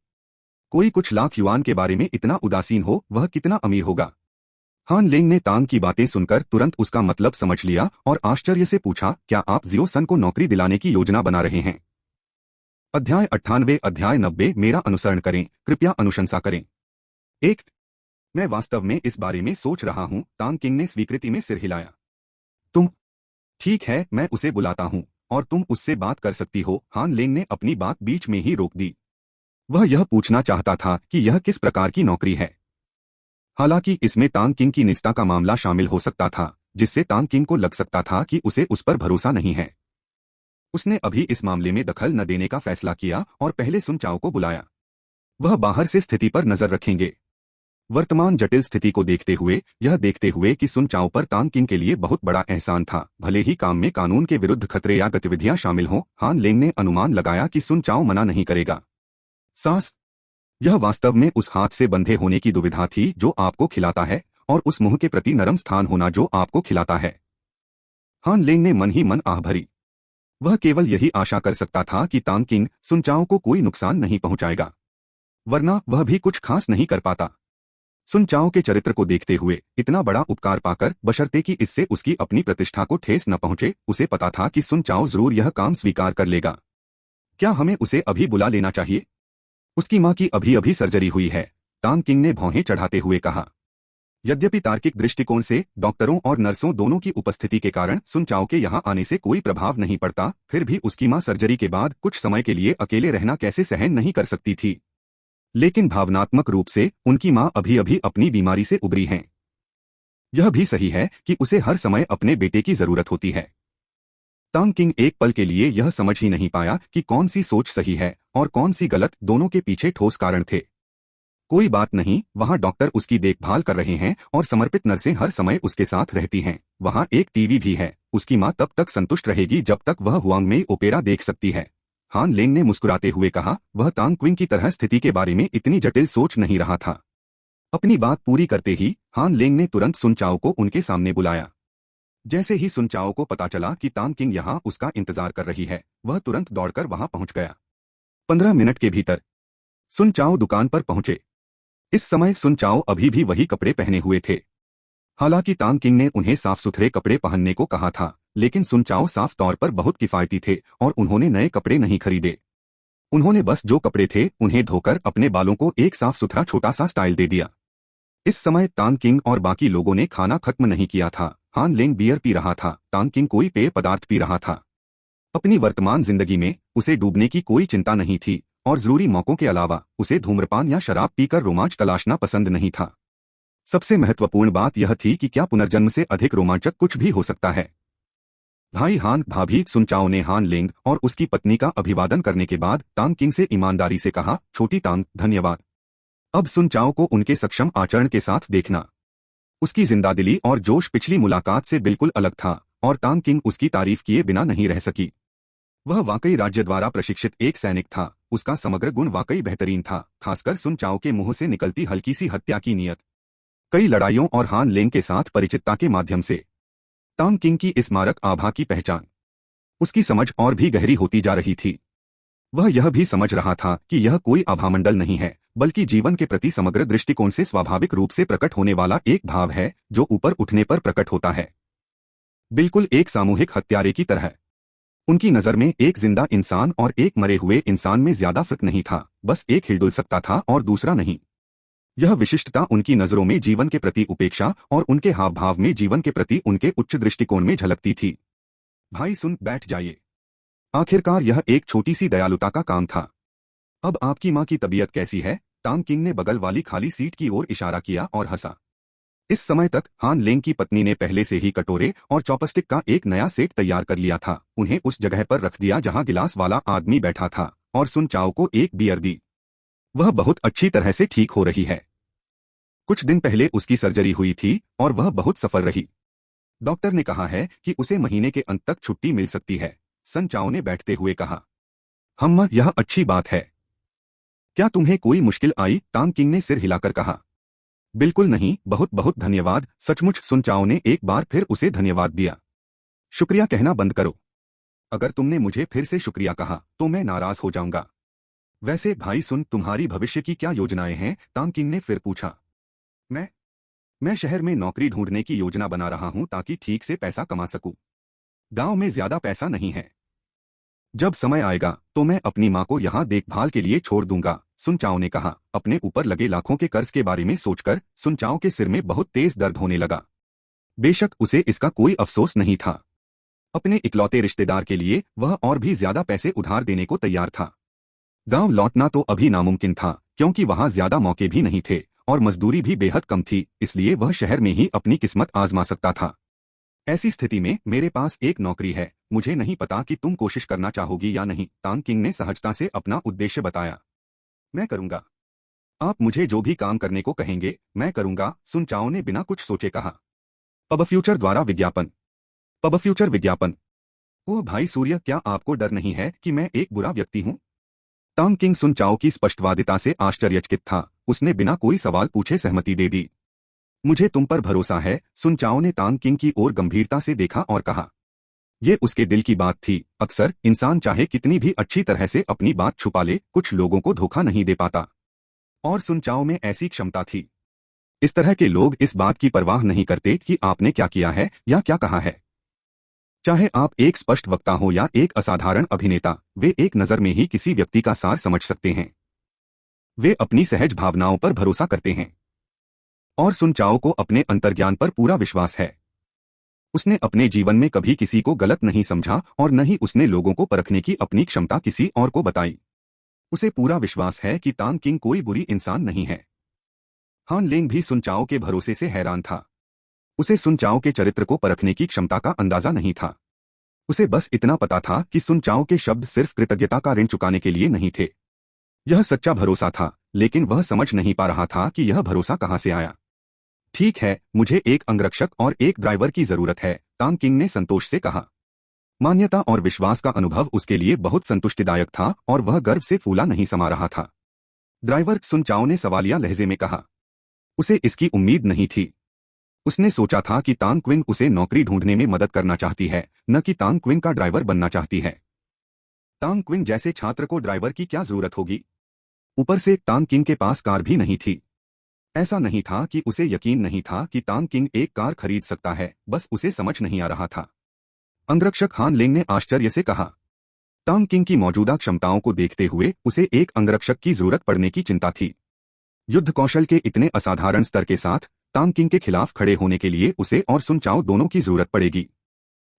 कोई कुछ लाख युआन के बारे में इतना उदासीन हो, वह कितना अमीर होगा। हान लेंग ने तांग की बातें सुनकर तुरंत उसका मतलब समझ लिया और आश्चर्य से पूछा, क्या आप जियो सन को नौकरी दिलाने की योजना बना रहे हैं? अध्याय 98 अध्याय 90 मेरा अनुसरण करें, कृपया अनुशंसा करें। एक, मैं वास्तव में इस बारे में सोच रहा हूं। तांग किंग ने स्वीकृति में सिर हिलाया। तुम? ठीक है, मैं उसे बुलाता हूं और तुम उससे बात कर सकती हो। हान लेंग ने अपनी बात बीच में ही रोक दी। वह यह पूछना चाहता था कि यह किस प्रकार की नौकरी है। हालांकि इसमें तांग किंग की निष्ठा का मामला शामिल हो सकता था, जिससे तांग किंग को लग सकता था कि उसे उस पर भरोसा नहीं है। उसने अभी इस मामले में दखल न देने का फैसला किया और पहले सुन चाओ को बुलाया। वह बाहर से स्थिति पर नजर रखेंगे। वर्तमान जटिल स्थिति को देखते हुए, यह देखते हुए कि सुन चाओ पर तांग किंग के लिए बहुत बड़ा एहसान था, भले ही काम में कानून के विरुद्ध खतरे या गतिविधियां शामिल हों, हान लेंग ने अनुमान लगाया कि सुन चाओ मना नहीं करेगा। सांस, यह वास्तव में उस हाथ से बंधे होने की दुविधा थी जो आपको खिलाता है, और उस मुंह के प्रति नरम स्थान होना जो आपको खिलाता है। हान लेंग ने मन ही मन आह भरी। वह केवल यही आशा कर सकता था कि तांग किंग सुन चाओ को कोई नुकसान नहीं पहुंचाएगा, वरना वह भी कुछ खास नहीं कर पाता। सुन चाओ के चरित्र को देखते हुए इतना बड़ा उपकार पाकर, बशर्ते कि इससे उसकी अपनी प्रतिष्ठा को ठेस न पहुंचे, उसे पता था कि सुन चाओ जरूर यह काम स्वीकार कर लेगा। क्या हमें उसे अभी बुला लेना चाहिए? उसकी मां की अभी अभी सर्जरी हुई है, तांग किंग ने भौहें चढ़ाते हुए कहा। यद्यपि तार्किक दृष्टिकोण से डॉक्टरों और नर्सों दोनों की उपस्थिति के कारण सुन चाओ के यहाँ आने से कोई प्रभाव नहीं पड़ता, फिर भी उसकी मां सर्जरी के बाद कुछ समय के लिए अकेले रहना कैसे सहन नहीं कर सकती थी। लेकिन भावनात्मक रूप से उनकी मां अभी अभी अपनी बीमारी से उबरी हैं। यह भी सही है कि उसे हर समय अपने बेटे की जरूरत होती है। तांग किंग एक पल के लिए यह समझ ही नहीं पाया कि कौन सी सोच सही है और कौन सी गलत, दोनों के पीछे ठोस कारण थे। कोई बात नहीं, वहां डॉक्टर उसकी देखभाल कर रहे हैं और समर्पित नर्सें हर समय उसके साथ रहती हैं। वहां एक टीवी भी है, उसकी मां तब तक संतुष्ट रहेगी जब तक वह हुआंग में ओपेरा देख सकती है। हान लेंग ने मुस्कुराते हुए कहा। वह तांग क्विंग की तरह स्थिति के बारे में इतनी जटिल सोच नहीं रहा था। अपनी बात पूरी करते ही हान लेंग ने तुरंत सुन चाओ को उनके सामने बुलाया। जैसे ही सुन चाओ को पता चला कि तांग किंग यहाँ उसका इंतजार कर रही है, वह तुरंत दौड़कर वहां पहुंच गया। 15 मिनट के भीतर सुन चाओ दुकान पर पहुंचे। इस समय सुन चाओ अभी भी वही कपड़े पहने हुए थे। हालांकि तांग किंग ने उन्हें साफ सुथरे कपड़े पहनने को कहा था, लेकिन सुन चाओ साफ तौर पर बहुत किफायती थे और उन्होंने नए कपड़े नहीं खरीदे। उन्होंने बस जो कपड़े थे उन्हें धोकर अपने बालों को एक साफ सुथरा छोटा सा स्टाइल दे दिया। इस समय तांग किंग और बाकी लोगों ने खाना खत्म नहीं किया था। हान लेंग बियर पी रहा था, तांग किंग कोई पेय पदार्थ पी रहा था। अपनी वर्तमान जिंदगी में उसे डूबने की कोई चिंता नहीं थी और जरूरी मौकों के अलावा उसे धूम्रपान या शराब पीकर रोमांच तलाशना पसंद नहीं था। सबसे महत्वपूर्ण बात यह थी कि क्या पुनर्जन्म से अधिक रोमांचक कुछ भी हो सकता है। भाई हान, भाभी, सुन चाओ ने हान लेंग और उसकी पत्नी का अभिवादन करने के बाद तांग किंग से ईमानदारी से कहा, छोटी तांग, धन्यवाद। अब सुन चाओ को उनके सक्षम आचरण के साथ देखना। उसकी जिंदादिली और जोश पिछली मुलाकात से बिल्कुल अलग था और तांग किंग उसकी तारीफ किए बिना नहीं रह सकी। वह वाकई राज्य द्वारा प्रशिक्षित एक सैनिक था। उसका समग्र गुण वाकई बेहतरीन था, खासकर सुन चाओ के मुंह से निकलती हल्की सी हत्या की नीयत, कई लड़ाइयों और हान लेंग के साथ परिचितता के माध्यम से तांग किंग की इस मारक आभा की पहचान। उसकी समझ और भी गहरी होती जा रही थी। वह यह भी समझ रहा था कि यह कोई आभामंडल नहीं है, बल्कि जीवन के प्रति समग्र दृष्टिकोण से स्वाभाविक रूप से प्रकट होने वाला एक भाव है जो ऊपर उठने पर प्रकट होता है, बिल्कुल एक सामूहिक हत्यारे की तरह। उनकी नजर में एक जिंदा इंसान और एक मरे हुए इंसान में ज्यादा फर्क नहीं था, बस एक हिलडुल सकता था और दूसरा नहीं। यह विशिष्टता उनकी नजरों में जीवन के प्रति उपेक्षा और उनके हाव भाव में जीवन के प्रति उनके उच्च दृष्टिकोण में झलकती थी। भाई सुन, बैठ जाइए। आखिरकार यह एक छोटी सी दयालुता का काम था। अब आपकी मां की तबीयत कैसी है? तांग किंग ने बगल वाली खाली सीट की ओर इशारा किया और हंसा। इस समय तक हान लेंग की पत्नी ने पहले से ही कटोरे और चॉपस्टिक का एक नया सेट तैयार कर लिया था। उन्हें उस जगह पर रख दिया जहां गिलास वाला आदमी बैठा था और सुन चाओ को एक बियर दी। वह बहुत अच्छी तरह से ठीक हो रही है। कुछ दिन पहले उसकी सर्जरी हुई थी और वह बहुत सफल रही। डॉक्टर ने कहा है कि उसे महीने के अंत तक छुट्टी मिल सकती है, सन चाओ ने बैठते हुए कहा। हम्मा, यह अच्छी बात है। क्या तुम्हें कोई मुश्किल आई? तांग किंग ने सिर हिलाकर कहा। बिल्कुल नहीं, बहुत बहुत धन्यवाद। सचमुच, सुन चाओ ने एक बार फिर उसे धन्यवाद दिया। शुक्रिया कहना बंद करो। अगर तुमने मुझे फिर से शुक्रिया कहा तो मैं नाराज हो जाऊंगा। वैसे भाई सुन, तुम्हारी भविष्य की क्या योजनाएं हैं? तांग किंग ने फिर पूछा। मैं शहर में नौकरी ढूंढने की योजना बना रहा हूं ताकि ठीक से पैसा कमा सकूं। गांव में ज्यादा पैसा नहीं है। जब समय आएगा तो मैं अपनी मां को यहां देखभाल के लिए छोड़ दूंगा, सुन चाओ ने कहा। अपने ऊपर लगे लाखों के कर्ज के बारे में सोचकर सुन चाओ के सिर में बहुत तेज दर्द होने लगा। बेशक उसे इसका कोई अफसोस नहीं था। अपने इकलौते रिश्तेदार के लिए वह और भी ज्यादा पैसे उधार देने को तैयार था। गांव लौटना तो अभी नामुमकिन था क्योंकि वहां ज्यादा मौके भी नहीं थे और मजदूरी भी बेहद कम थी, इसलिए वह शहर में ही अपनी किस्मत आजमा सकता था। ऐसी स्थिति में मेरे पास एक नौकरी है, मुझे नहीं पता कि तुम कोशिश करना चाहोगी या नहीं, तांग किंग ने सहजता से अपना उद्देश्य बताया। मैं करूंगा। आप मुझे जो भी काम करने को कहेंगे, मैं करूंगा, सुन चाओ ने बिना कुछ सोचे कहा। पब फ्यूचर द्वारा विज्ञापन। पब फ्यूचर विज्ञापन। ओह भाई सूर्य, क्या आपको डर नहीं है कि मैं एक बुरा व्यक्ति हूं? तांग किंग सुन चाओ की स्पष्टवादिता से आश्चर्यचकित था। उसने बिना कोई सवाल पूछे सहमति दे दी। मुझे तुम पर भरोसा है। सुन चाओ ने तांग किंग की ओर गंभीरता से देखा और कहा। ये उसके दिल की बात थी। अक्सर इंसान चाहे कितनी भी अच्छी तरह से अपनी बात छुपा ले, कुछ लोगों को धोखा नहीं दे पाता। और सुन चाओ में ऐसी क्षमता थी। इस तरह के लोग इस बात की परवाह नहीं करते कि आपने क्या किया है या क्या कहा है। चाहे आप एक स्पष्ट वक्ता हो या एक असाधारण अभिनेता, वे एक नजर में ही किसी व्यक्ति का सार समझ सकते हैं। वे अपनी सहज भावनाओं पर भरोसा करते हैं। और सुन चाओ को अपने अंतर्ज्ञान पर पूरा विश्वास है। उसने अपने जीवन में कभी किसी को गलत नहीं समझा और न ही उसने लोगों को परखने की अपनी क्षमता किसी और को बताई। उसे पूरा विश्वास है कि तांग किंग कोई बुरी इंसान नहीं है। हान लेंग भी सुन चाओ के भरोसे से हैरान था। उसे सुन चाओ के चरित्र को परखने की क्षमता का अंदाजा नहीं था। उसे बस इतना पता था कि सुन चाओ के शब्द सिर्फ कृतज्ञता का ऋण चुकाने के लिए नहीं थे। यह सच्चा भरोसा था, लेकिन वह समझ नहीं पा रहा था कि यह भरोसा कहां से आया। ठीक है, मुझे एक अंगरक्षक और एक ड्राइवर की जरूरत है, तांग किंग ने संतोष से कहा। मान्यता और विश्वास का अनुभव उसके लिए बहुत संतुष्टिदायक था और वह गर्व से फूला नहीं समा रहा था। ड्राइवर, सुन चाओ ने सवालिया लहजे में कहा। उसे इसकी उम्मीद नहीं थी। उसने सोचा था कि तांग क्विन उसे नौकरी ढूंढने में मदद करना चाहती है, न कि तांग क्विन का ड्राइवर बनना चाहती है। तांग क्विन जैसे छात्र को ड्राइवर की क्या जरूरत होगी? ऊपर से तांग किंग के पास कार भी नहीं थी। ऐसा नहीं था कि उसे यकीन नहीं था कि तांग किंग एक कार खरीद सकता है, बस उसे समझ नहीं आ रहा था। अंगरक्षक हान लेंग ने आश्चर्य से कहा। तांग किंग की मौजूदा क्षमताओं को देखते हुए उसे एक अंगरक्षक की जरूरत पड़ने की चिंता थी। युद्ध कौशल के इतने असाधारण स्तर के साथ तांग किंग के खिलाफ खड़े होने के लिए उसे और सुन चाओ दोनों की जरूरत पड़ेगी।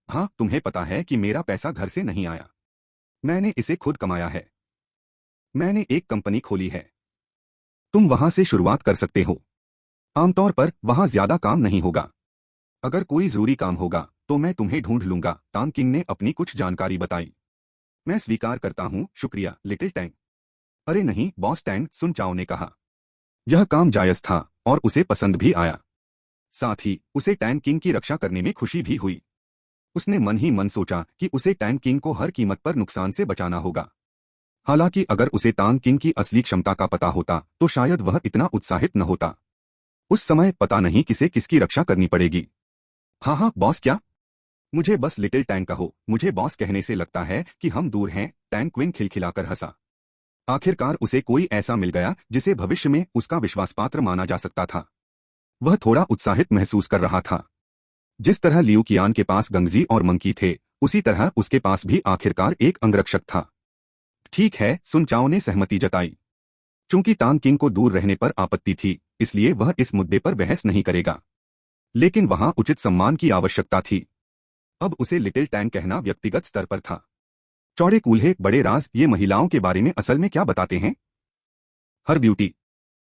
हाँ, तुम्हें पता है कि मेरा पैसा घर से नहीं आया। मैंने इसे खुद कमाया है। मैंने एक कंपनी खोली है। तुम वहां से शुरुआत कर सकते हो। आमतौर पर वहां ज्यादा काम नहीं होगा। अगर कोई जरूरी काम होगा तो मैं तुम्हें ढूंढ लूंगा, तांग किंग ने अपनी कुछ जानकारी बताई। मैं स्वीकार करता हूं, शुक्रिया लिटिल टैंग। अरे नहीं बॉस टैंग, सुन चाओ ने कहा। यह काम जायज था और उसे पसंद भी आया। साथ ही उसे टैंग किंग की रक्षा करने में खुशी भी हुई। उसने मन ही मन सोचा कि उसे टैंग किंग को हर कीमत पर नुकसान से बचाना होगा। हालांकि अगर उसे तांग किंग की असली क्षमता का पता होता तो शायद वह इतना उत्साहित न होता। उस समय पता नहीं किसे किसकी रक्षा करनी पड़ेगी। हाँ हाँ बॉस, क्या? मुझे बस लिटिल टैंग कहो। मुझे बॉस कहने से लगता है कि हम दूर हैं, टैंग क्विन खिलखिलाकर हंसा। आखिरकार उसे कोई ऐसा मिल गया जिसे भविष्य में उसका विश्वासपात्र माना जा सकता था। वह थोड़ा उत्साहित महसूस कर रहा था। जिस तरह लियू कियान के पास गंगजी और मंकी थे, उसी तरह उसके पास भी आखिरकार एक अंगरक्षक था। ठीक है, सुन चाओ ने सहमति जताई। चूंकि तांग किंग को दूर रहने पर आपत्ति थी, इसलिए वह इस मुद्दे पर बहस नहीं करेगा। लेकिन वहां उचित सम्मान की आवश्यकता थी। अब उसे लिटिल टैंग कहना व्यक्तिगत स्तर पर था। चौड़े कूल्हे बड़े राज ये महिलाओं के बारे में असल में क्या बताते हैं? हर ब्यूटी।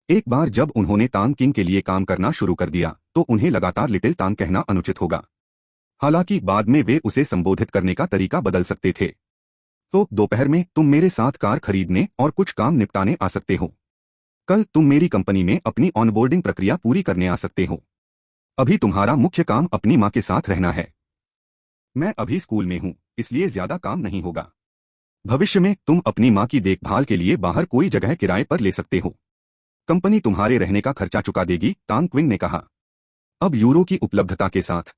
एक बार जब उन्होंने तांग किंग के लिए काम करना शुरू कर दिया तो उन्हें लगातार लिटिल तांग कहना अनुचित होगा। हालांकि बाद में वे उसे संबोधित करने का तरीका बदल सकते थे। तो दोपहर में तुम मेरे साथ कार खरीदने और कुछ काम निपटाने आ सकते हो। कल तुम मेरी कंपनी में अपनी ऑनबोर्डिंग प्रक्रिया पूरी करने आ सकते हो। अभी तुम्हारा मुख्य काम अपनी माँ के साथ रहना है। मैं अभी स्कूल में हूँ, इसलिए ज्यादा काम नहीं होगा। भविष्य में तुम अपनी माँ की देखभाल के लिए बाहर कोई जगह किराए पर ले सकते हो। कंपनी तुम्हारे रहने का खर्चा चुका देगी, तांग क्विन ने कहा। अब यूरो की उपलब्धता के साथ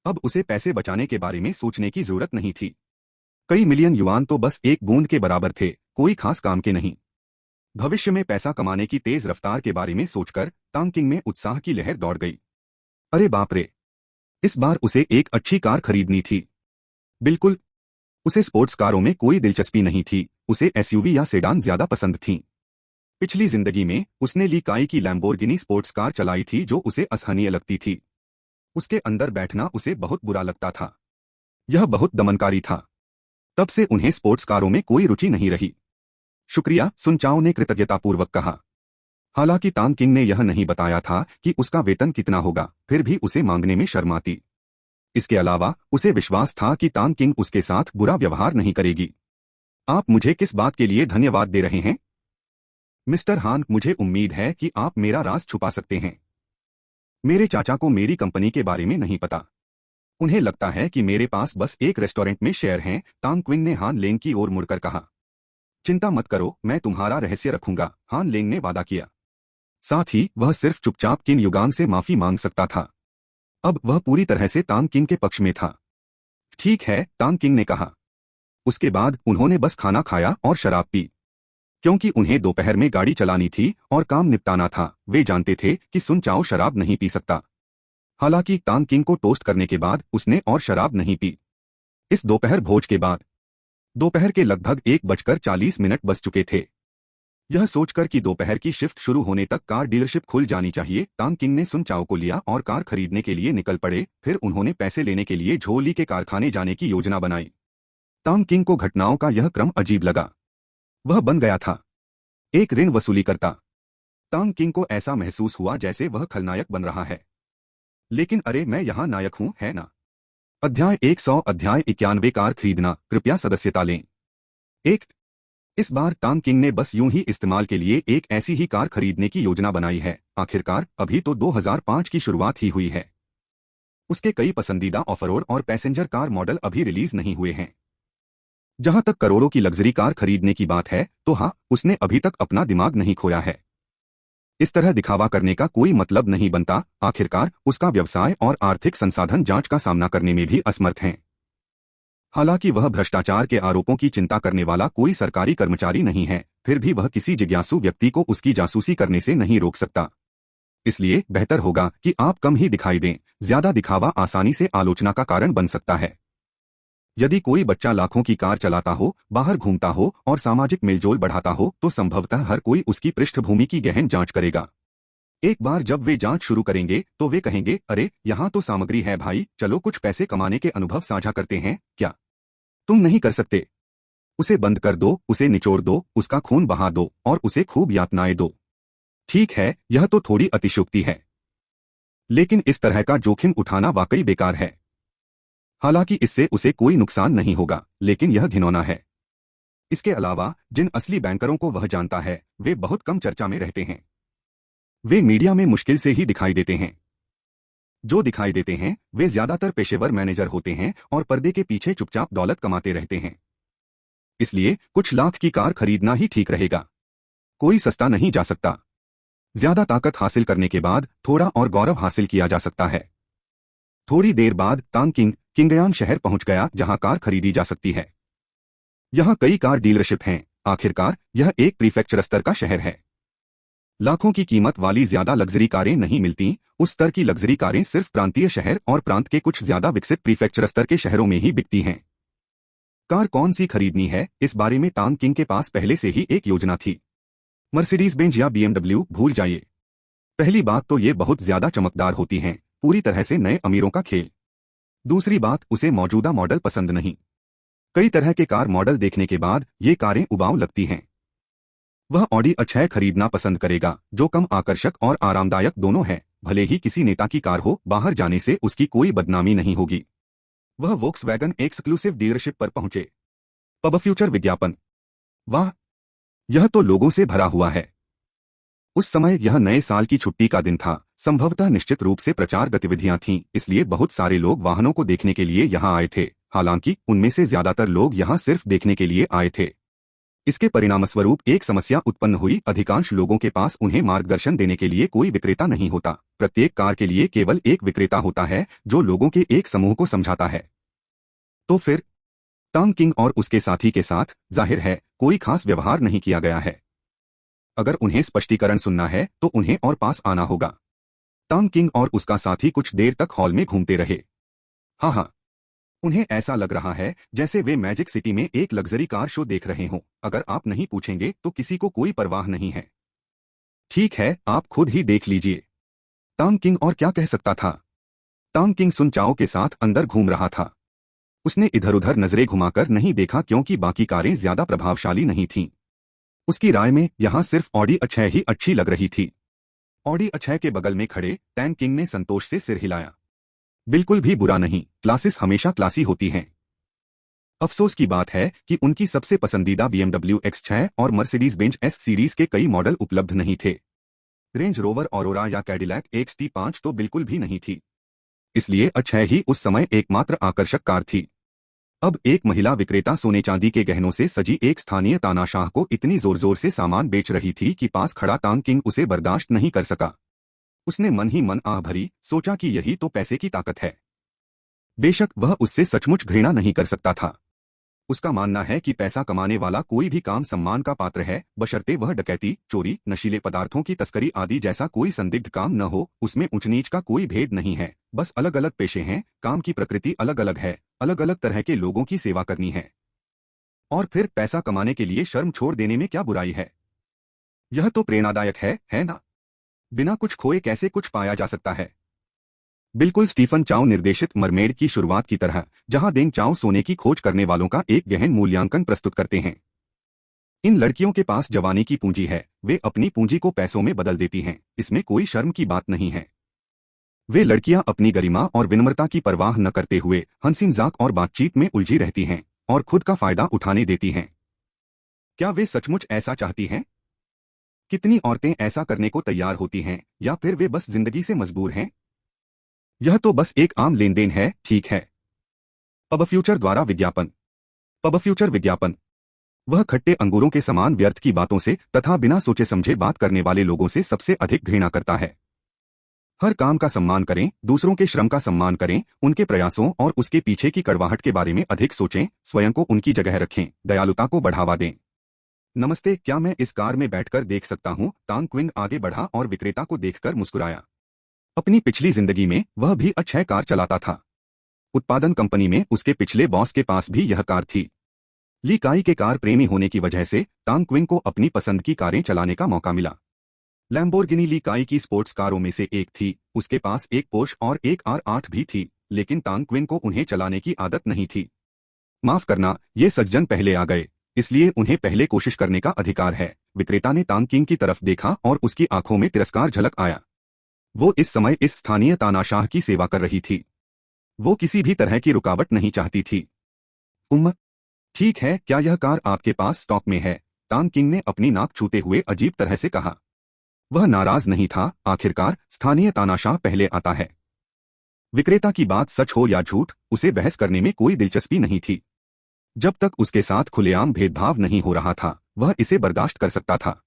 अब उसे पैसे बचाने के बारे में सोचने की जरूरत नहीं थी। कई मिलियन युआन तो बस एक बूंद के बराबर थे, कोई खास काम के नहीं। भविष्य में पैसा कमाने की तेज रफ्तार के बारे में सोचकर तांग किंग में उत्साह की लहर दौड़ गई। अरे बाप रे, इस बार उसे एक अच्छी कार खरीदनी थी। बिल्कुल। उसे स्पोर्ट्स कारों में कोई दिलचस्पी नहीं थी, उसे एसयूवी या सेडान ज्यादा पसंद थीं। पिछली जिंदगी में उसने ली काई की लैम्बोर्गिनी स्पोर्ट्स कार चलाई थी जो उसे असहनीय लगती थी। उसके अंदर बैठना उसे बहुत बुरा लगता था। यह बहुत दमनकारी था। तब से उन्हें स्पोर्ट्स कारों में कोई रुचि नहीं रही। शुक्रिया, सुन चाओ ने कृतज्ञतापूर्वक कहा। हालांकि तांग किंग ने यह नहीं बताया था कि उसका वेतन कितना होगा, फिर भी उसे मांगने में शर्म आती। इसके अलावा उसे विश्वास था कि तांग किंग उसके साथ बुरा व्यवहार नहीं करेगी। आप मुझे किस बात के लिए धन्यवाद दे रहे हैं मिस्टर हान? मुझे उम्मीद है कि आप मेरा राज छुपा सकते हैं। मेरे चाचा को मेरी कंपनी के बारे में नहीं पता। उन्हें लगता है कि मेरे पास बस एक रेस्टोरेंट में शेयर हैं। तांग क्विंग ने हान लेंग की ओर मुड़कर कहा। चिंता मत करो, मैं तुम्हारा रहस्य रखूंगा, हान लेंग ने वादा किया। साथ ही वह सिर्फ चुपचाप किन युगान से माफी मांग सकता था। अब वह पूरी तरह से तांग किंग के पक्ष में था। ठीक है, तांग किंग ने कहा। उसके बाद उन्होंने बस खाना खाया और शराब पी। क्योंकि उन्हें दोपहर में गाड़ी चलानी थी और काम निपटाना था, वे जानते थे कि सुन चाओ शराब नहीं पी सकता। हालांकि तांग किंग को टोस्ट करने के बाद उसने और शराब नहीं पी। इस दोपहर भोज के बाद दोपहर के लगभग 1:40 बज चुके थे। यह सोचकर कि दोपहर की शिफ्ट शुरू होने तक कार डीलरशिप खुल जानी चाहिए, तांग किंग ने सुन चाओ को लिया और कार खरीदने के लिए निकल पड़े। फिर उन्होंने पैसे लेने के लिए झोली के कारखाने जाने की योजना बनाई। तांग किंग को घटनाओं का यह क्रम अजीब लगा। वह बन गया था एक ऋण वसूली करता। तांग किंग को ऐसा महसूस हुआ जैसे वह खलनायक बन रहा है। लेकिन अरे, मैं यहाँ नायक हूँ, है ना? अध्याय 100 अध्याय 91 कार खरीदना, कृपया सदस्यता लें। एक इस बार तांग किंग ने बस यूं ही इस्तेमाल के लिए एक ऐसी ही कार खरीदने की योजना बनाई है। आखिरकार अभी तो 2005 की शुरुआत ही हुई है। उसके कई पसंदीदा ऑफरोड और पैसेंजर कार मॉडल अभी रिलीज नहीं हुए हैं। जहां तक करोड़ों की लग्जरी कार खरीदने की बात है, तो हाँ, उसने अभी तक अपना दिमाग नहीं खोया है। इस तरह दिखावा करने का कोई मतलब नहीं बनता। आखिरकार उसका व्यवसाय और आर्थिक संसाधन जांच का सामना करने में भी असमर्थ हैं। हालांकि वह भ्रष्टाचार के आरोपों की चिंता करने वाला कोई सरकारी कर्मचारी नहीं है, फिर भी वह किसी जिज्ञासु व्यक्ति को उसकी जासूसी करने से नहीं रोक सकता। इसलिए बेहतर होगा कि आप कम ही दिखाई दें। ज्यादा दिखावा आसानी से आलोचना का कारण बन सकता है। यदि कोई बच्चा लाखों की कार चलाता हो, बाहर घूमता हो और सामाजिक मेलजोल बढ़ाता हो, तो संभवतः हर कोई उसकी पृष्ठभूमि की गहन जांच करेगा। एक बार जब वे जांच शुरू करेंगे तो वे कहेंगे, अरे यहाँ तो सामग्री है भाई, चलो कुछ पैसे कमाने के अनुभव साझा करते हैं। क्या तुम नहीं कर सकते? उसे बंद कर दो, उसे निचोड़ दो, उसका खून बहा दो और उसे खूब यातनाएं दो। ठीक है, यह तो थोड़ी अतिशयोक्ति है, लेकिन इस तरह का जोखिम उठाना वाकई बेकार है। हालांकि इससे उसे कोई नुकसान नहीं होगा, लेकिन यह घिनौना है। इसके अलावा जिन असली बैंकरों को वह जानता है, वे बहुत कम चर्चा में रहते हैं। वे मीडिया में मुश्किल से ही दिखाई देते हैं। जो दिखाई देते हैं वे ज्यादातर पेशेवर मैनेजर होते हैं और पर्दे के पीछे चुपचाप दौलत कमाते रहते हैं। इसलिए कुछ लाख की कार खरीदना ही ठीक रहेगा। कोई सस्ता नहीं जा सकता। ज्यादा ताकत हासिल करने के बाद थोड़ा और गौरव हासिल किया जा सकता है। थोड़ी देर बाद तांग किंग किंगयान शहर पहुंच गया, जहां कार खरीदी जा सकती है। यहां कई कार डीलरशिप हैं। आखिरकार यह एक प्रीफेक्चर स्तर का शहर है। लाखों की कीमत वाली ज्यादा लग्जरी कारें नहीं मिलती। उस स्तर की लग्जरी कारें सिर्फ प्रांतीय शहर और प्रांत के कुछ ज्यादा विकसित प्रीफेक्चर स्तर के शहरों में ही बिकती हैं। कार कौन सी खरीदनी है, इस बारे में तांग किंग के पास पहले से ही एक योजना थी। मर्सिडीज बेंज या BMW, भूल जाइए। पहली बात तो ये बहुत ज्यादा चमकदार होती हैं, पूरी तरह से नए अमीरों का खेल। दूसरी बात, उसे मौजूदा मॉडल पसंद नहीं। कई तरह के कार मॉडल देखने के बाद ये कारें उबाऊ लगती हैं। वह ऑडी A6 खरीदना पसंद करेगा, जो कम आकर्षक और आरामदायक दोनों है। भले ही किसी नेता की कार हो, बाहर जाने से उसकी कोई बदनामी नहीं होगी। वह वोक्सवैगन एक्सक्लूसिव डीलरशिप पर पहुंचे। पब फ्यूचर विज्ञापन। वाह, यह तो लोगों से भरा हुआ है। उस समय यह नए साल की छुट्टी का दिन था। संभवतः निश्चित रूप से प्रचार गतिविधियां थीं, इसलिए बहुत सारे लोग वाहनों को देखने के लिए यहां आए थे। हालांकि उनमें से ज्यादातर लोग यहां सिर्फ देखने के लिए आए थे। इसके परिणामस्वरूप एक समस्या उत्पन्न हुई। अधिकांश लोगों के पास उन्हें मार्गदर्शन देने के लिए कोई विक्रेता नहीं होता। प्रत्येक कार के लिए केवल एक विक्रेता होता है, जो लोगों के एक समूह को समझाता है। तो फिर तांग किंग और उसके साथी के साथ जाहिर है कोई खास व्यवहार नहीं किया गया है। अगर उन्हें स्पष्टीकरण सुनना है तो उन्हें और पास आना होगा। तांग किंग और उसका साथी कुछ देर तक हॉल में घूमते रहे। हाँ, उन्हें ऐसा लग रहा है जैसे वे मैजिक सिटी में एक लग्जरी कार शो देख रहे हों। अगर आप नहीं पूछेंगे तो किसी को कोई परवाह नहीं है। ठीक है, आप खुद ही देख लीजिए। तांग किंग और क्या कह सकता था। तांग किंग सुन चाओ के साथ अंदर घूम रहा था। उसने इधर उधर नजरें घुमाकर नहीं देखा, क्योंकि बाकी कारें ज्यादा प्रभावशाली नहीं थीं। उसकी राय में यहां सिर्फ ऑडी A6 ही अच्छी लग रही थी। ऑडी A6 के बगल में खड़े टैंग किंग ने संतोष से सिर हिलाया। बिल्कुल भी बुरा नहीं, क्लासेस हमेशा क्लासी होती हैं। अफसोस की बात है कि उनकी सबसे पसंदीदा BMW X6 और मर्सिडीज बेंज S सीरीज के कई मॉडल उपलब्ध नहीं थे। रेंज रोवर ऑरोरा या कैडिलैक XT5 तो बिल्कुल भी नहीं थी। इसलिए X6 ही उस समय एकमात्र आकर्षक कार थी। अब एक महिला विक्रेता सोने चांदी के गहनों से सजी एक स्थानीय तानाशाह को इतनी जोर जोर से सामान बेच रही थी कि पास खड़ा तांग किंग उसे बर्दाश्त नहीं कर सका। उसने मन ही मन आह भरी, सोचा कि यही तो पैसे की ताकत है। बेशक वह उससे सचमुच घृणा नहीं कर सकता था। उसका मानना है कि पैसा कमाने वाला कोई भी काम सम्मान का पात्र है, बशर्ते वह डकैती, चोरी, नशीले पदार्थों की तस्करी आदि जैसा कोई संदिग्ध काम न हो। उसमें ऊंच नीच का कोई भेद नहीं है, बस अलग अलग पेशे हैं, काम की प्रकृति अलग अलग है, अलग अलग तरह के लोगों की सेवा करनी है। और फिर पैसा कमाने के लिए शर्म छोड़ देने में क्या बुराई है? यह तो प्रेरणादायक है ना? बिना कुछ खोए कैसे कुछ पाया जा सकता है? बिल्कुल स्टीफन चाओ निर्देशित मरमेड की शुरुआत की तरह, जहां डेंग चाओ सोने की खोज करने वालों का एक गहन मूल्यांकन प्रस्तुत करते हैं। इन लड़कियों के पास जवानी की पूंजी है, वे अपनी पूंजी को पैसों में बदल देती हैं, इसमें कोई शर्म की बात नहीं है। वे लड़कियां अपनी गरिमा और विनम्रता की परवाह न करते हुए हंसी मजाक और बातचीत में उलझी रहती हैं और खुद का फायदा उठाने देती हैं। क्या वे सचमुच ऐसा चाहती हैं? कितनी औरतें ऐसा करने को तैयार होती हैं, या फिर वे बस जिंदगी से मजबूर हैं? यह तो बस एक आम लेन देन है, ठीक है। पब फ्यूचर द्वारा विज्ञापन। पब फ्यूचर विज्ञापन वह खट्टे अंगूरों के समान व्यर्थ की बातों से तथा बिना सोचे समझे बात करने वाले लोगों से सबसे अधिक घृणा करता है। हर काम का सम्मान करें, दूसरों के श्रम का सम्मान करें, उनके प्रयासों और उसके पीछे की कड़वाहट के बारे में अधिक सोचें, स्वयं को उनकी जगह रखें, दयालुता को बढ़ावा दें। नमस्ते, क्या मैं इस कार में बैठकर देख सकता हूं? तांग क्विंग आगे बढ़ा और विक्रेता को देखकर मुस्कुराया। अपनी पिछली जिंदगी में वह भी अच्छी कार चलाता था। उत्पादन कंपनी में उसके पिछले बॉस के पास भी यह कार थी। ली काई के कार प्रेमी होने की वजह से तांग क्विंग को अपनी पसंद की कारें चलाने का मौका मिला। लैम्बोर्गिनी ली काई की स्पोर्ट्स कारों में से एक थी। उसके पास एक पोर्श और एक R8 भी थी, लेकिन तांग क्विंग को उन्हें चलाने की आदत नहीं थी। माफ करना, ये सज्जन पहले आ गए, इसलिए उन्हें पहले कोशिश करने का अधिकार है। विक्रेता ने तांग किंग की तरफ देखा और उसकी आंखों में तिरस्कार झलक आया। वो इस समय इस स्थानीय तानाशाह की सेवा कर रही थी। वो किसी भी तरह की रुकावट नहीं चाहती थी। ठीक है, क्या यह कार आपके पास स्टॉक में है? तांग किंग ने अपनी नाक छूते हुए अजीब तरह से कहा। वह नाराज नहीं था, आखिरकार स्थानीय तानाशाह पहले आता है। विक्रेता की बात सच हो या झूठ, उसे बहस करने में कोई दिलचस्पी नहीं थी। जब तक उसके साथ खुलेआम भेदभाव नहीं हो रहा था, वह इसे बर्दाश्त कर सकता था।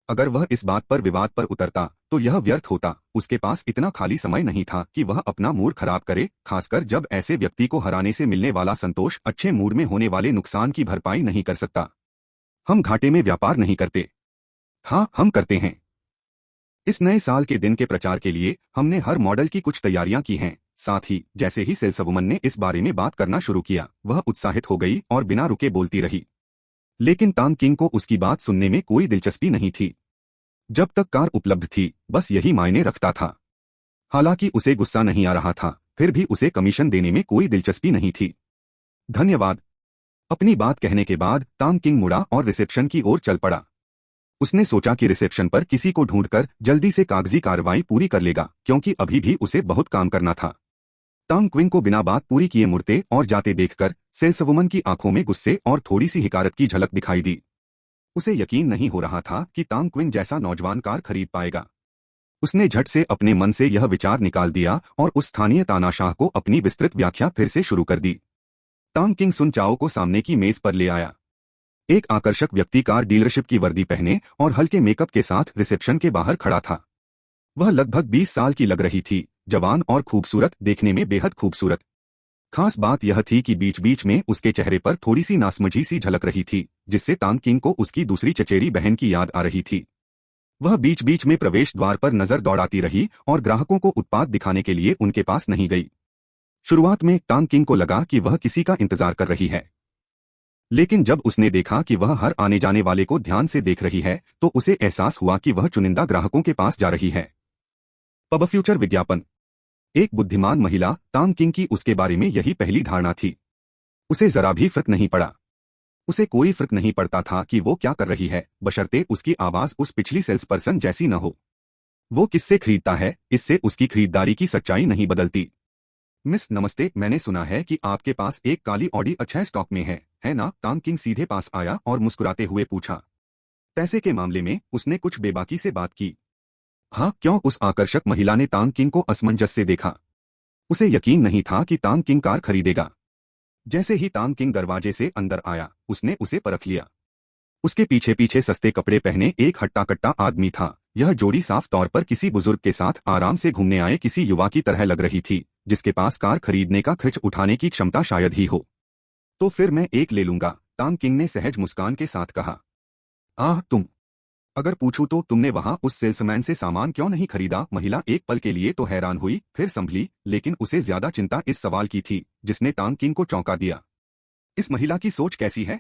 अगर वह इस बात पर विवाद पर उतरता तो यह व्यर्थ होता। उसके पास इतना खाली समय नहीं था कि वह अपना मूड खराब करे, खासकर जब ऐसे व्यक्ति को हराने से मिलने वाला संतोष अच्छे मूड में होने वाले नुकसान की भरपाई नहीं कर सकता। हम घाटे में व्यापार नहीं करते। हाँ, हम करते हैं। इस नए साल के दिन के प्रचार के लिए हमने हर मॉडल की कुछ तैयारियां की हैं। साथ ही जैसे ही सेल्सवुमन ने इस बारे में बात करना शुरू किया, वह उत्साहित हो गई और बिना रुके बोलती रही। लेकिन तांग किंग को उसकी बात सुनने में कोई दिलचस्पी नहीं थी। जब तक कार उपलब्ध थी, बस यही मायने रखता था। हालांकि उसे गुस्सा नहीं आ रहा था, फिर भी उसे कमीशन देने में कोई दिलचस्पी नहीं थी। धन्यवाद। अपनी बात कहने के बाद तांग किंग मुड़ा और रिसेप्शन की ओर चल पड़ा। उसने सोचा कि रिसेप्शन पर किसी को ढूंढकर जल्दी से कागजी कार्रवाई पूरी कर लेगा, क्योंकि अभी भी उसे बहुत काम करना था। तांग क्विंग को बिना बात पूरी किए मुड़ते और जाते देखकर सेल्सवुमन की आंखों में गुस्से और थोड़ी सी हिकारत की झलक दिखाई दी। उसे यकीन नहीं हो रहा था कि तांग क्विंग जैसा नौजवान कार खरीद पाएगा। उसने झट से अपने मन से यह विचार निकाल दिया और उस स्थानीय तानाशाह को अपनी विस्तृत व्याख्या फिर से शुरू कर दी। तांग किंग सुन चाओ को सामने की मेज पर ले आया। एक आकर्षक व्यक्ति कार डीलरशिप की वर्दी पहने और हल्के मेकअप के साथ रिसेप्शन के बाहर खड़ा था। वह लगभग 20 साल की लग रही थी, जवान और खूबसूरत, देखने में बेहद खूबसूरत। खास बात यह थी कि बीच बीच में उसके चेहरे पर थोड़ी सी नासमझी सी झलक रही थी, जिससे तांग किंग को उसकी दूसरी चचेरी बहन की याद आ रही थी। वह बीच बीच में प्रवेश द्वार पर नजर दौड़ाती रही और ग्राहकों को उत्पाद दिखाने के लिए उनके पास नहीं गई। शुरुआत में तांग किंग को लगा कि वह किसी का इंतजार कर रही है, लेकिन जब उसने देखा कि वह हर आने जाने वाले को ध्यान से देख रही है, तो उसे एहसास हुआ कि वह चुनिंदा ग्राहकों के पास जा रही है। पब फ्यूचर विज्ञापन। एक बुद्धिमान महिला तांग किंग की उसके बारे में यही पहली धारणा थी। उसे जरा भी फर्क नहीं पड़ा। उसे कोई फर्क नहीं पड़ता था कि वो क्या कर रही है, बशर्ते उसकी आवाज उस पिछली सेल्स पर्सन जैसी न हो। वो किससे खरीदता है, इससे उसकी खरीदारी की सच्चाई नहीं बदलती। मिस नमस्ते, मैंने सुना है कि आपके पास एक काली ऑडी अच्छा स्टॉक में है ना? तांग किंग सीधे पास आया और मुस्कुराते हुए पूछा। पैसे के मामले में उसने कुछ बेबाकी से बात की। हाँ क्यों? उस आकर्षक महिला ने तांग किंग को असमंजस से देखा। उसे यकीन नहीं था कि तांग किंग कार खरीदेगा। जैसे ही तांग किंग दरवाजे से अंदर आया, उसने उसे परख लिया। उसके पीछे पीछे सस्ते कपड़े पहने एक हट्टा कट्टा आदमी था। यह जोड़ी साफ तौर पर किसी बुजुर्ग के साथ आराम से घूमने आए किसी युवा की तरह लग रही थी, जिसके पास कार खरीदने का खर्च उठाने की क्षमता शायद ही हो। तो फिर मैं एक ले लूंगा, तांग किंग ने सहज मुस्कान के साथ कहा। तुम अगर पूछूं तो तुमने वहां उस सेल्समैन से सामान क्यों नहीं खरीदा? महिला एक पल के लिए तो हैरान हुई, फिर संभली, लेकिन उसे ज्यादा चिंता इस सवाल की थी जिसने तांग किंग को चौंका दिया। इस महिला की सोच कैसी है?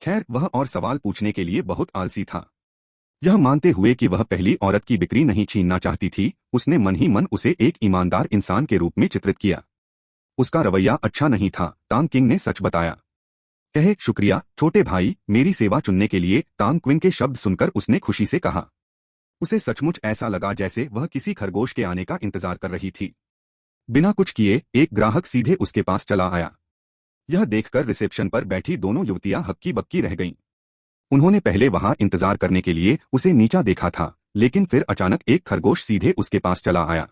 खैर, वह और सवाल पूछने के लिए बहुत आलसी था। यह मानते हुए कि वह पहली औरत की बिक्री नहीं छीनना चाहती थी, उसने मन ही मन उसे एक ईमानदार इंसान के रूप में चित्रित किया। उसका रवैया अच्छा नहीं था, तांग किंग ने सच बताया। कहे, शुक्रिया छोटे भाई, मेरी सेवा चुनने के लिए। तांग क्विन के शब्द सुनकर उसने खुशी से कहा। उसे सचमुच ऐसा लगा जैसे वह किसी खरगोश के आने का इंतजार कर रही थी। बिना कुछ किए एक ग्राहक सीधे उसके पास चला आया। यह देखकर रिसेप्शन पर बैठी दोनों युवतियां हक्की बक्की रह गईं। उन्होंने पहले वहां इंतजार करने के लिए उसे नीचा देखा था, लेकिन फिर अचानक एक खरगोश सीधे उसके पास चला आया।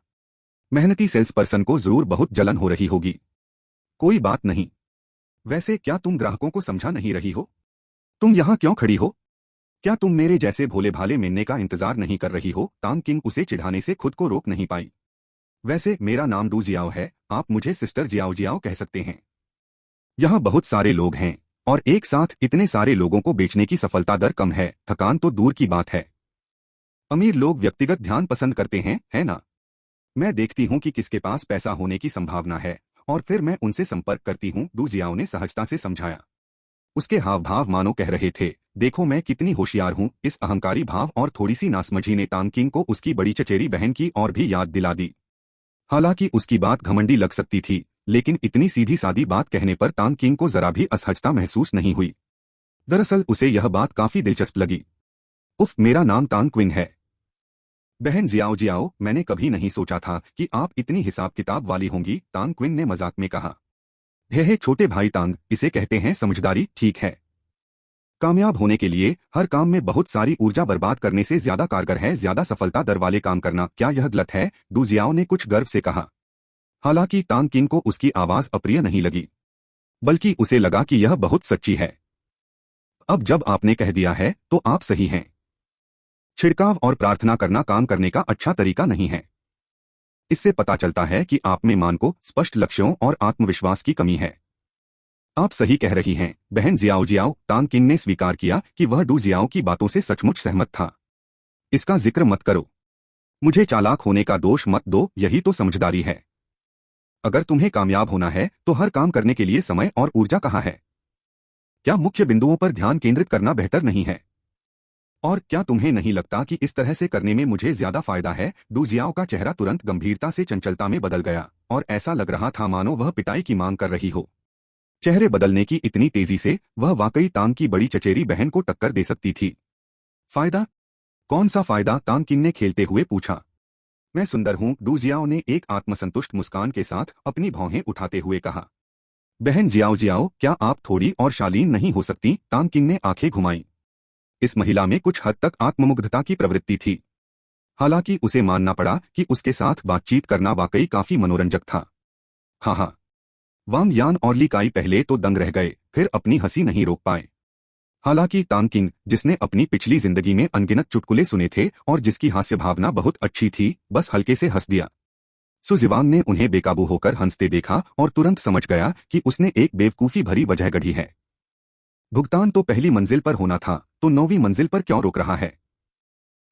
मेहनती सेल्स पर्सन को जरूर बहुत जलन हो रही होगी। कोई बात नहीं। वैसे क्या तुम ग्राहकों को समझा नहीं रही हो? तुम यहाँ क्यों खड़ी हो? क्या तुम मेरे जैसे भोले भाले मिलने का इंतजार नहीं कर रही हो? तांग किंग उसे चिढ़ाने से खुद को रोक नहीं पाई। वैसे मेरा नाम डू जियाओ है, आप मुझे सिस्टर जियाओ जियाओ कह सकते हैं। यहाँ बहुत सारे लोग हैं और एक साथ इतने सारे लोगों को बेचने की सफलता दर कम है, थकान तो दूर की बात है। अमीर लोग व्यक्तिगत ध्यान पसंद करते हैं, है ना? मैं देखती हूँ कि किसके पास पैसा होने की संभावना है और फिर मैं उनसे संपर्क करती हूँ, डू जियाओ ने सहजता से समझाया। उसके हाव भाव मानो कह रहे थे, देखो मैं कितनी होशियार हूँ। इस अहंकारी भाव और थोड़ी सी नासमझी ने तांग किंग को उसकी बड़ी चचेरी बहन की और भी याद दिला दी। हालांकि उसकी बात घमंडी लग सकती थी, लेकिन इतनी सीधी सादी बात कहने पर तांग किंग को जरा भी असहजता महसूस नहीं हुई। दरअसल उसे यह बात काफी दिलचस्प लगी। उफ, मेरा नाम तांग क्विन है। बहन जियाओ जियाओ, मैंने कभी नहीं सोचा था कि आप इतनी हिसाब किताब वाली होंगी, तांग क्विन ने मजाक में कहा। हे छोटे भाई तांग, इसे कहते हैं समझदारी, ठीक है। कामयाब होने के लिए हर काम में बहुत सारी ऊर्जा बर्बाद करने से ज्यादा कारगर है ज्यादा सफलता दर वाले काम करना। क्या यह गलत है? डू जियाओ ने कुछ गर्व से कहा। हालांकि तांग किंग को उसकी आवाज अप्रिय नहीं लगी, बल्कि उसे लगा कि यह बहुत सच्ची है। अब जब आपने कह दिया है तो आप सही हैं। छिड़काव और प्रार्थना करना काम करने का अच्छा तरीका नहीं है। इससे पता चलता है कि आप में मान को, स्पष्ट लक्ष्यों और आत्मविश्वास की कमी है। आप सही कह रही हैं, बहन जियाओ जियाओ। तांग किंग ने स्वीकार किया कि वह डू जियाओ की बातों से सचमुच सहमत था। इसका जिक्र मत करो। मुझे चालाक होने का दोष मत दो, यही तो समझदारी है। अगर तुम्हें कामयाब होना है तो हर काम करने के लिए समय और ऊर्जा कहाँ है? क्या मुख्य बिंदुओं पर ध्यान केंद्रित करना बेहतर नहीं है? और क्या तुम्हें नहीं लगता कि इस तरह से करने में मुझे ज्यादा फायदा है? डू जियाओ का चेहरा तुरंत गंभीरता से चंचलता में बदल गया और ऐसा लग रहा था मानो वह पिटाई की मांग कर रही हो। चेहरे बदलने की इतनी तेजी से वह वाकई तांग की बड़ी चचेरी बहन को टक्कर दे सकती थी। फायदा? कौन सा फायदा? तांग किंग ने खेलते हुए पूछा। मैं सुंदर हूं, डू जियाओ ने एक आत्मसंतुष्ट मुस्कान के साथ अपनी भौहें उठाते हुए कहा। बहन जियाओ जियाओ, क्या आप थोड़ी और शालीन नहीं हो सकती? तांग किंग ने आंखें घुमाई। इस महिला में कुछ हद तक आत्ममुग्धता की प्रवृत्ति थी। हालांकि उसे मानना पड़ा कि उसके साथ बातचीत करना वाकई काफी मनोरंजक था। हाँ, वांग यान और ली काई पहले तो दंग रह गए, फिर अपनी हंसी नहीं रोक पाए। हालांकि तांग किंग, जिसने अपनी पिछली जिंदगी में अनगिनत चुटकुले सुने थे और जिसकी हास्य भावना बहुत अच्छी थी, बस हल्के से हंस दिया। सुजिवांग ने उन्हें बेकाबू होकर हंसते देखा और तुरंत समझ गया कि उसने एक बेवकूफी भरी वजह गढ़ी है। भुगतान तो पहली मंजिल पर होना था, तो 9वीं मंजिल पर क्यों रोक रहा है?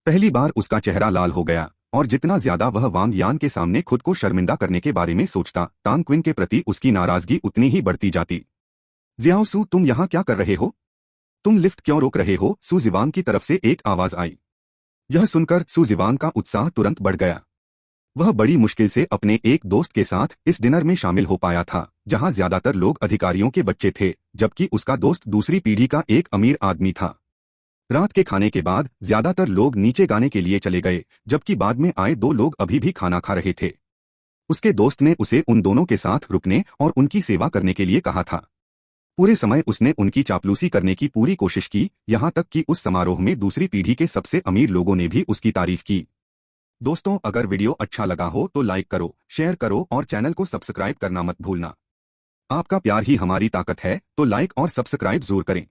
पहली बार उसका चेहरा लाल हो गया और जितना ज्यादा वह वांग यान के सामने खुद को शर्मिंदा करने के बारे में सोचता, तांग क्विन के प्रति उसकी नाराजगी उतनी ही बढ़ती जाती। जियाओ सू, तुम यहाँ क्या कर रहे हो? तुम लिफ्ट क्यों रोक रहे हो? सू जिवांग की तरफ से एक आवाज आई। यह सुनकर सू जिवांग का उत्साह तुरंत बढ़ गया। वह बड़ी मुश्किल से अपने एक दोस्त के साथ इस डिनर में शामिल हो पाया था, जहां ज्यादातर लोग अधिकारियों के बच्चे थे, जबकि उसका दोस्त दूसरी पीढ़ी का एक अमीर आदमी था। रात के खाने के बाद ज्यादातर लोग नीचे गाने के लिए चले गए, जबकि बाद में आए दो लोग अभी भी खाना खा रहे थे। उसके दोस्त ने उसे उन दोनों के साथ रुकने और उनकी सेवा करने के लिए कहा था। पूरे समय उसने उनकी चापलूसी करने की पूरी कोशिश की, यहाँ तक कि उस समारोह में दूसरी पीढ़ी के सबसे अमीर लोगों ने भी उसकी तारीफ की। दोस्तों, अगर वीडियो अच्छा लगा हो तो लाइक करो, शेयर करो और चैनल को सब्सक्राइब करना मत भूलना। आपका प्यार ही हमारी ताकत है, तो लाइक और सब्सक्राइब जरूर करें।